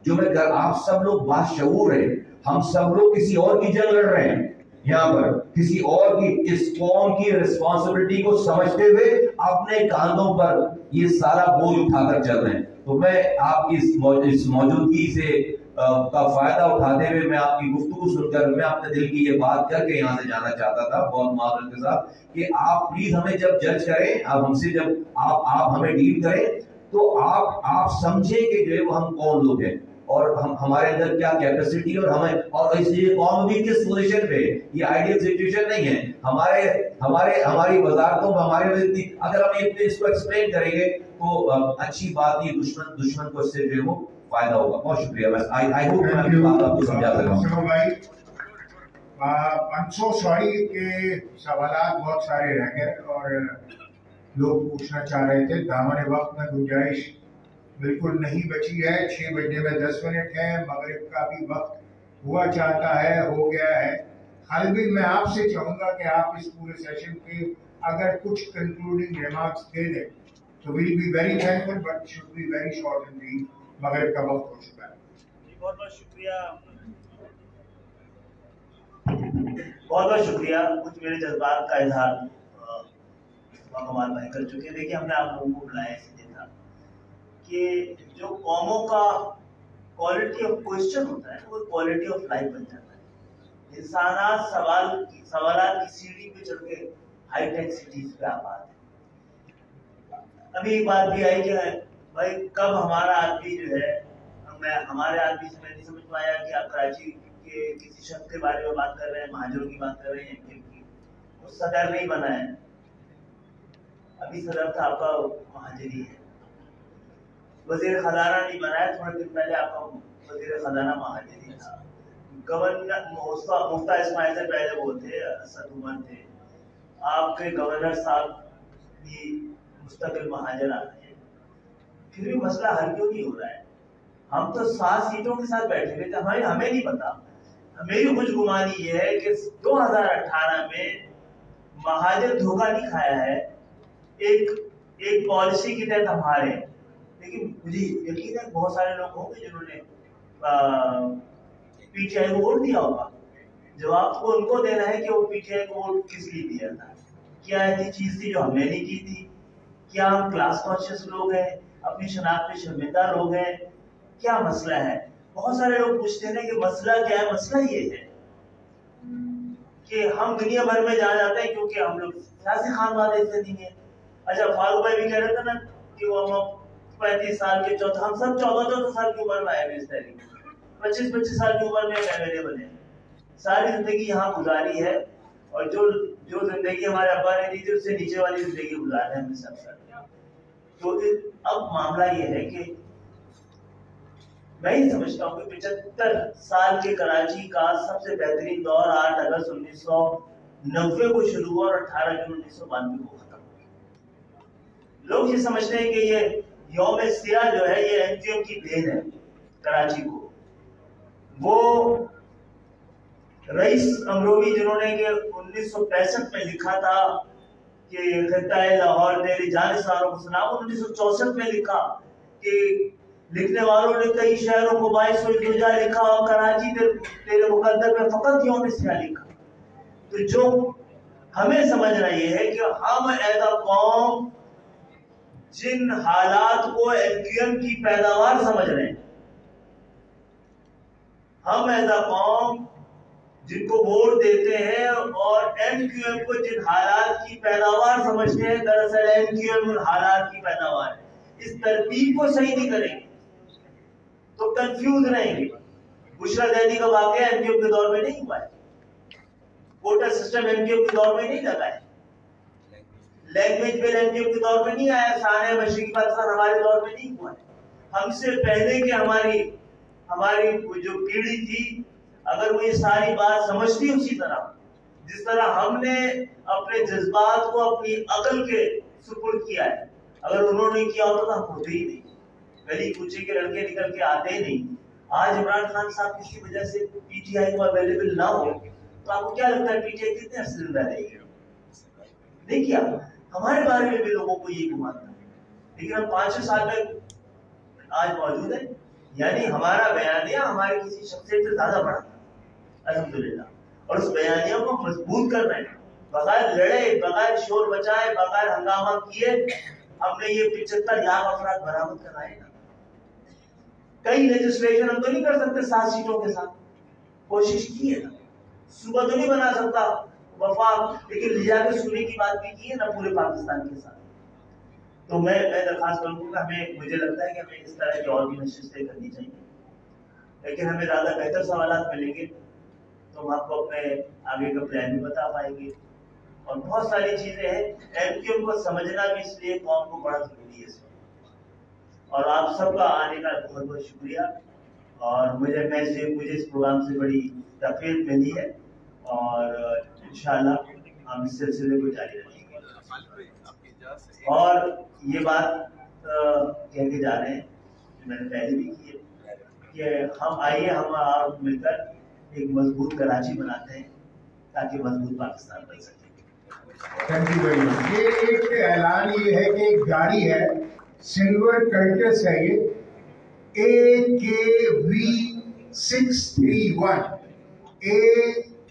आप सब लोग बाशऊर हैं, हम सब लोग किसी और की जंग लड़ रहे हैं यहाँ पर, किसी और की, इस कौम की रिस्पॉन्सिबिलिटी को समझते हुए अपने कांधों पर ये सारा बोझ उठाकर चल रहे हैं। तो मैं आपकी इस मौजूदगी से का फायदा उठाते हुए मैं आपकी गुफ्तगू सुनकर मैं अपने दिल की ये बात करके यहाँ से जाना चाहता था, बहुत माजरत के साथ, कि आप प्लीज हमें जब जज करें, आप हमसे जब आप हमें डील करें, तो आप समझे कि जो है वो हम कौन लोग हैं और हमारे अंदर क्या कैपेसिटी और इसलिए कौम भी किस पोजीशन पे। ये आइडियल सिचुएशन नहीं है। हमारी वजारतों में अगर हम इसको एक्सप्लेन करेंगे तो अच्छी बात, ये दुश्मन को इससे जो है वो फायदा होगा। बहुत शुक्रिया। बस आई होप मैं अपनी बात आपको समझा सका हूं। भाई I'm so sorry के सवालात बहुत सारे रह गए और लोग पूछना चाह रहे थे। दामन वक्त में गुंजाइश बिल्कुल नहीं बची है। 6 बजने में 10 मिनट है, मगरिब का भी वक्त हुआ चाहता है, हो गया है। खालिद, मैं आपसे चाहूंगा कि आप इस पूरे सेशन के अगर कुछ कंक्लूडिंग रिमार्क्स दे दें तो will be very thankful, but should be very short and brief. मगरिब का वक्त हो चुका है। बहुत बहुत शुक्रिया, बहुत बहुत शुक्रिया। कुछ मेरे जज्बात का इजहार कमाल भाई कर चुके हैं। देखिए, हमने आप लोगों को बुलाया इसलिए था कि जो कौमों का क्वालिटी ऑफ क्वेश्चन होता है वो क्वालिटी ऑफ लाइफ बन जाता है। इंसानात सवालात की सीढ़ी पे चढ़ के हाईटेक सिटीज पे आ पाते हैं। अभी एक बात भी आई कि भाई कब हमारा आदमी जो है, हमारे आदमी से मैं नहीं समझ पाया कि आप कराची के किसी शख्स के बारे में बात कर रहे हैं, महाजरों की बात कर रहे हैं, की वो सदर नहीं बना है। अभी सदर था आपका महाजरी है। वजीर खजाना नहीं बना है, थोड़े दिन पहले आपका वजीर खजाना महाजरी था। गवर्नर मुफ्ता इस्माइल से पहले वो थे, असद उमर थे। आपके गवर्नर साहब भी मुस्तकिल महाजर आ रहे हैं, फिर भी मसला हल क्यों नहीं हो रहा है? हम तो 7 सीटों के साथ बैठे हुए थे, हमें नहीं पता। मेरी खुशगुमानी ये है कि 2018 में महाजर धोखा नहीं खाया है, एक पॉलिसी की तहत हमारे। लेकिन मुझे यकीन है बहुत सारे लोग होंगे जिन्होंने पीटीआई को वोट दिया होगा। जवाब तो उनको देना है कि वो पीटीआई को वोट किस लिए दिया था, क्या ऐसी चीज थी जो हमने नहीं की थी, क्या हम क्लास कॉन्शियस लोग हैं, अपनी शनाख्त पे शर्मिंदा लोग हैं, क्या मसला है? बहुत सारे लोग पूछते हैं कि मसला क्या है। मसला ये है कि हम दुनिया भर में जाना जाते हैं क्योंकि हम लोग सियासी खानवादे से नहीं है। अच्छा, फारूक भाई भी कह रहे थे ना कि वो हम 35 साल के हम सब 14 साल की उम्र में आए हुए, इस तरीके 25 साल की उम्र में एमएलए बने, सारी जिंदगी यहाँ गुजारी है और जो जिंदगी हमारे अब्बा ने दी थी उससे नीचे वाली जिंदगी गुजारना है हमें सब। तो अब मामला ये है कि मैं ही समझता हूँ कि 75 साल के कराची का सबसे बेहतरीन दौर 8 अगस्त 1990 को शुरू हुआ और 18 जून 1992 को खत्म हुआ। लोग ये समझते हैं कि ये यौम सिया जो है ये एनजीओ की देन है कराची को। वो रईस अमरोवी जिन्होंने कि 1965 में लिखा था कि खिताए लाहौर तेरी जानिसारों को सुना, 1964 में लिखा कि लिखने वालों ने कई शहरों को बाईस लिखा और कराची तेरे मुकद्दर में फकत यौम सिया लिखा। तो जो हमें समझना ये है कि हम एज अ कौम जिन हालात को एमक्यूएम की पैदावार समझ रहे हैं, हम एज अ कौम जिनको वोट देते हैं और एमक्यूएम को जिन हालात की पैदावार समझते हैं, दरअसल एमक्यूएम उन हालात की पैदावार है। इस तरतीब को सही नहीं करेंगे तो कंफ्यूज रहेंगे। बुशरा ज़ैदी का वाकया एमक्यूएम के दौर में नहीं हुआ है, कोटा सिस्टम एमक्यूएम के दौर में नहीं लगा है, लैंग्वेज बेल एमजीएम के दौर में नहीं आया, साने मशरिकी पाकिस्तान हमारे दौर में नहीं हुआ है। हमसे पहले के हमारी जो पीढ़ी थी, अगर वो ये सारी बात समझती उसी तरह जिस तरह हमने अपने जज्बात को अपनी अकल के सुपुर्द किया है, अगर उन्होंने किया होता तो हम होते ही नहीं, गली कूचे के लड़के निकल के आते ही नहीं। आज इमरान खान साहब किसी वजह से पीटीआई को अवेलेबल ना हो तो आपको क्या लगता है पीटीआई कितने अरसे जिंदा रहेगी? देखिए हमारे बारे में भी लोगों को ये गुमान था, लेकिन हम 5-6 साल में आज मौजूद है, यानी हमारा बयानिया हमारे किसी शख्सियत से ज्यादा बड़ा था अल्हम्दुलिल्लाह, और उस बयानिया को मजबूत कर रहे हैं, बगैर लड़े, बगैर शोर बचाए, बगैर हंगामा किए हमने ये 75 लाख अफराद बरामद कराए ना। कई लेजिस्लेशन हम तो नहीं कर सकते 7 सीटों के साथ, कोशिश की है ना, सुबह तो नहीं बना सकता वफाक, लेकिन लिया के सुनने की बात भी की है ना पूरे पाकिस्तान के साथ। तो मैं दरखास्त करूंगा, हमें मुझे लगता है कि हमें इस तरह की और भी नशिस्तें करनी चाहिए, लेकिन हमें ज्यादा बेहतर सवाल मिलेंगे तो हम आपको अपने आगे का प्लान भी बता पाएंगे। और बहुत सारी चीजें हैं, एमक्यूएम को समझना भी इसलिए कौम को बड़ा जरूरी है इसमें। और आप सबका आने का बहुत बहुत शुक्रिया, और मुझे इस प्रोग्राम से बड़ी तफरीक मिली है, और इंशाअल्लाह हम इस सिलसिले को जारी रखेंगे। और ये बात कह के जा रहे हैं जो मैंने पहले भी की है कि हम आप मिलकर एक मजबूत कराची बनाते हैं ताकि मजबूत पाकिस्तान बन सके। Thank you very much. ये एक ऐलान ये है कि एक गाड़ी है, सिल्वर कर्टस है, ये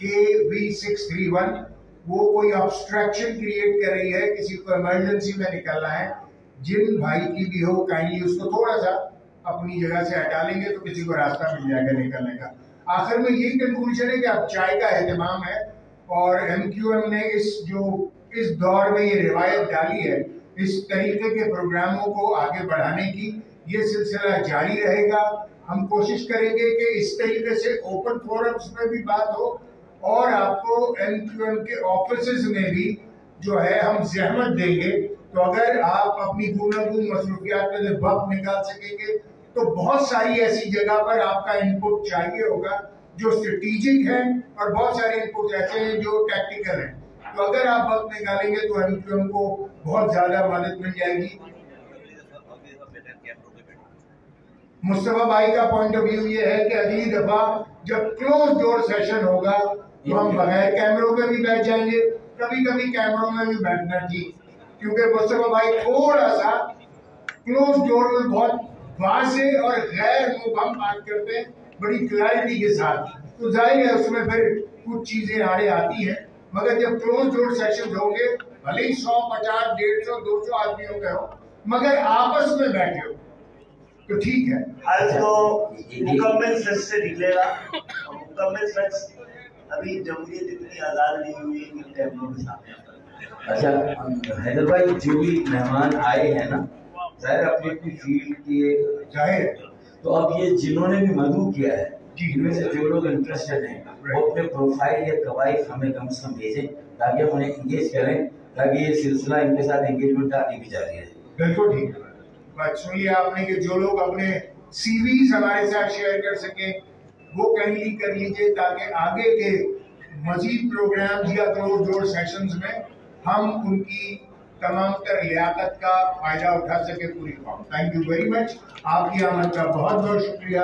AKV631 वो कोई ऑब्स्ट्रक्शन क्रिएट कर रही है, किसी को इमरजेंसी में निकलना है, जिन भाई की भी हो काइंडली उसको थोड़ा सा अपनी जगह से हटा लेंगे तो किसी को रास्ता मिल जाएगा निकलने का। आखिर में यही कंक्लूजन है कि अब चाय का एहतमाम है, और एमक्यूएम ने इस दौर में ये रिवायत डाली है, इस तरीके के प्रोग्रामों को आगे बढ़ाने की। ये सिलसिला जारी रहेगा। हम कोशिश करेंगे कि इस तरीके से ओपन फोरम्स में भी बात हो, और आपको एमक्यूएम के ऑफिसेज में भी जो है हम जहमत देंगे। तो अगर आप अपनी गुनागुन मसरूफियात में से वक्त निकाल सकेंगे तो बहुत सारी ऐसी जगह पर आपका इनपुट चाहिए होगा जो स्ट्रेटेजिक है, और बहुत सारे इनपुट ऐसे हैं जो टैक्टिकल हैं। तो अगर आप वक्त निकालेंगे तो एमक्यूएम को बहुत ज्यादा मदद मिल जाएगी। मुस्तफा भाई का पॉइंट ऑफ व्यू ये है कि अगली दफा जब क्लोज डोर सेशन होगा तो हम बगैर कैमरों पे भी बैठ जाएंगे, कभी कभी कैमरों में भी बैठना ठीक, क्योंकि मुस्तफा भाई थोड़ा सा क्लोज डोर में बहुत वाज़े और गैर मुबहम बात करते हैं बड़ी क्लैरिटी के साथ, तो जाहिर है उसमें फिर कुछ चीजें आड़े आती हैं। मगर जब क्लोज डोर सेशन होंगे, भले ही 100, 50, 150, 200 आदमियों के हो, मगर आपस में बैठे हो तो ठीक है। आज तो मुकम्मल सच से निकलेगा, मुकम्मल सच अभी जमहूरियत इतनी आजाद नहीं हुई कि कैमरों के सामने। अच्छा हैदर भाई, जो भी मेहमान आए हैं ना, जाहिर अपनी अपनी फील्ड के जाहिर, तो अब ये जिन्होंने भी मदू किया है, इनमें से जो लोग इंटरेस्टेड हैं वो अपने प्रोफाइल या कवायद हमें कम से कम भेजें ताकि हम उन्हें इंगेज करें, ताकि ये सिलसिला इनके साथ एंगेजमेंट आगे भी जारी है। बिल्कुल ठीक है। बात सुनिए आपने कि जो लोग अपने सीवीज हमारे साथ शेयर कर सके वो काइंडली कर लीजिए, ताकि आगे के मजीद प्रोग्राम या क्लोज डोर सेशंस में हम उनकी तमाम तर लियाकत का फायदा उठा सके पूरी कौम। Thank you very much. आपकी आमद का बहुत बहुत शुक्रिया।